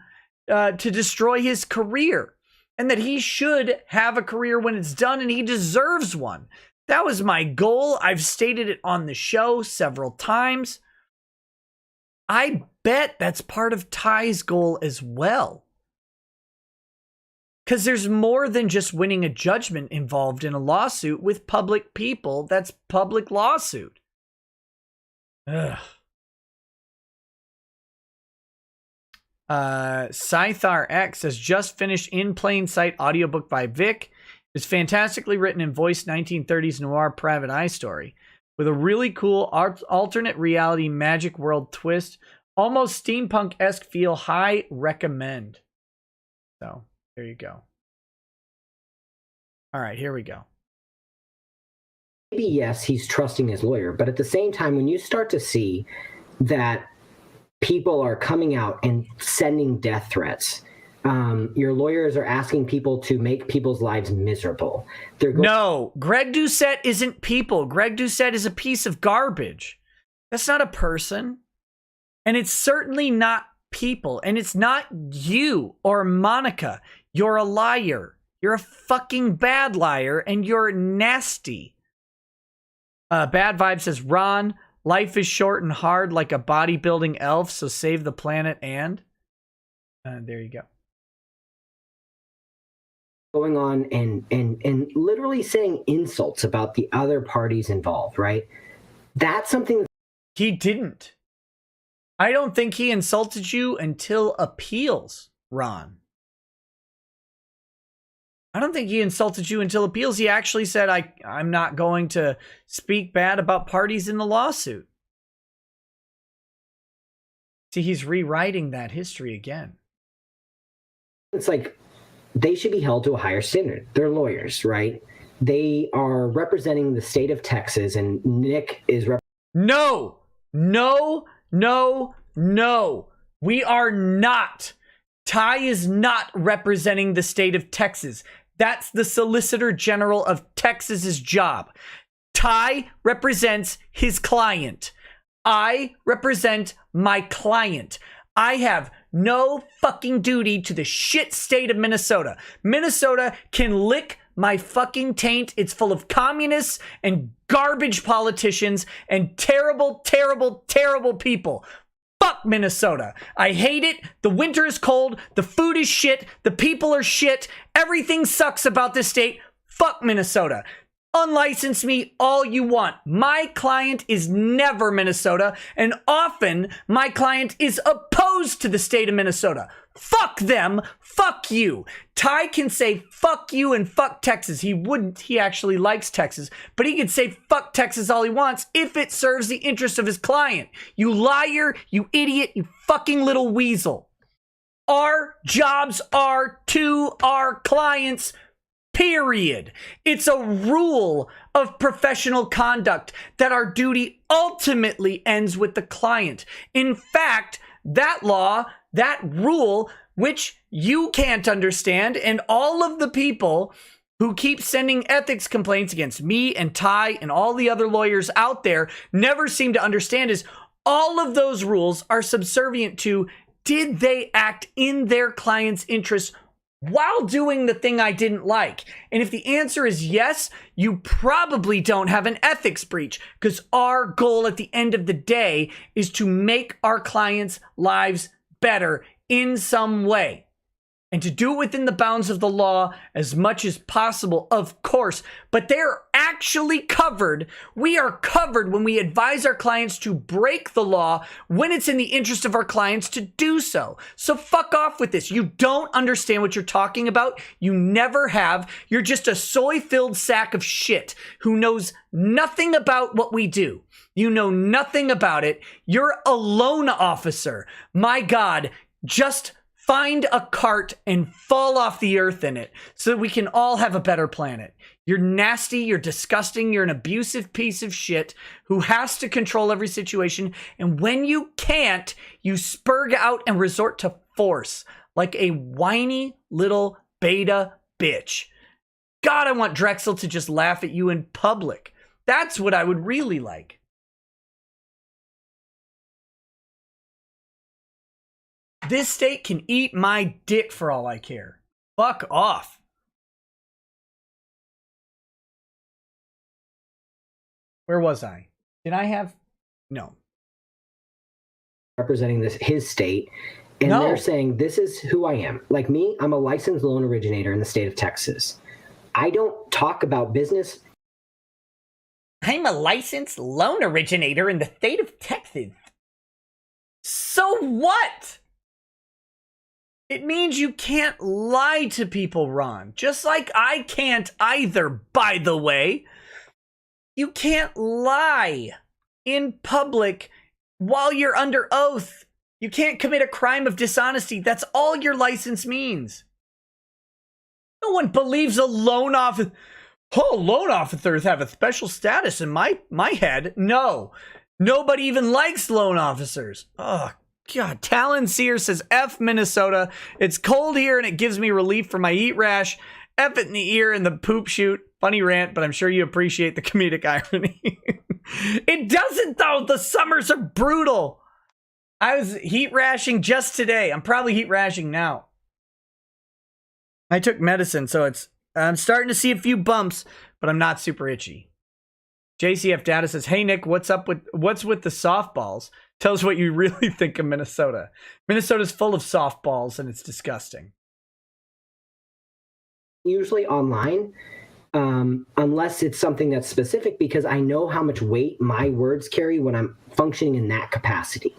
to destroy his career and that he should have a career when it's done and he deserves one. That was my goal. I've stated it on the show several times. I bet that's part of Ty's goal as well. Because there's more than just winning a judgment involved in a lawsuit with public people. That's public lawsuit. Ugh. Scythar X has just finished In Plain Sight audiobook by Vic. It's fantastically written and voiced 1930s noir private eye story with a really cool alternate reality magic world twist. Almost steampunk-esque feel. High recommend. So there you go. All right, here we go. Maybe, yes, he's trusting his lawyer, but at the same time, when you start to see that people are coming out and sending death threats, your lawyers are asking people to make people's lives miserable. No, Greg Doucette isn't people. Greg Doucette is a piece of garbage. That's not a person. And it's certainly not people. And it's not you or Monica. You're a liar. You're a fucking bad liar, and you're nasty. Bad Vibe says, Ron, life is short and hard like a bodybuilding elf, so save the planet and... there you go. going on and literally saying insults about the other parties involved, right? That's something He didn't. I don't think he insulted you until appeals, Ron. I don't think he insulted you until appeals. He actually said, I'm not going to speak bad about parties in the lawsuit. See, he's rewriting that history again. it's like they should be held to a higher standard. They're lawyers, right? They are representing the state of Texas, and Nick is No. We are not. Ty is not representing the state of Texas. That's the Solicitor General of Texas's job. Ty represents his client. I represent my client. I have no fucking duty to the shit state of Minnesota. Minnesota can lick my fucking taint. It's full of communists and garbage politicians and terrible, terrible, terrible people. Fuck Minnesota. I hate it. The winter is cold. The food is shit. The people are shit. Everything sucks about this state. Fuck Minnesota. Unlicense me all you want. My client is never Minnesota, and often my client is opposed to the state of Minnesota. Fuck them. Fuck you. Ty can say fuck you and fuck Texas. He wouldn't. He actually likes Texas, but he can say fuck Texas all he wants if it serves the interest of his client. You liar, you idiot, you fucking little weasel. Our jobs are to our clients. Period. It's a rule of professional conduct that our duty ultimately ends with the client. In fact, that law, that rule, which you can't understand, and all of the people who keep sending ethics complaints against me and Ty and all the other lawyers out there never seem to understand, is all of those rules are subservient to, did they act in their client's interest while doing the thing I didn't like? And if the answer is yes, you probably don't have an ethics breach, because our goal at the end of the day is to make our clients' lives better in some way. And to do it within the bounds of the law as much as possible, of course. But they're actually covered. We are covered when we advise our clients to break the law when it's in the interest of our clients to do so. So fuck off with this. You don't understand what you're talking about. You never have. You're just a soy-filled sack of shit who knows nothing about what we do. You know nothing about it. You're a loan officer. My God, just find a cart and fall off the earth in it so that we can all have a better planet. You're nasty, you're disgusting, you're an abusive piece of shit who has to control every situation. And when you can't, you spurg out and resort to force like a whiny little beta bitch. God, I want Drexel to just laugh at you in public. That's what I would really like. This state can eat my dick for all I care. Fuck off. Where was I? Did I have? No. representing his state, and they're saying, this is who I am. Like me, I'm a licensed loan originator in the state of Texas. I don't talk about business. I'm a licensed loan originator in the state of Texas. So what? It means you can't lie to people, Ron. Just like I can't either, by the way. You can't lie in public while you're under oath. You can't commit a crime of dishonesty. That's all your license means. No one believes a loan officer. Oh, loan officers have a special status in my head. No. Nobody even likes loan officers. Oh, God. Talon Sear says, F Minnesota. It's cold here and it gives me relief from my heat rash. F it in the ear and the poop shoot. Funny rant, but I'm sure you appreciate the comedic irony. It doesn't, though. The summers are brutal. I was heat rashing just today. I'm probably heat rashing now. I took medicine, so I'm starting to see a few bumps, but I'm not super itchy. JCF Data says, hey, Nick, what's with the softballs? Tell us what you really think of Minnesota. Minnesota's full of softballs, and it's disgusting. usually online, unless it's something that's specific, because I know how much weight my words carry when I'm functioning in that capacity.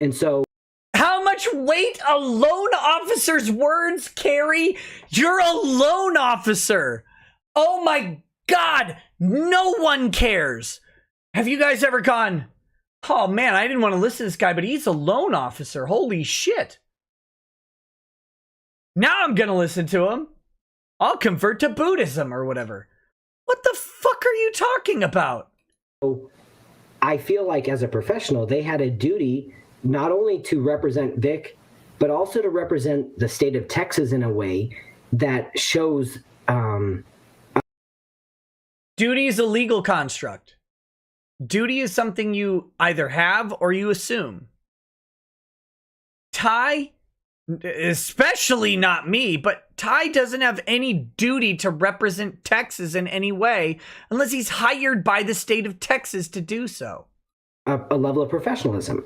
And so, how much weight a loan officer's words carry? You're a loan officer. Oh my God, no one cares. Have you guys ever gone, oh man, I didn't want to listen to this guy, but he's a loan officer. Holy shit. Now I'm going to listen to him. I'll convert to Buddhism or whatever. What the fuck are you talking about? I feel like as a professional, they had a duty not only to represent Vic, but also to represent the state of Texas in a way that shows... Duty is a legal construct. Duty is something you either have or you assume. Ty, especially not me, but Ty doesn't have any duty to represent Texas in any way unless he's hired by the state of Texas to do so. A level of professionalism.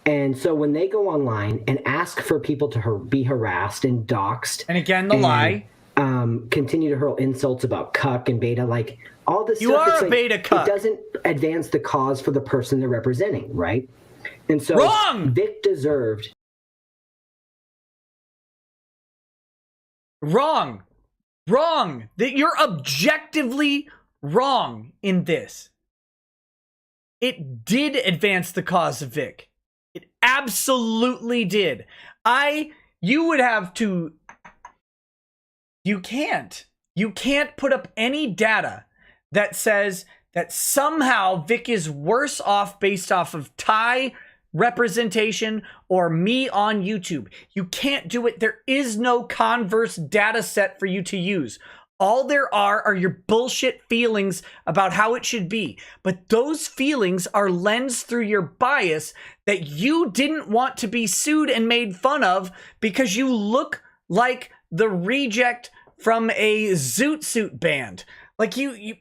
And so when they go online and ask for people to be harassed and doxxed, and again, the lie, continue to hurl insults about cuck and beta, like all this you stuff. You are a beta cuck. It doesn't advance the cause for the person they're representing, right? And so wrong! Vic deserved. Wrong. Wrong. That you're objectively wrong in this. It did advance the cause of Vic. It absolutely did. You would have to, you can't put up any data that says that somehow Vic is worse off based off of Ty representation or me on YouTube. You can't do it. There is no converse data set for you to use. All there are your bullshit feelings about how it should be. But those feelings are lensed through your bias that you didn't want to be sued and made fun of because you look like the reject from a Zoot Suit band. Like you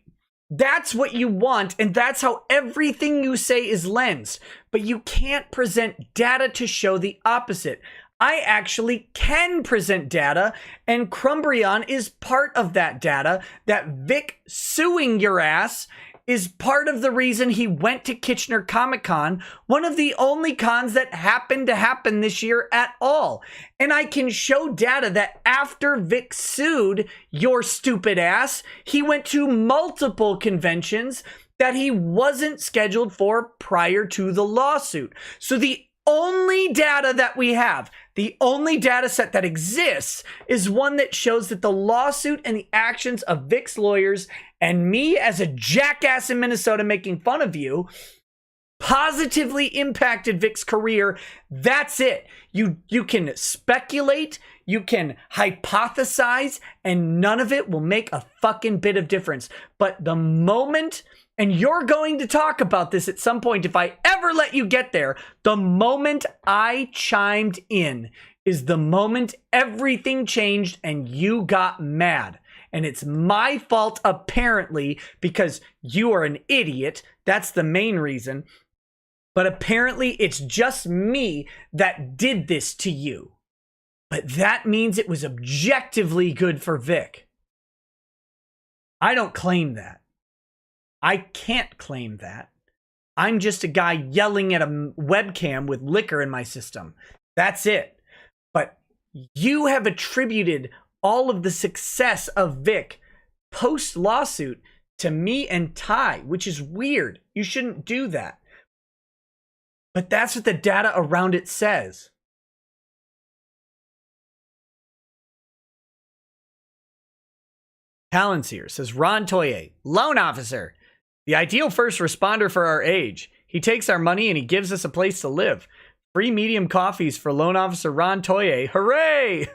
that's what you want, and that's how everything you say is lensed. But you can't present data to show the opposite. I actually can present data, and Crumbrion is part of that data. That Vic suing your ass is part of the reason he went to Kitchener Comic-Con, one of the only cons that happened to happen this year at all. And I can show data that after Vic sued your stupid ass, he went to multiple conventions that he wasn't scheduled for prior to the lawsuit. So the only data that we have, the only data set that exists, is one that shows that the lawsuit and the actions of Vic's lawyers and me as a jackass in Minnesota making fun of you positively impacted Vic's career. That's it. You can speculate, you can hypothesize, and none of it will make a fucking bit of difference. But the moment, and you're going to talk about this at some point if I ever let you get there, the moment I chimed in is the moment everything changed and you got mad. And it's my fault, apparently, because you are an idiot. That's the main reason. But apparently it's just me that did this to you. But that means it was objectively good for Vic. I don't claim that. I can't claim that. I'm just a guy yelling at a webcam with liquor in my system. That's it. But you have attributed all of the success of Vic post-lawsuit to me and Ty, which is weird. You shouldn't do that. But that's what the data around it says. Palantir says, Ron Toye, loan officer, the ideal first responder for our age. He takes our money and he gives us a place to live. Free medium coffees for loan officer Ron Toye. Hooray!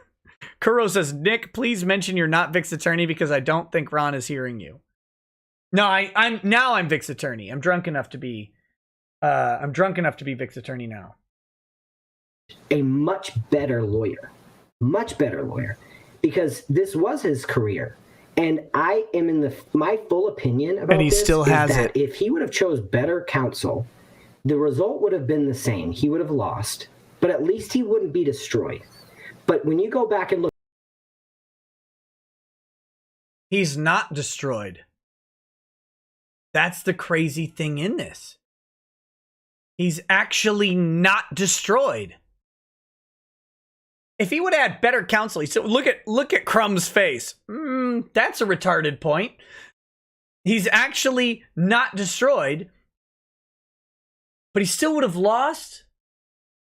Kuro says, Nick, please mention you're not Vic's attorney because I don't think Ron is hearing you. No, I'm Vic's attorney. I'm drunk enough to be Vic's attorney now. A much better lawyer, because this was his career. And I am in my full opinion about this. And he still has it. If he would have chose better counsel, the result would have been the same. He would have lost, but at least he wouldn't be destroyed. But when you go back and look he's not destroyed. That's the crazy thing in this. He's actually not destroyed. If he would have had better counsel, so look at Crumb's face. That's a retarded point. He's actually not destroyed, but he still would have lost.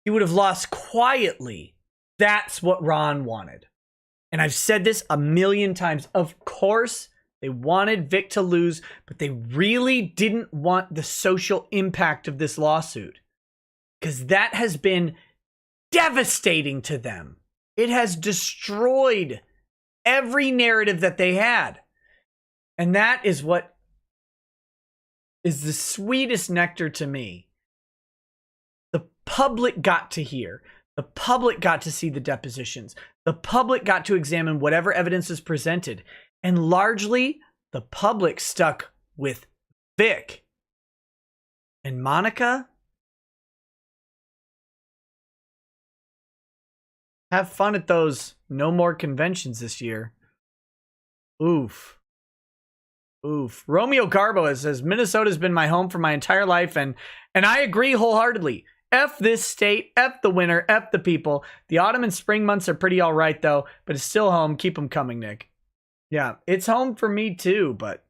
He would have lost quietly. That's what Ron wanted. And I've said this a million times. Of course, they wanted Vic to lose, but they really didn't want the social impact of this lawsuit, because that has been devastating to them. It has destroyed every narrative that they had. And that is what is the sweetest nectar to me. The public got to hear. The public got to see the depositions. The public got to examine whatever evidence is presented. And largely, the public stuck with Vic. And Monica? Have fun at those no more conventions this year. Oof. Oof. Romeo Garbo says, Minnesota's been my home for my entire life, and I agree wholeheartedly. F this state, F the winter, F the people. The autumn and spring months are pretty all right, though, but it's still home. Keep them coming, Nick. Yeah, it's home for me, too, but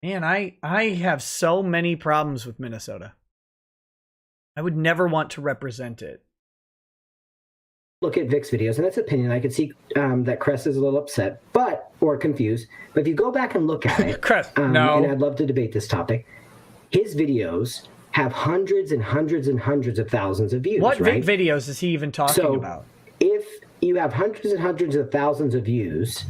man, I have so many problems with Minnesota. I would never want to represent it. Look at Vic's videos, and that's opinion. I could see that Cress is a little upset, or confused. But if you go back and look at it, Cress, no. And I'd love to debate this topic. His videos have hundreds and hundreds and hundreds of thousands of views. What right? Vic videos is he even talking about? If you have hundreds and hundreds of thousands of views,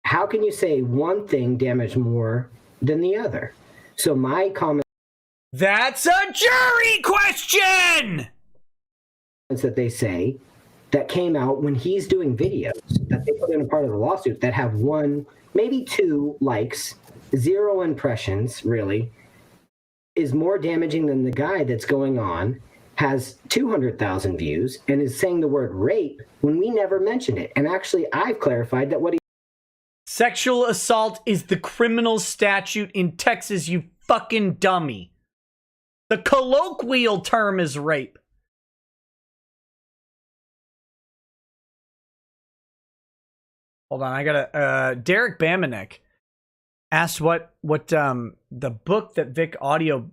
how can you say one thing damaged more than the other? So my comment. That's a jury question! That they say that came out when he's doing videos that they put in a part of the lawsuit that have 1, maybe 2 likes, 0 impressions, really, is more damaging than the guy that's going on, has 200,000 views, and is saying the word rape when we never mentioned it. And actually, I've clarified that what he... Sexual assault is the criminal statute in Texas, you fucking dummy. The colloquial term is rape. Hold on, I gotta. Derek Bamanek asked what the book that Vic audio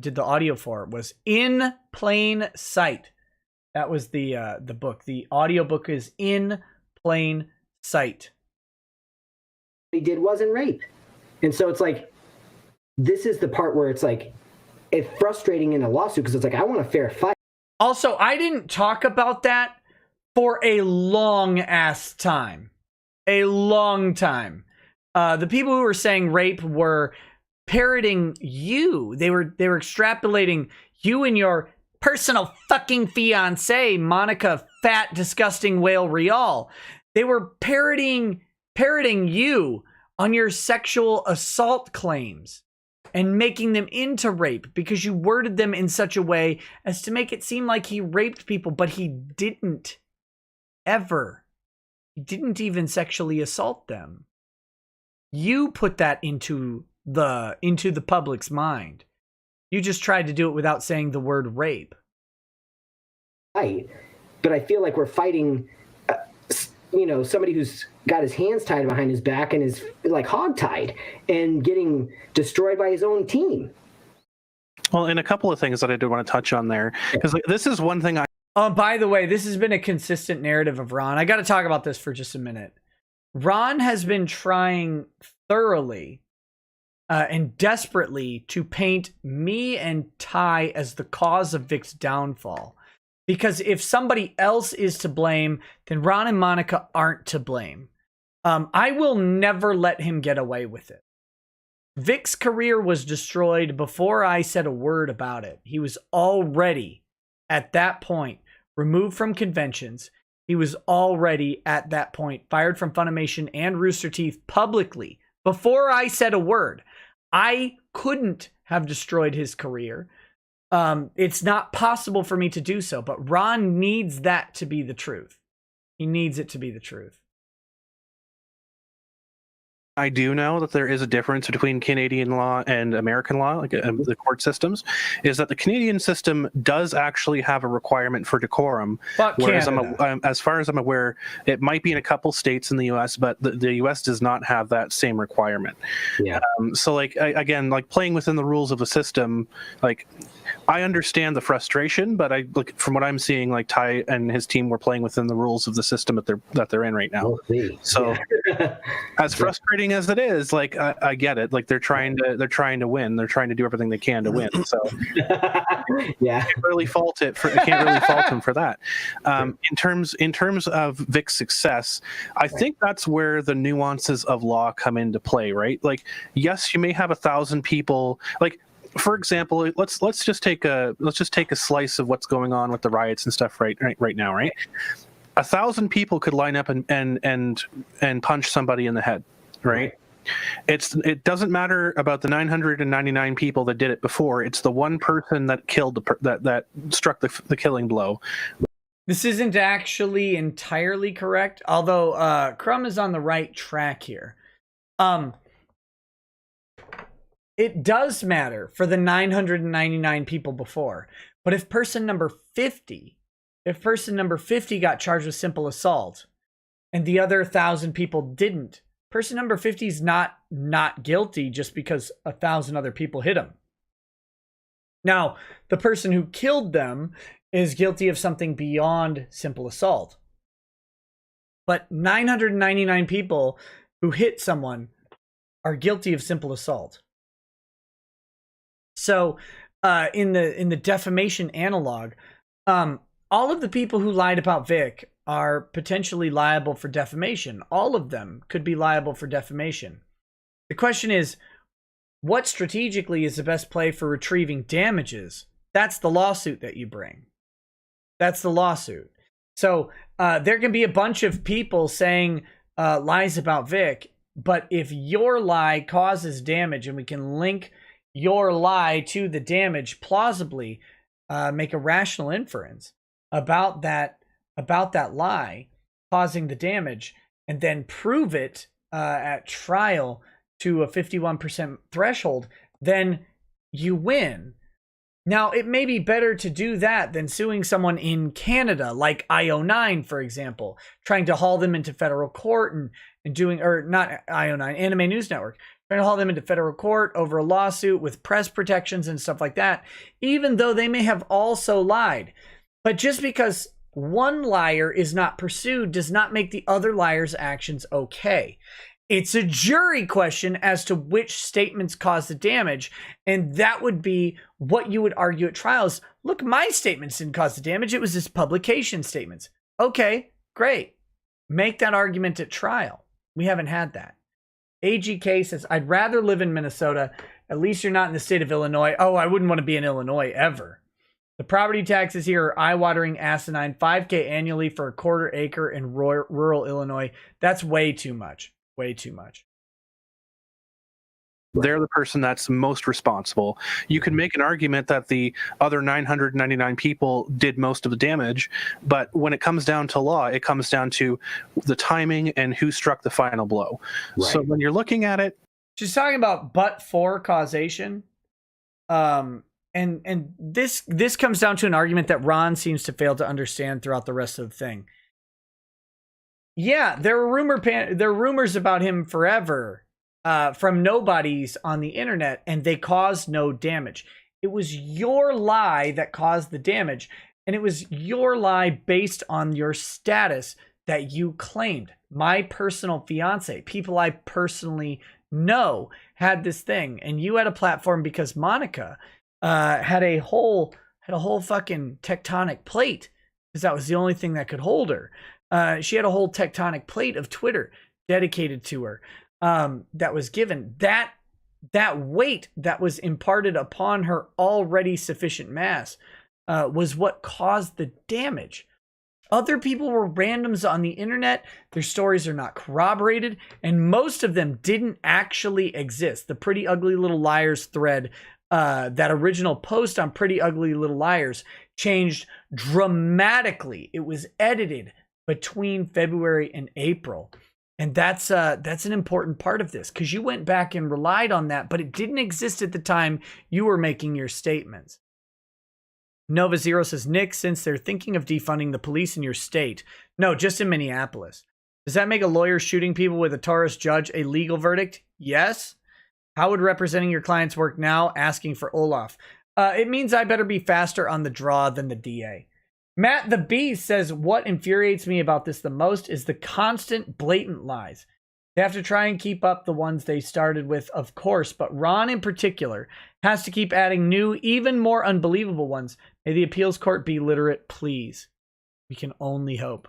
did the audio for was. In Plain Sight. That was the book. The audio book is In Plain Sight. He did wasn't rape, and so it's like this is the part where it's like it's frustrating in a lawsuit because it's like I want a fair fight. Also, I didn't talk about that for a long ass time. A long time. The people who were saying rape were parroting you. They were extrapolating you and your personal fucking fiance, Monica Fat Disgusting Whale Real. They were parroting you on your sexual assault claims and making them into rape because you worded them in such a way as to make it seem like he raped people, but he didn't ever. He didn't even sexually assault them. You put that into the public's mind. You just tried to do it without saying the word rape. Right. But I feel like we're fighting, somebody who's got his hands tied behind his back and is like hogtied and getting destroyed by his own team. Well, and a couple of things that I did want to touch on there, because this is one thing by the way, this has been a consistent narrative of Ron. I got to talk about this for just a minute. Ron has been trying thoroughly and desperately to paint me and Ty as the cause of Vic's downfall. Because if somebody else is to blame, then Ron and Monica aren't to blame. I will never let him get away with it. Vic's career was destroyed before I said a word about it. He was already, at that point, removed from conventions. He was already, at that point, fired from Funimation and Rooster Teeth publicly before I said a word. I couldn't have destroyed his career. It's not possible for me to do so, but Ron needs that to be the truth. He needs it to be the truth. I do know that there is a difference between Canadian law and American law, like the court systems, is that the Canadian system does actually have a requirement for decorum. Fuck Whereas Canada. as far as I'm aware, it might be in a couple states in the U.S., but the U.S. does not have that same requirement. Yeah. So, like, again, like playing within the rules of the system, like, I understand the frustration, but from what I'm seeing, like Ty and his team were playing within the rules of the system that they're in right now. We'll see. So, Yeah. as frustrating as it is, like I get it. Like they're trying to win. They're trying to do everything they can to win. So Yeah. I can't really fault them for that. In terms of Vic's success, I think that's where the nuances of law come into play, right? Like, yes, you may have 1,000 people. Like, for example, let's just take a slice of what's going on with the riots and stuff right now, right? 1,000 people could line up and punch somebody in the head, right? It doesn't matter about the 999 people that did it before. It's the one person that killed that struck the killing blow. This isn't actually entirely correct, although Crumb is on the right track here. It does matter for the 999 people before, but if person number 50 got charged with simple assault and the other 1,000 people didn't, person number 50 is not guilty just because 1,000 other people hit him. Now, the person who killed them is guilty of something beyond simple assault. But 999 people who hit someone are guilty of simple assault. So, in the defamation analog, all of the people who lied about Vic are potentially liable for defamation. All of them could be liable for defamation. The question is, what strategically is the best play for retrieving damages? That's the lawsuit that you bring. That's the lawsuit. So there can be a bunch of people saying lies about Vic, but if your lie causes damage and we can link your lie to the damage, plausibly make a rational inference about that lie causing the damage, and then prove it at trial to a 51% threshold, then you win. Now, it may be better to do that than suing someone in Canada, like IO9, for example, trying to haul them into federal court and doing, or not IO9, Anime News Network, trying to haul them into federal court over a lawsuit with press protections and stuff like that, even though they may have also lied. But just because one liar is not pursued does not make the other liar's actions okay. It's a jury question as to which statements caused the damage, and that would be what you would argue at trials. Look, my statements didn't cause the damage. It was this publication statements. Okay, great. Make that argument at trial. We haven't had that. AGK says, I'd rather live in Minnesota. At least you're not in the state of Illinois. Oh, I wouldn't want to be in Illinois ever. The property taxes here are eye-watering, asinine. $5,000 annually for a quarter acre in rural Illinois. That's way too much. Way too much. They're the person that's most responsible. You can make an argument that the other 999 people did most of the damage, but when it comes down to law, it comes down to the timing and who struck the final blow. Right. So when you're looking at it, she's talking about but-for causation. And this comes down to an argument that Ron seems to fail to understand throughout the rest of the thing. Yeah, there were rumors about him forever from nobodies on the internet, and they caused no damage. It was your lie that caused the damage, and it was your lie based on your status that you claimed. My personal fiance, people I personally know, had this thing, and you had a platform because Monica had a whole fucking tectonic plate, because that was the only thing that could hold her. She had a whole tectonic plate of Twitter dedicated to her that was given. That weight that was imparted upon her already sufficient mass was what caused the damage. Other people were randoms on the internet. Their stories are not corroborated, and most of them didn't actually exist. The Pretty Ugly Little Liars thread, that original post on Pretty Ugly Little Liars, changed dramatically. It was edited between February and April. And that's an important part of this, because you went back and relied on that, but it didn't exist at the time you were making your statements. Nova Zero says, Nick, since they're thinking of defunding the police in your state, no, just in Minneapolis, does that make a lawyer shooting people with a Taurus judge a legal verdict? Yes. How would representing your clients work now? Asking for Olaf. It means I better be faster on the draw than the DA. Matt the Beast says, what infuriates me about this the most is the constant blatant lies. They have to try and keep up the ones they started with, of course, but Ron in particular has to keep adding new, even more unbelievable ones. May the appeals court be literate, please. We can only hope.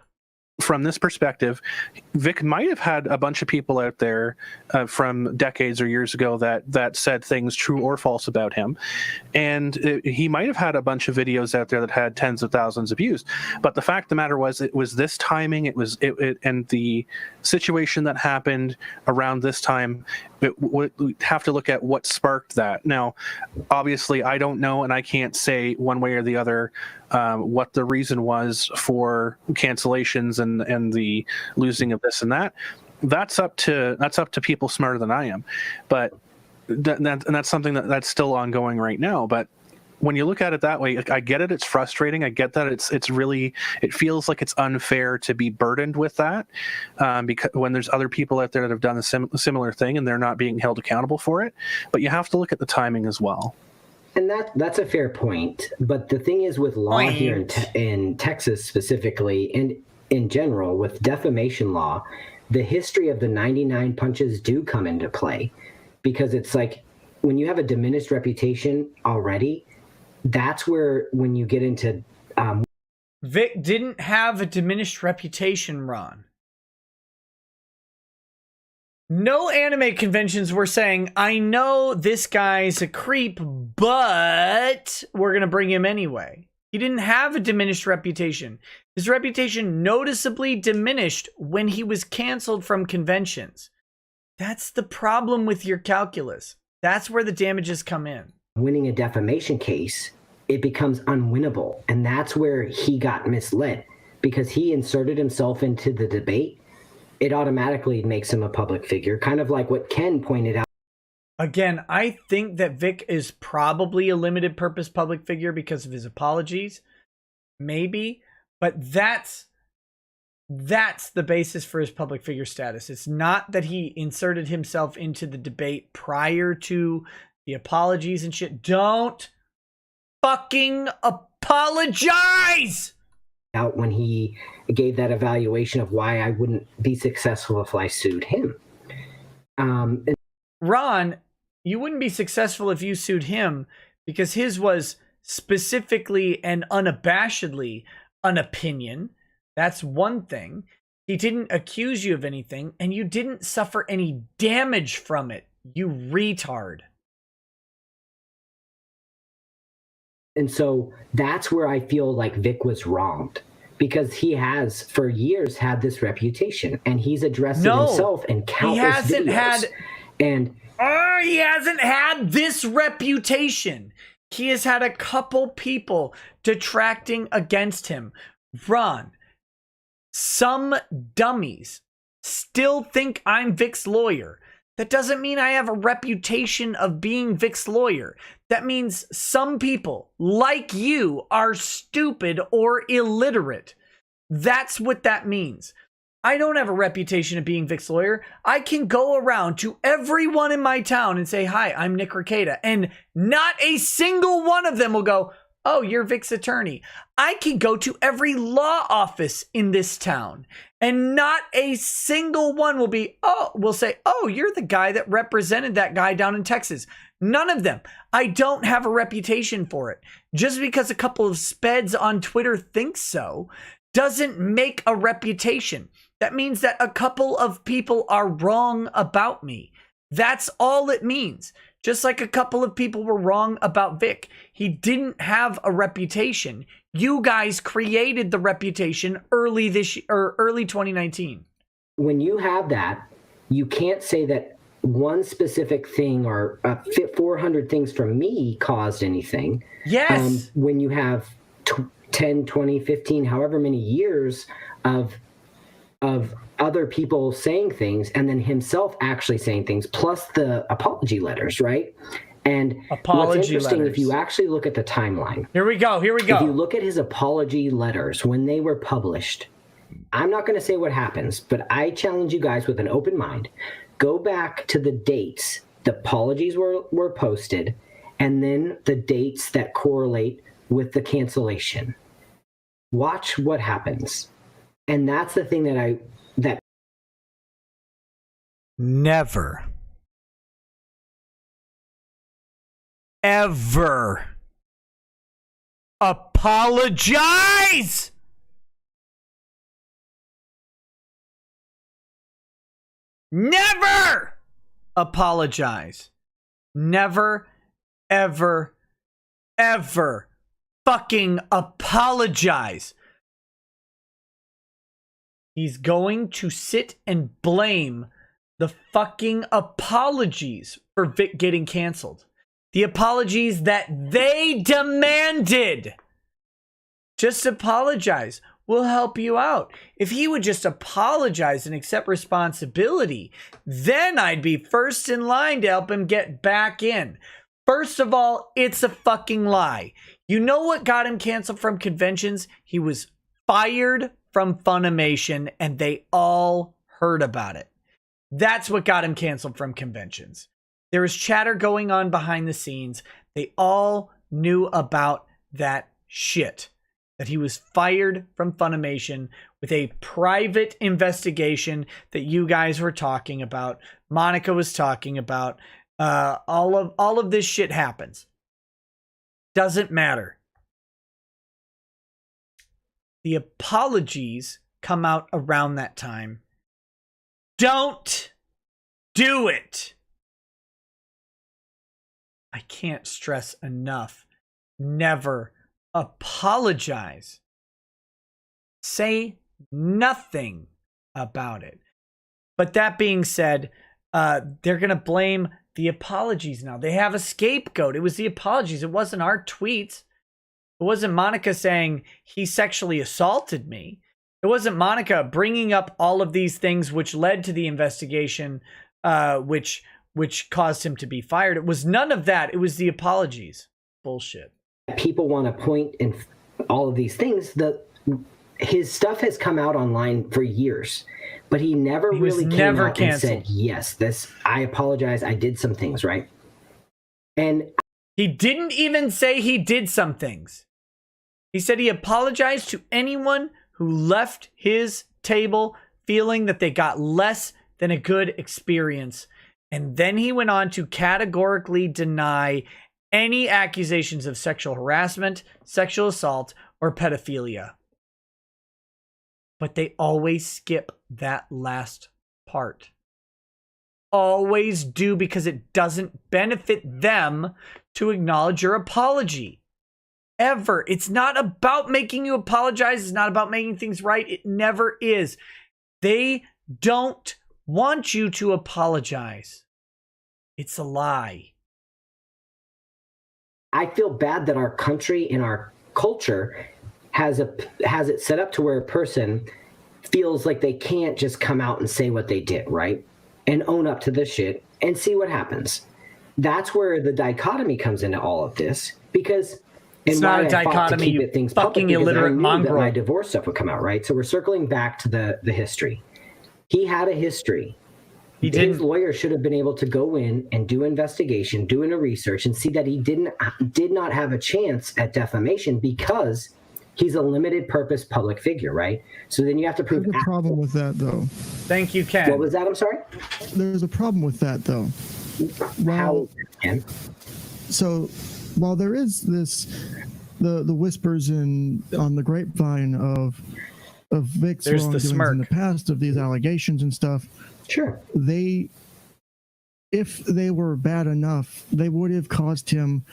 From this perspective, Vic might have had a bunch of people out there from decades or years ago that said things true or false about him, and he might have had a bunch of videos out there that had tens of thousands of views. But the fact of the matter was, it was this timing, and the situation that happened around this time. We have to look at what sparked that. Now, obviously, I don't know, and I can't say one way or the other what the reason was for cancellations and the losing of this and that. That's up to people smarter than I am. But and that's something that's still ongoing right now. But when you look at it that way, I get it. It's frustrating. I get that it's really, it feels like it's unfair to be burdened with that, because when there's other people out there that have done a similar thing and they're not being held accountable for it. But you have to look at the timing as well. And that's a fair point. But the thing is, with law here in Texas specifically, and in general with defamation law, the history of the 99 punches do come into play, because it's like when you have a diminished reputation already, that's where when you get into Vic didn't have a diminished reputation, Ron. No anime conventions were saying, I know this guy's a creep, but we're going to bring him anyway. He didn't have a diminished reputation. His reputation noticeably diminished when he was canceled from conventions. That's the problem with your calculus. That's where the damages come in. Winning a defamation case, it becomes unwinnable. And that's where he got misled, because he inserted himself into the debate. It automatically makes him a public figure, kind of like what Ken pointed out. Again, I think that Vic is probably a limited purpose public figure because of his apologies. Maybe. But that's the basis for his public figure status. It's not that he inserted himself into the debate prior to the apologies and shit. Don't fucking apologize! Out when he gave that evaluation of why I wouldn't be successful if I sued him. Ron, you wouldn't be successful if you sued him, because his was specifically and unabashedly an opinion. That's one thing. He didn't accuse you of anything, and you didn't suffer any damage from it, you retard. And so that's where I feel like Vic was wronged, because he has for years had this reputation, and he's addressed it himself in countless videos. He hasn't had this reputation. He has had a couple people detracting against him. Ron, some dummies still think I'm Vic's lawyer. That doesn't mean I have a reputation of being Vic's lawyer. That means some people, like you, are stupid or illiterate. That's what that means. I don't have a reputation of being Vic's lawyer. I can go around to everyone in my town and say, hi, I'm Nick Rekieta. And not a single one of them will go, oh, you're Vic's attorney. I can go to every law office in this town, and not a single one will say, oh, you're the guy that represented that guy down in Texas. None of them. I don't have a reputation for it. Just because a couple of speds on Twitter think so doesn't make a reputation. That means that a couple of people are wrong about me. That's all it means. Just like a couple of people were wrong about Vic. He didn't have a reputation. You guys created the reputation early 2019. When you have that, you can't say that one specific thing or 400 things from me caused anything. Yes. When you have 10, 20, 15, however many years of of other people saying things and then himself actually saying things, plus the apology letters, right? And what's interesting, if you actually look at the timeline. Here we go. If you look at his apology letters when they were published, I'm not going to say what happens, but I challenge you guys with an open mind. Go back to the dates the apologies were posted, and then the dates that correlate with the cancellation. Watch what happens. And that's the thing that never, ever apologize. Never apologize. Never, ever, ever fucking apologize. He's going to sit and blame the fucking apologies for Vic getting canceled. The apologies that they demanded. Just apologize. We'll help you out. If he would just apologize and accept responsibility, then I'd be first in line to help him get back in. First of all, it's a fucking lie. You know what got him canceled from conventions? He was fired from Funimation, and they all heard about it. That's what got him canceled from conventions. There was chatter going on behind the scenes. They all knew about that shit. That he was fired from Funimation with a private investigation that you guys were talking about. Monica was talking about. All of this shit happens. Doesn't matter. The apologies come out around that time. Don't do it. I can't stress enough. Never apologize. Say nothing about it. But that being said, they're going to blame the apologies now. They have a scapegoat. It was the apologies. It wasn't our tweets. It wasn't Monica saying he sexually assaulted me. It wasn't Monica bringing up all of these things which led to the investigation, which caused him to be fired. It was none of that. It was the apologies. Bullshit. People want to point in all of these things. His stuff has come out online for years, but he never really came out and said, yes, I apologize. I did some things, right? And he didn't even say he did some things. He said he apologized to anyone who left his table feeling that they got less than a good experience. And then he went on to categorically deny any accusations of sexual harassment, sexual assault, or pedophilia. But they always skip that last part. Always do, because it doesn't benefit them to acknowledge your apology. Ever. It's not about making you apologize. It's not about making things right. It never is. They don't want you to apologize. It's a lie. I feel bad that our country and our culture has it set up to where a person feels like they can't just come out and say what they did, right? And own up to this shit and see what happens. That's where the dichotomy comes into all of this, because it's not a dichotomy, you fucking illiterate mongrel. My divorce stuff would come out, right? So we're circling back to the history. He had a history. His lawyer should have been able to go in and do investigation, doing a research, and see that he did not have a chance at defamation because he's a limited purpose public figure, right? So then you have to prove. There's a problem with that, though. Thank you, Ken. What was that? I'm sorry? There's a problem with that, though. How, Ken? So while there is the whispers on the grapevine of Vic's wrongdoings in the past, of these allegations and stuff, sure, if they were bad enough, they would have caused him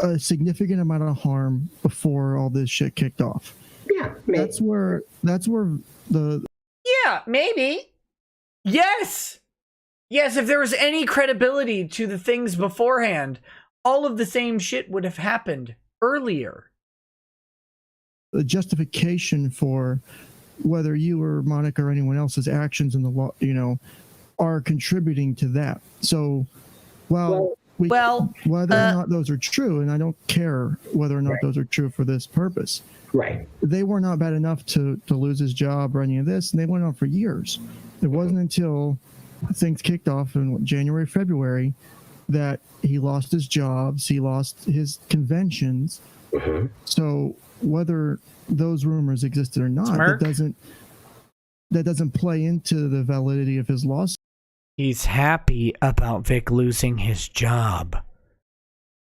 a significant amount of harm before all this shit kicked off. Yeah, maybe. That's where the yeah, maybe. Yes, if there was any credibility to the things beforehand, all of the same shit would have happened earlier. The justification for whether you or Monica or anyone else's actions in the law, are contributing to that. So, whether or not those are true, and I don't care whether or not those are true for this purpose. Right. They were not bad enough to lose his job or any of this, and they went on for years. It wasn't until things kicked off in January, February, that he lost his jobs, he lost his conventions. Mm-hmm. So whether those rumors existed or not, that doesn't play into the validity of his lawsuit. He's happy about Vic losing his job.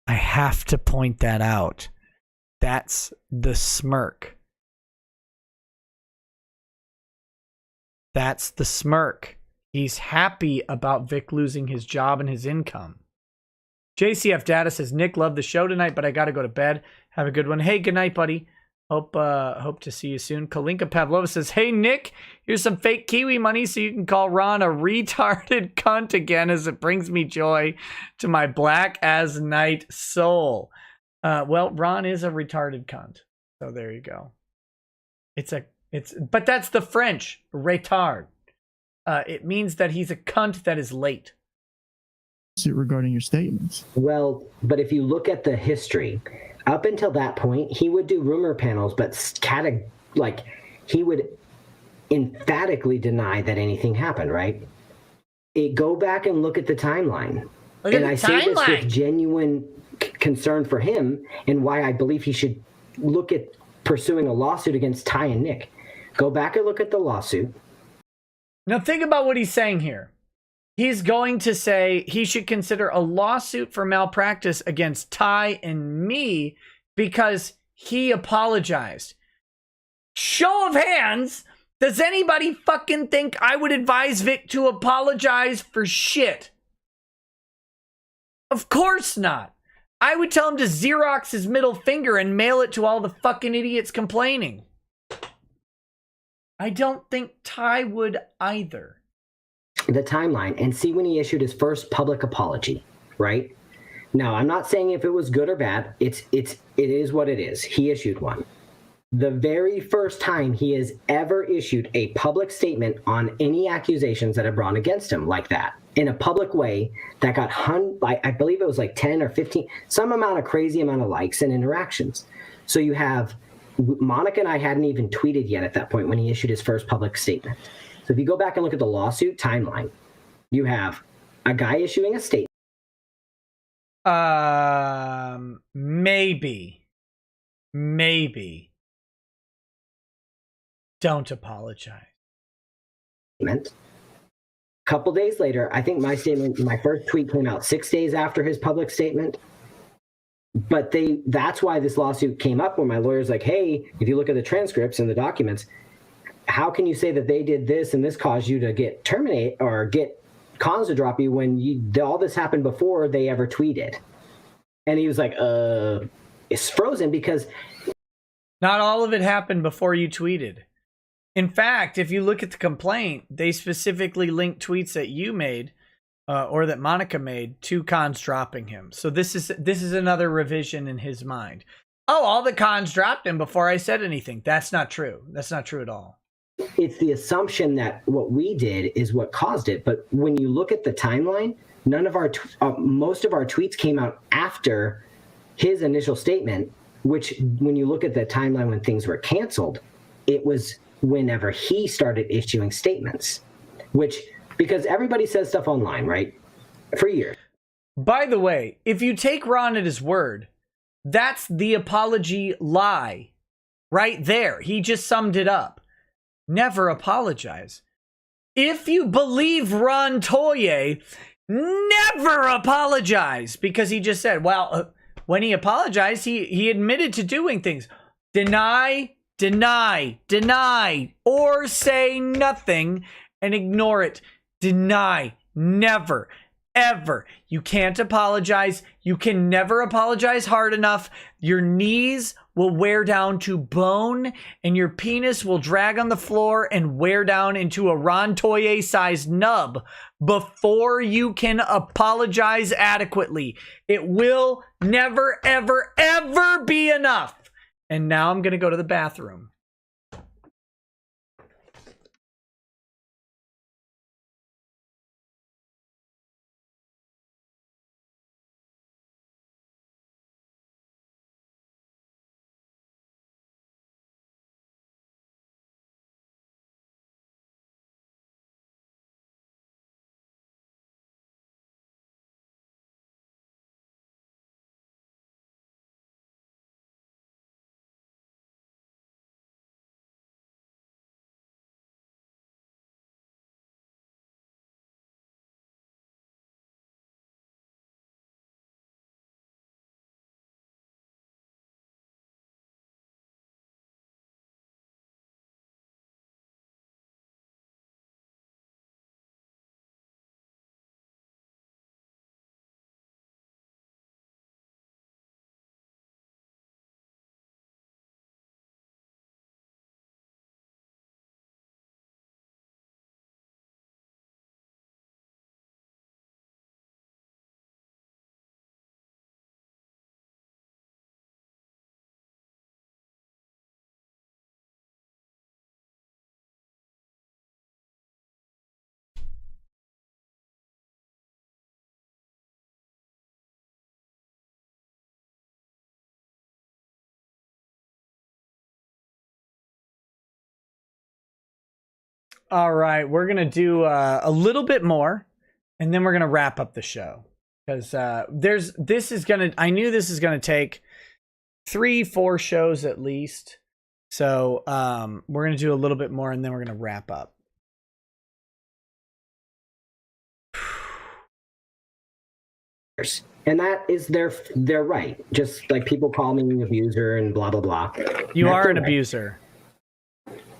I have to point that out. That's the smirk. That's the smirk. He's happy about Vic losing his job and his income. JCF Data says, Nick, love the show tonight, but I got to go to bed. Have a good one. Hey, good night, buddy. Hope to see you soon. Kalinka Pavlova says, hey, Nick, here's some fake Kiwi money so you can call Ron a retarded cunt again, as it brings me joy to my black as night soul. Well, Ron is a retarded cunt. So there you go. But that's the French, retard. It means that he's a cunt that is late. Regarding your statements. Well, but if you look at the history, up until that point, he would do rumor panels, but he would emphatically deny that anything happened, right? Go back and look at the timeline. I say this with genuine concern for him and why I believe he should look at pursuing a lawsuit against Ty and Nick. Go back and look at the lawsuit. Now think about what he's saying here. He's going to say he should consider a lawsuit for malpractice against Ty and me because he apologized. Show of hands, does anybody fucking think I would advise Vic to apologize for shit? Of course not. I would tell him to Xerox his middle finger and mail it to all the fucking idiots complaining. I don't think Ty would either. The timeline and see when he issued his first public apology, right? Now, I'm not saying if it was good or bad. It is what it is. He issued one. The very first time he has ever issued a public statement on any accusations that are brought against him like that in a public way that got I believe it was like 10 or 15, some amount of crazy amount of likes and interactions. So you have Monica and I hadn't even tweeted yet at that point when he issued his first public statement. So if you go back and look at the lawsuit timeline, you have a guy issuing a statement. Maybe. Don't apologize. A couple days later, I think my first tweet came out 6 days after his public statement. But that's why this lawsuit came up when my lawyer's like, hey, if you look at the transcripts and the documents, how can you say that they did this and this caused you to get terminated or get cons to drop you when all this happened before they ever tweeted? And he was like, it's frozen because... Not all of it happened before you tweeted. In fact, if you look at the complaint, they specifically link tweets that you made or that Monica made to cons dropping him. So this is another revision in his mind. Oh, all the cons dropped him before I said anything. That's not true. That's not true at all. It's the assumption that what we did is what caused it. But when you look at the timeline, none of our most of our tweets came out after his initial statement, which when you look at the timeline when things were canceled, it was whenever he started issuing statements, because everybody says stuff online, right? For years. By the way, if you take Ron at his word, that's the apology lie right there. He just summed it up. Never apologize. If you believe Ron Toye, never apologize, because he just said, well, when he apologized, he admitted to doing things. Deny, or say nothing and ignore it. Deny. Never, ever. You can't apologize. You can never apologize hard enough. Your knees will wear down to bone and your penis will drag on the floor and wear down into a Ron Toye sized nub before you can apologize adequately. It will never, ever, ever be enough. And now I'm going to go to the bathroom. All right, we're gonna do a little bit more, and then we're gonna wrap up the show because I knew this is gonna take 3-4 shows at least. So we're gonna do a little bit more, and then we're gonna wrap up. And that is their right. Just like people call me an abuser and blah blah blah. You That's are their an right. abuser.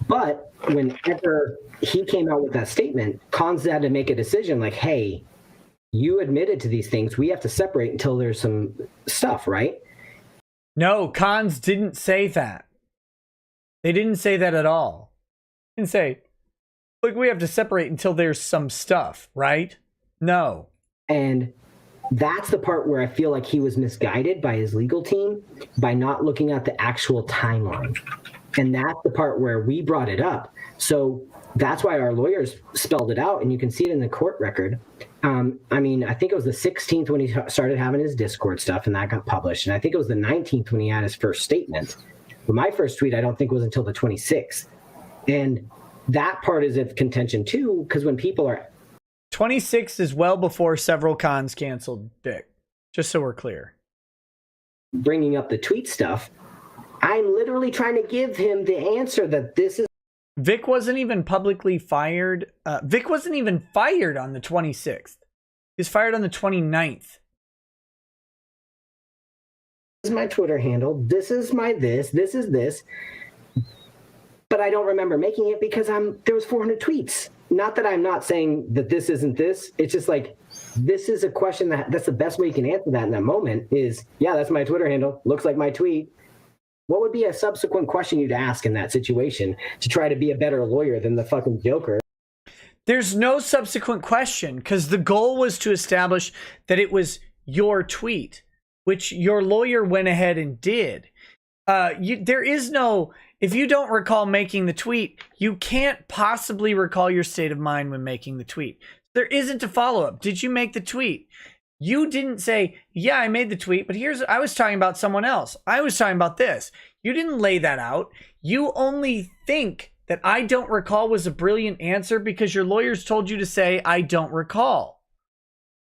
But whenever he came out with that statement, Cons had to make a decision like, hey, you admitted to these things. We have to separate until there's some stuff, right? No, Cons didn't say that. They didn't say that at all. They didn't say, look, we have to separate until there's some stuff, right? No. And that's the part where I feel like he was misguided by his legal team by not looking at the actual timeline. And that's the part where we brought it up. So that's why our lawyers spelled it out, and you can see it in the court record. I mean, I think it was the 16th when he started having his Discord stuff, and that got published. And I think it was the 19th when he had his first statement. But my first tweet, I don't think was until the 26th. And that part is of contention too, because when people are 26 is well before several cons canceled Vic, just so we're clear. bringing up the tweet stuff, I'm literally trying to give him the answer that this is. Vic wasn't even publicly fired. Vic wasn't even fired on the 26th. He was fired on the 29th. This is my Twitter handle. This is my this is this. But I don't remember making it because there was 400 tweets. Not that I'm not saying that this isn't this. It's just like, this is a question that's the best way you can answer that in that moment is, yeah, that's my Twitter handle. Looks like my tweet. What would be a subsequent question you'd ask in that situation to try to be a better lawyer than the fucking Joker? There's no subsequent question because the goal was to establish that it was your tweet, which your lawyer went ahead and did. There is no, if you don't recall making the tweet, you can't possibly recall your state of mind when making the tweet. There isn't a follow-up. Did you make the tweet? You didn't say, yeah, I made the tweet, but I was talking about someone else. I was talking about this. You didn't lay that out. You only think that I don't recall was a brilliant answer because your lawyers told you to say, I don't recall.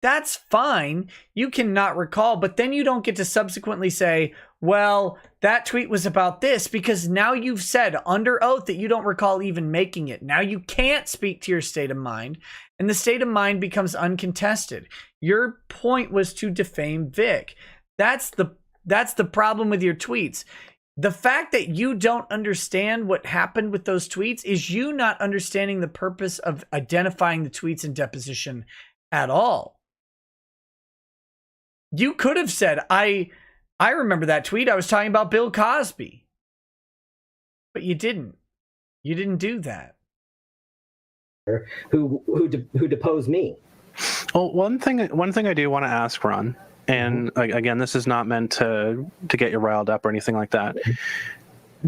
That's fine. You cannot recall, but then you don't get to subsequently say, well, that tweet was about this, because now you've said under oath that you don't recall even making it. Now you can't speak to your state of mind, and the state of mind becomes uncontested. Your point was to defame Vic. That's the problem with your tweets. The fact that you don't understand what happened with those tweets is you not understanding the purpose of identifying the tweets in deposition at all. You could have said, I remember that tweet. I was talking about Bill Cosby. But you didn't. You didn't do that. Who deposed me. Well, one thing I do want to ask, Ron, and again, this is not meant to get you riled up or anything like that.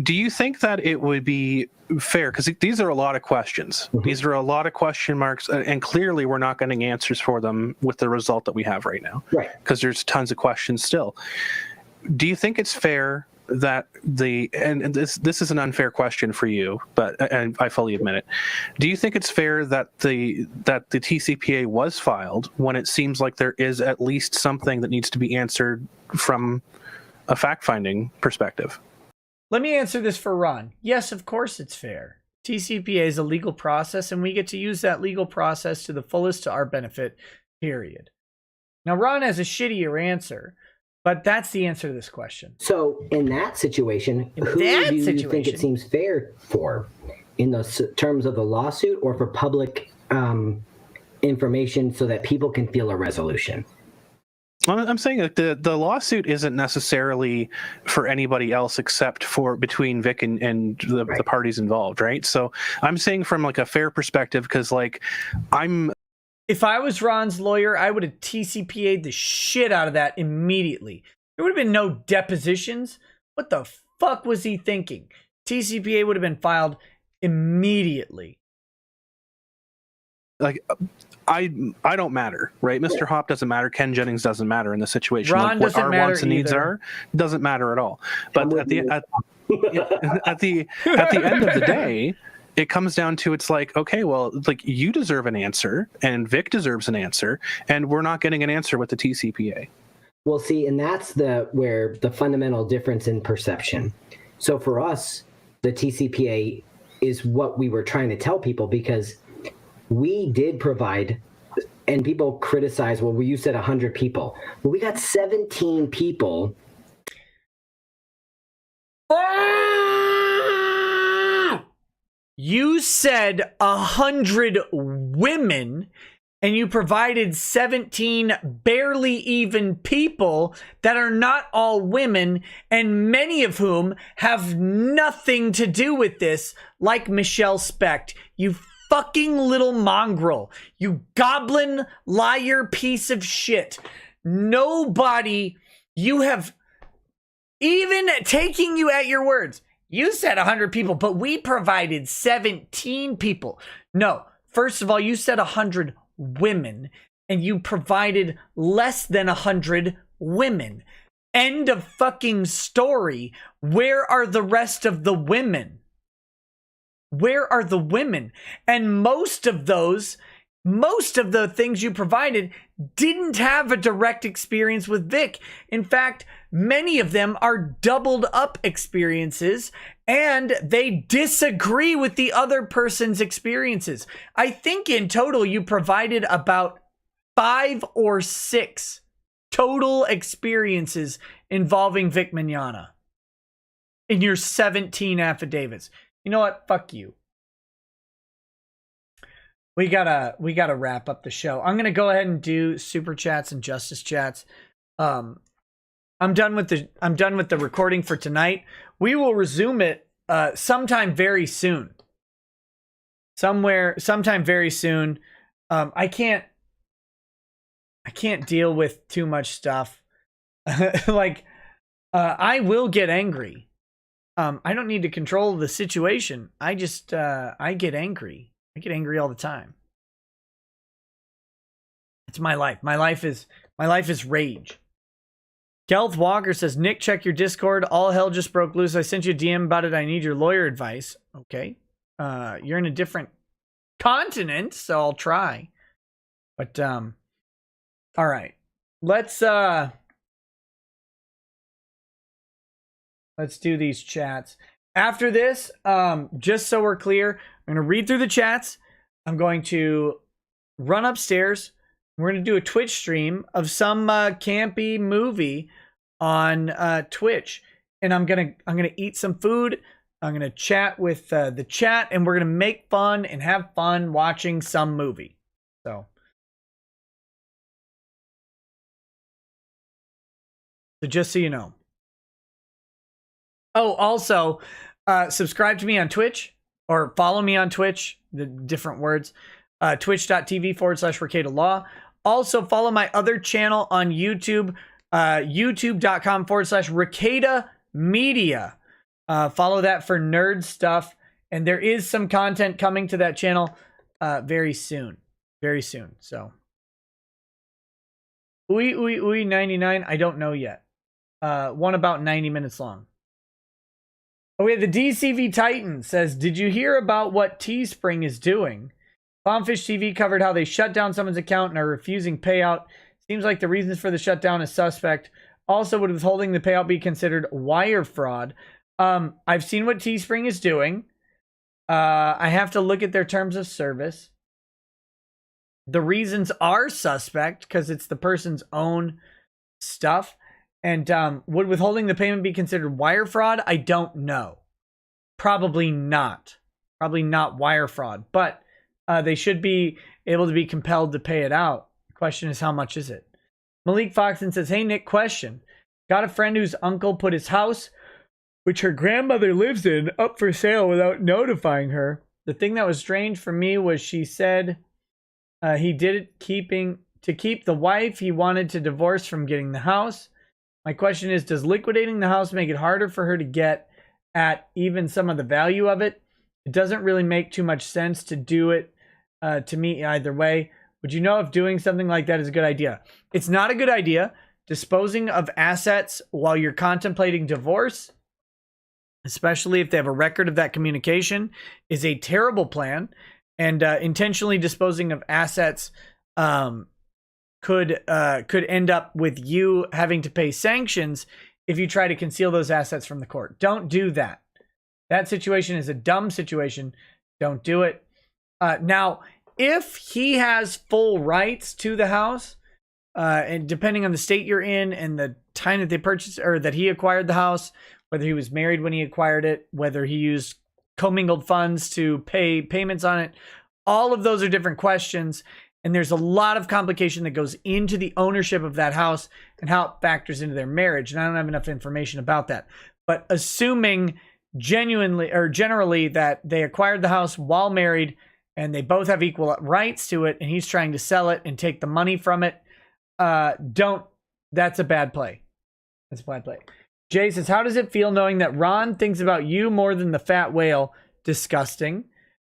Do you think that it would be fair? Because these are a lot of questions. Mm-hmm. These are a lot of question marks, and clearly we're not getting answers for them with the result that we have right now. Right. Because there's tons of questions still. Do you think it's fair that and this is an unfair question for you, but and I fully admit it. Do you think it's fair that the TCPA was filed when it seems like there is at least something that needs to be answered from a fact-finding perspective? Let me answer this for Ron. Yes, of course it's fair. TCPA is a legal process, and we get to use that legal process to the fullest to our benefit, period. Now, Ron has a shittier answer, but that's the answer to this question. So, in that situation, who do you think it seems fair for? In the terms of the lawsuit or for public information so that people can feel a resolution? I'm saying that the lawsuit isn't necessarily for anybody else except for between Vic and the parties involved, right? So I'm saying from like a fair perspective, because if I was Ron's lawyer, I would have TCPA'd the shit out of that immediately. There would have been no depositions. What the fuck was he thinking? TCPA would have been filed immediately. Like, I don't matter, right? Mr. Hop doesn't matter. Ken Jennings doesn't matter in this situation. Ron like, what doesn't our matter wants and needs are doesn't matter at all. But at the end of the day, it comes down to, it's like, okay, well, like, you deserve an answer and Vic deserves an answer, and we're not getting an answer with the TCPA. Well, see, and that's where the fundamental difference in perception. So for us, the TCPA is what we were trying to tell people, because we did provide, and people criticize, well, you said 100 people. Well, we got 17 people. You said 100 women, and you provided 17 barely even people that are not all women, and many of whom have nothing to do with this, like Michelle Specht. You fucking little mongrel. You goblin liar piece of shit. Nobody, you have, even taking you at your words, you said 100 people, but we provided 17 people. No, first of all, you said 100 women, and you provided less than 100 women. End of fucking story. Where are the rest of the women? Where are the women? And most of the things you provided didn't have a direct experience with Vic. In fact, many of them are doubled up experiences, and they disagree with the other person's experiences. I think in total you provided about 5 or 6 total experiences involving Vic Mignogna in your 17 affidavits. You know what? Fuck you. We gotta wrap up the show. I'm gonna go ahead and do super chats and justice chats. I'm done with the recording for tonight. We will resume it sometime very soon. Sometime very soon. I can't deal with too much stuff. Like, I will get angry. I don't need to control the situation. I just I get angry. I get angry all the time. It's my life. My life is rage. Gelth Walker says, Nick, check your Discord. All hell just broke loose. I sent you a DM about it. I need your lawyer advice. Okay. You're in a different continent, so I'll try. But all right. Let's do these chats. After this, just so we're clear, I'm going to read through the chats. I'm going to run upstairs. We're going to do a Twitch stream of some campy movie on Twitch. And I'm going to eat some food. I'm going to chat with the chat, and we're going to make fun and have fun watching some movie. So just so you know. Oh, also, subscribe to me on Twitch, or follow me on Twitch, the different words, twitch.tv/Rekieta Law. Also, follow my other channel on YouTube, youtube.com/Rekieta Media. Follow that for nerd stuff. And there is some content coming to that channel very soon. Very soon. So, ooey 99. I don't know yet. One about 90 minutes long. Oh, we have the DCV Titan says, did you hear about what Teespring is doing? Bombfish TV covered how they shut down someone's account and are refusing payout. Seems like the reasons for the shutdown is suspect. Also, would withholding the payout be considered wire fraud? I've seen what Teespring is doing. I have to look at their terms of service. The reasons are suspect because it's the person's own stuff. And would withholding the payment be considered wire fraud? I don't know. Probably not. Probably not wire fraud. But they should be able to be compelled to pay it out. The question is, how much is it? Malik Foxon says, hey, Nick, question. Got a friend whose uncle put his house, which her grandmother lives in, up for sale without notifying her. The thing that was strange for me was she said he did it to keep the wife he wanted to divorce from getting the house. My question is, does liquidating the house make it harder for her to get at even some of the value of it? It doesn't really make too much sense to do it to me either way. Would you know if doing something like that is a good idea? It's not a good idea. Disposing of assets while you're contemplating divorce, especially if they have a record of that communication, is a terrible plan. And intentionally disposing of assets could end up with you having to pay sanctions if you try to conceal those assets from the court. Don't do that. That situation is a dumb situation. Don't do it. Now, if he has full rights to the house, and depending on the state you're in and the time that they purchased or that he acquired the house, whether he was married when he acquired it, whether he used commingled funds to pay payments on it, all of those are different questions. And there's a lot of complication that goes into the ownership of that house and how it factors into their marriage. And I don't have enough information about that. But assuming genuinely or generally that they acquired the house while married and they both have equal rights to it and he's trying to sell it and take the money from it, that's a bad play. That's a bad play. Jay says, how does it feel knowing that Ron thinks about you more than the fat whale? Disgusting.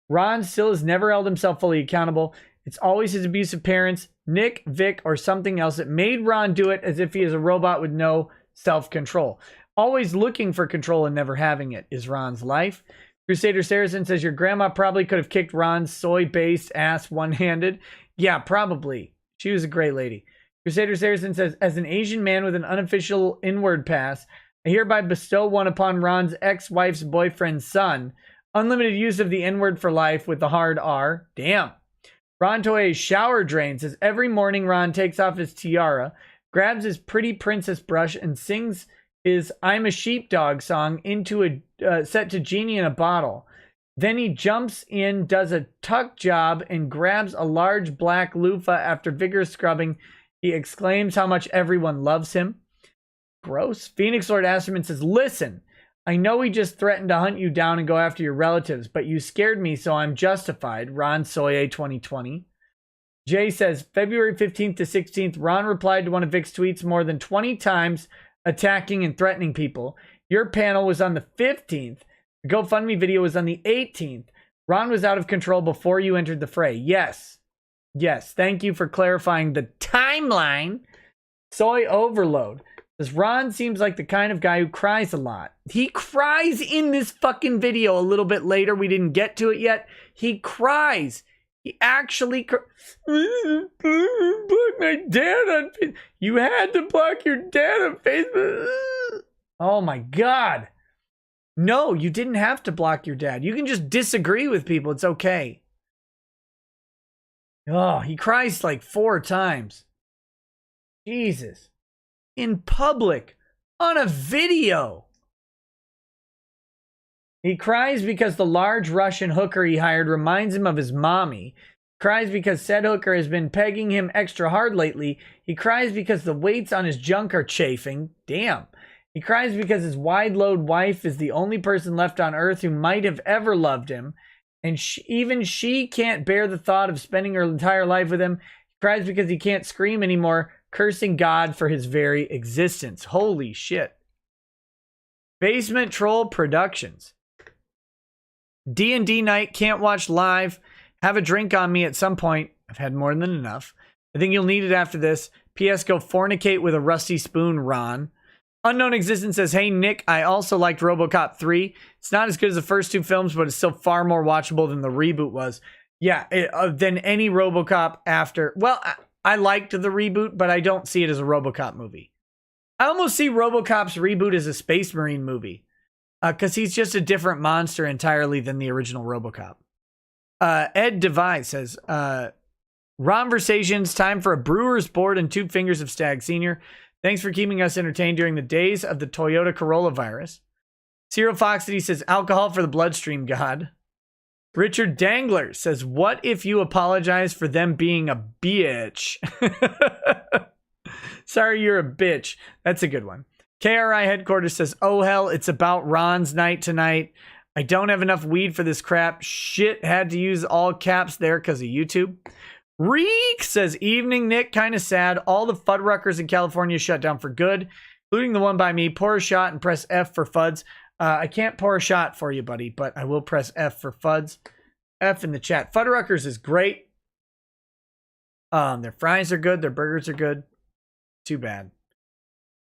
Ron still has never held himself fully accountable. It's always his abusive parents, Nick, Vic, or something else that made Ron do it as if he is a robot with no self-control. Always looking for control and never having it is Ron's life. Crusader Saracen says, your grandma probably could have kicked Ron's soy-based ass one-handed. Yeah, probably. She was a great lady. Crusader Saracen says, as an Asian man with an unofficial inward pass, I hereby bestow one upon Ron's ex-wife's boyfriend's son. Unlimited use of the N-word for life with the hard R. Damn. Ron Toye's shower drain says, every morning Ron takes off his tiara, grabs his pretty princess brush, and sings his I'm a Sheepdog song into a set to Genie in a Bottle. Then he jumps in, does a tuck job, and grabs a large black loofah after vigorous scrubbing. He exclaims how much everyone loves him. Gross. Phoenix Lord Asterman says, listen, I know he just threatened to hunt you down and go after your relatives, but you scared me, so I'm justified. Ron Soye 2020. Jay says, February 15th to 16th, Ron replied to one of Vic's tweets more than 20 times, attacking and threatening people. Your panel was on the 15th. The GoFundMe video was on the 18th. Ron was out of control before you entered the fray. Yes. Yes. Thank you for clarifying the timeline. Soy Overload. This Ron seems like the kind of guy who cries a lot. He cries in this fucking video a little bit later. We didn't get to it yet. He cries. He actually block my dad on Facebook. You had to block your dad on Facebook. Oh my God. No, you didn't have to block your dad. You can just disagree with people. It's okay. Oh, he cries like 4 times. Jesus. In public. On a video. He cries because the large Russian hooker he hired reminds him of his mommy. He cries because said hooker has been pegging him extra hard lately. He cries because the weights on his junk are chafing. Damn. He cries because his wide-load wife is the only person left on earth who might have ever loved him. And even she can't bear the thought of spending her entire life with him. He cries because he can't scream anymore, cursing God for his very existence. Holy shit. Basement Troll Productions. D&D night, can't watch live. Have a drink on me at some point. I've had more than enough. I think you'll need it after this. P.S. Go fornicate with a rusty spoon, Ron. Unknown Existence says, hey, Nick, I also liked RoboCop 3. It's not as good as the first 2 films, but it's still far more watchable than the reboot was. Yeah, than any RoboCop after. Well, I liked the reboot, but I don't see it as a RoboCop movie. I almost see RoboCop's reboot as a Space Marine movie. Because he's just a different monster entirely than the original RoboCop. Ed Devise says, Ronversations, time for a brewer's board and 2 fingers of Stag Senior. Thanks for keeping us entertained during the days of the Toyota Corolla virus. Cyril Foxity says, alcohol for the bloodstream god. Richard Dangler says, what if you apologize for them being a bitch? Sorry, you're a bitch. That's a good one. KRI Headquarters says, oh hell, it's about Ron's night tonight. I don't have enough weed for this crap. Shit, had to use all caps there because of YouTube. Reek says, evening, Nick. Kind of sad. All the Fuddruckers in California shut down for good, including the one by me. Pour a shot and press F for Fuds. I can't pour a shot for you, buddy, but I will press F for Fuds. F in the chat. Fuddruckers is great. Their fries are good. Their burgers are good. Too bad.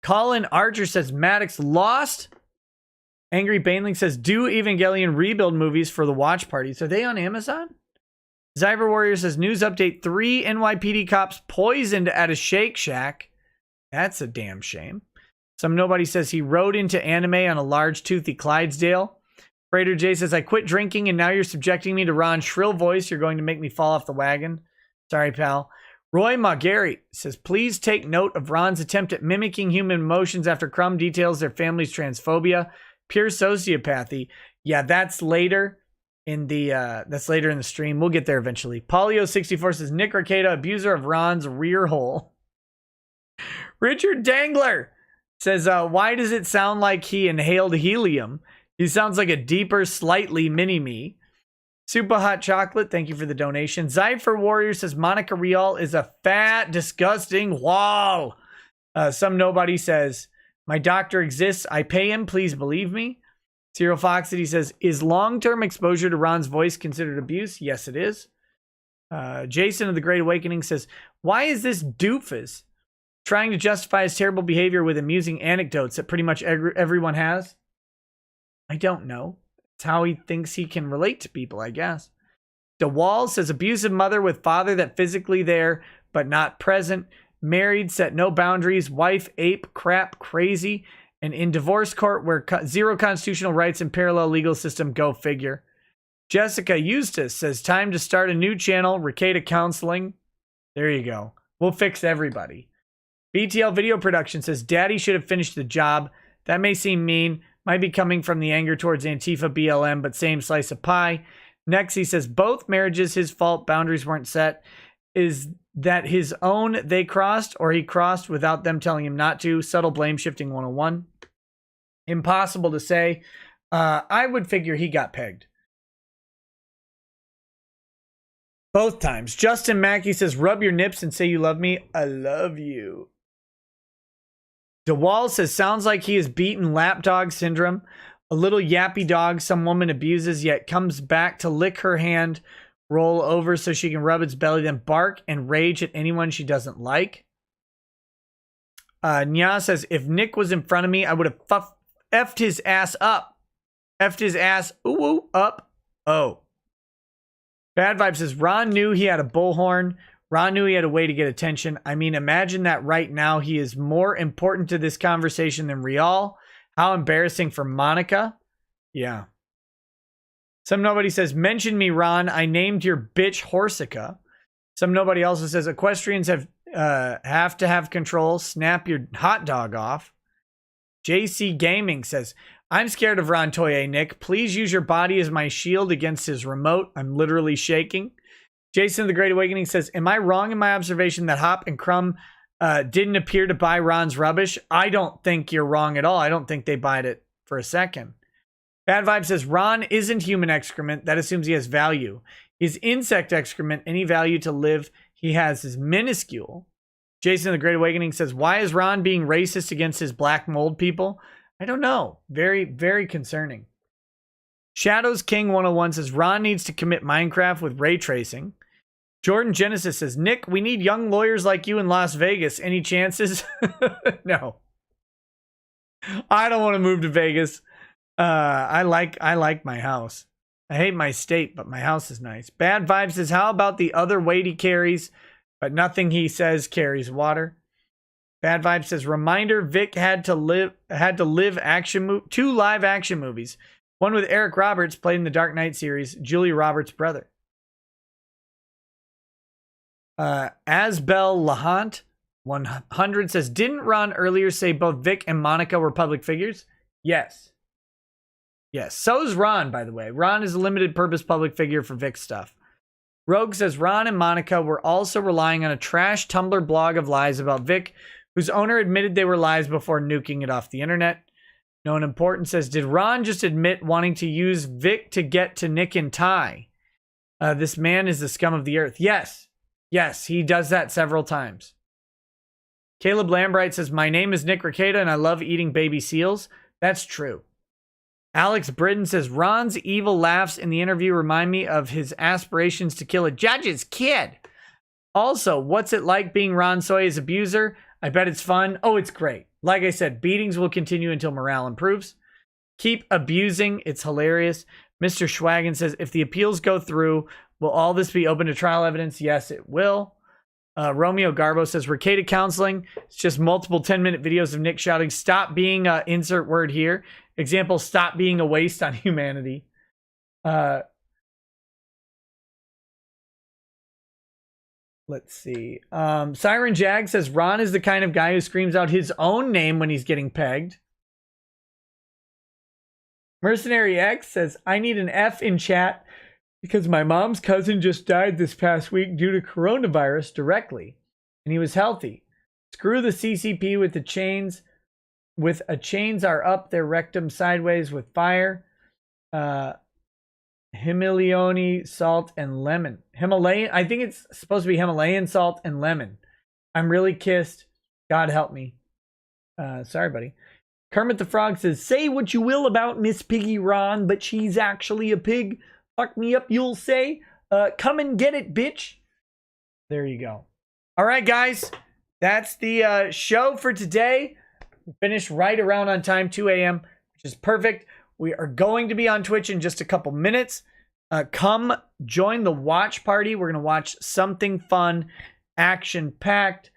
Colin Archer says, Maddox lost Angry Baneling says, do Evangelion rebuild movies for the watch parties. Are they on Amazon? Zyber Warrior says, news update, 3 NYPD cops poisoned at a Shake Shack. That's a damn shame. Some nobody says he rode into anime on a large toothy Clydesdale. Freighter J says, I quit drinking and now you're subjecting me to Ron's shrill voice. You're going to make me fall off the wagon. Sorry, pal. Roy Margary says, please take note of Ron's attempt at mimicking human emotions after Crumb details their family's transphobia. Pure sociopathy. Yeah, that's later in the stream. We'll get there eventually. Polio64 says, Nick Rekieta, abuser of Ron's rear hole. Richard Dangler says, why does it sound like he inhaled helium? He sounds like a deeper, slightly mini-me. Super Hot Chocolate, thank you for the donation. Zypher Warrior says, Monica Rial is a fat, disgusting wall. Some nobody says, my doctor exists. I pay him. Please believe me. Cyril Foxity says, is long-term exposure to Ron's voice considered abuse? Yes, it is. Jason of the Great Awakening says, why is this doofus trying to justify his terrible behavior with amusing anecdotes that pretty much everyone has? I don't know. It's how he thinks he can relate to people, I guess. DeWall says, abusive mother with father that physically there, but not present. Married, set no boundaries. Wife, ape, crap, crazy. And in divorce court where zero constitutional rights and parallel legal system, go figure. Jessica Eustace says, time to start a new channel, Rekieta Counseling. There you go. We'll fix everybody. BTL Video Production says, Daddy should have finished the job. That may seem mean. Might be coming from the anger towards Antifa BLM, but same slice of pie. Next, he says, both marriages his fault. Boundaries weren't set. Is that his own they crossed, or he crossed without them telling him not to? Subtle blame shifting 101. Impossible to say. I would figure he got pegged. Both times. Justin Mackey says, rub your nips and say you love me. I love you. DeWall says, sounds like he is beaten lapdog syndrome. A little yappy dog some woman abuses, yet comes back to lick her hand, roll over so she can rub its belly, then bark and rage at anyone she doesn't like. Nya says, if Nick was in front of me, I would have effed his ass up. Effed his ass, ooh, up, oh. Bad Vibe says, Ron knew he had a bullhorn. Ron knew he had a way to get attention. I mean, imagine that right now he is more important to this conversation than Rial. How embarrassing for Monica. Yeah. Some nobody says, mention me, Ron. I named your bitch Horsica. Some nobody also says, equestrians have to have control. Snap your hot dog off. JC Gaming says, I'm scared of Ron Toye, Nick. Please use your body as my shield against his remote. I'm literally shaking. Jason of the Great Awakening says, am I wrong in my observation that Hop and Crumb didn't appear to buy Ron's rubbish? I don't think you're wrong at all. I don't think they bought it for a second. Bad Vibe says, Ron isn't human excrement. That assumes he has value. He's insect excrement. Any value to live he has is minuscule. Jason of the Great Awakening says, why is Ron being racist against his black mold people? I don't know. Very, very concerning. Shadows King 101 says, Ron needs to commit Minecraft with ray tracing. Jordan Genesis says, Nick, we need young lawyers like you in Las Vegas. Any chances? No. I don't want to move to Vegas. I like my house. I hate my state, but my house is nice. Bad Vibe says, how about the other weight he carries, but nothing he says carries water? Bad Vibe says, reminder, Vic had to live two live action movies. One with Eric Roberts, played in the Dark Knight series, Julia Roberts' brother. Asbel Lahant 100 says, didn't Ron earlier say both Vic and Monica were public figures? Yes. Yes. So is Ron, by the way. Ron is a limited purpose public figure for Vic stuff. Rogue says, Ron and Monica were also relying on a trash Tumblr blog of lies about Vic, whose owner admitted they were lies before nuking it off the internet. Known Important says, did Ron just admit wanting to use Vic to get to Nick and Ty? This man is the scum of the earth. Yes. Yes, he does that several times. Caleb Lambright says, my name is Nick Rekieta and I love eating baby seals. That's true. Alex Britton says, Ron's evil laughs in the interview remind me of his aspirations to kill a judge's kid. Also, what's it like being Ron Soye's abuser? I bet it's fun. Oh, it's great. Like I said, beatings will continue until morale improves. Keep abusing. It's hilarious. Mr. Schwagan says, if the appeals go through, will all this be open to trial evidence? Yes, it will. Romeo Garbo says, Rekieta counseling. It's just multiple 10-minute videos of Nick shouting, stop being, insert word here. Example, stop being a waste on humanity. Let's see. Siren Jag says, Ron is the kind of guy who screams out his own name when he's getting pegged. Mercenary X says, I need an F in chat because my mom's cousin just died this past week due to coronavirus directly, and he was healthy. Screw the CCP with the chains. With a chains are up their rectum sideways with fire. Himalayan salt and lemon. Himalayan, I think it's supposed to be Himalayan salt and lemon. I'm really kissed. God help me. Sorry, buddy. Kermit the Frog says, say what you will about Miss Piggy Ron, but she's actually a pig. Fuck me up, you'll say. Come and get it, bitch. There you go. All right, guys. That's the show for today. We finished right around on time, 2 a.m., which is perfect. We are going to be on Twitch in just a couple minutes. Come join the watch party. We're going to watch something fun, action-packed,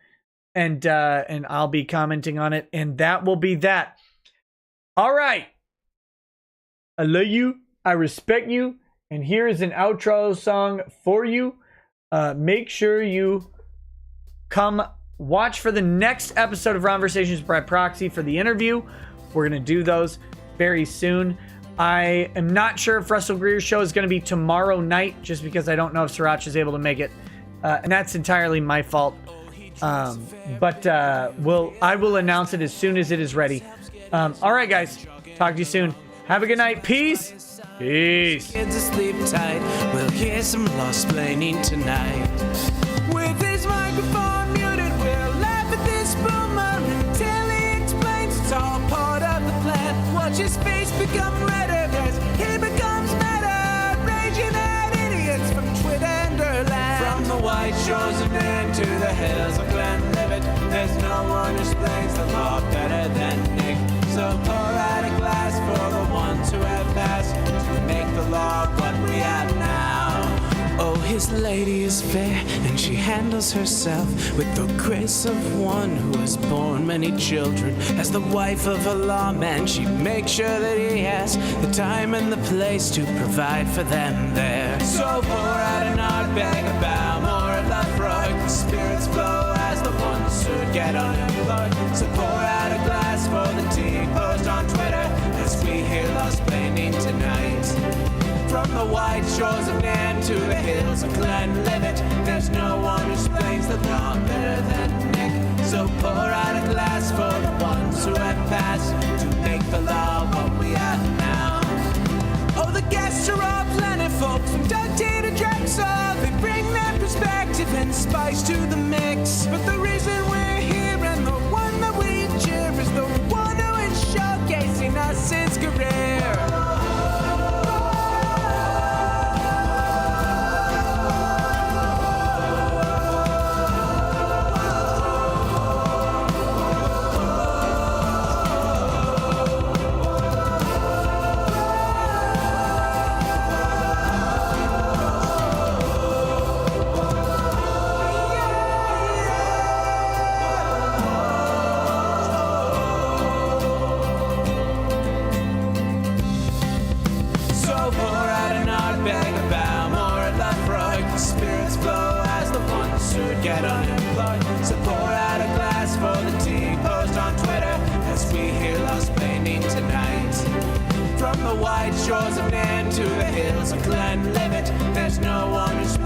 and I'll be commenting on it, and that will be that. All right. I love you. I respect you. And here is an outro song for you. Make sure you come watch for the next episode of Ronversations by Proxy for the interview. We're going to do those very soon. I am not sure if Russell Greer's show is going to be tomorrow night, just because I don't know if Sriracha is able to make it. And that's entirely my fault. But I will announce it as soon as it is ready. All right, guys. Talk to you soon. Have a good night. Peace. Peace. Kids asleep tight. We'll hear some lost-plaining tonight. With his microphone muted, we'll laugh at this boomer until he explains it's all part of the plan. Watch his face become redder as he becomes meta, raging at idiots from Twitter and Erlang. From the white shores of Maine to the hills of Glenlivet, there's no one who explains the law better than Nick. So pour out a glass for the ones who have passed to make the law what we have now. Oh, his lady is fair, and she handles herself with the grace of one who has borne many children. As the wife of a lawman, she makes sure that he has the time and the place to provide for them there. So pour out an art bag, a bow, more a love rug. The spirits flow as the ones who get unemployed. So pour out a glass for the tea post on Twitter as we hear lost-plaining tonight. From the white shores of Nan to the hills of Glenlivet, there's no one who explains the law better than Nick. So pour out a glass for the ones who have passed to make the law what we have now. Oh, the guests are all planet folk, from Doug T to Drexel. They bring their perspective and spice to the mix. But the reason we're here and the one that we cheer is the one who is showcasing us his career. Get unemployed. So pour out a glass for the tea post on Twitter as we hear lost-plaining tonight. From the white shores of Nan to the hills of Glenlivet, there's no one who's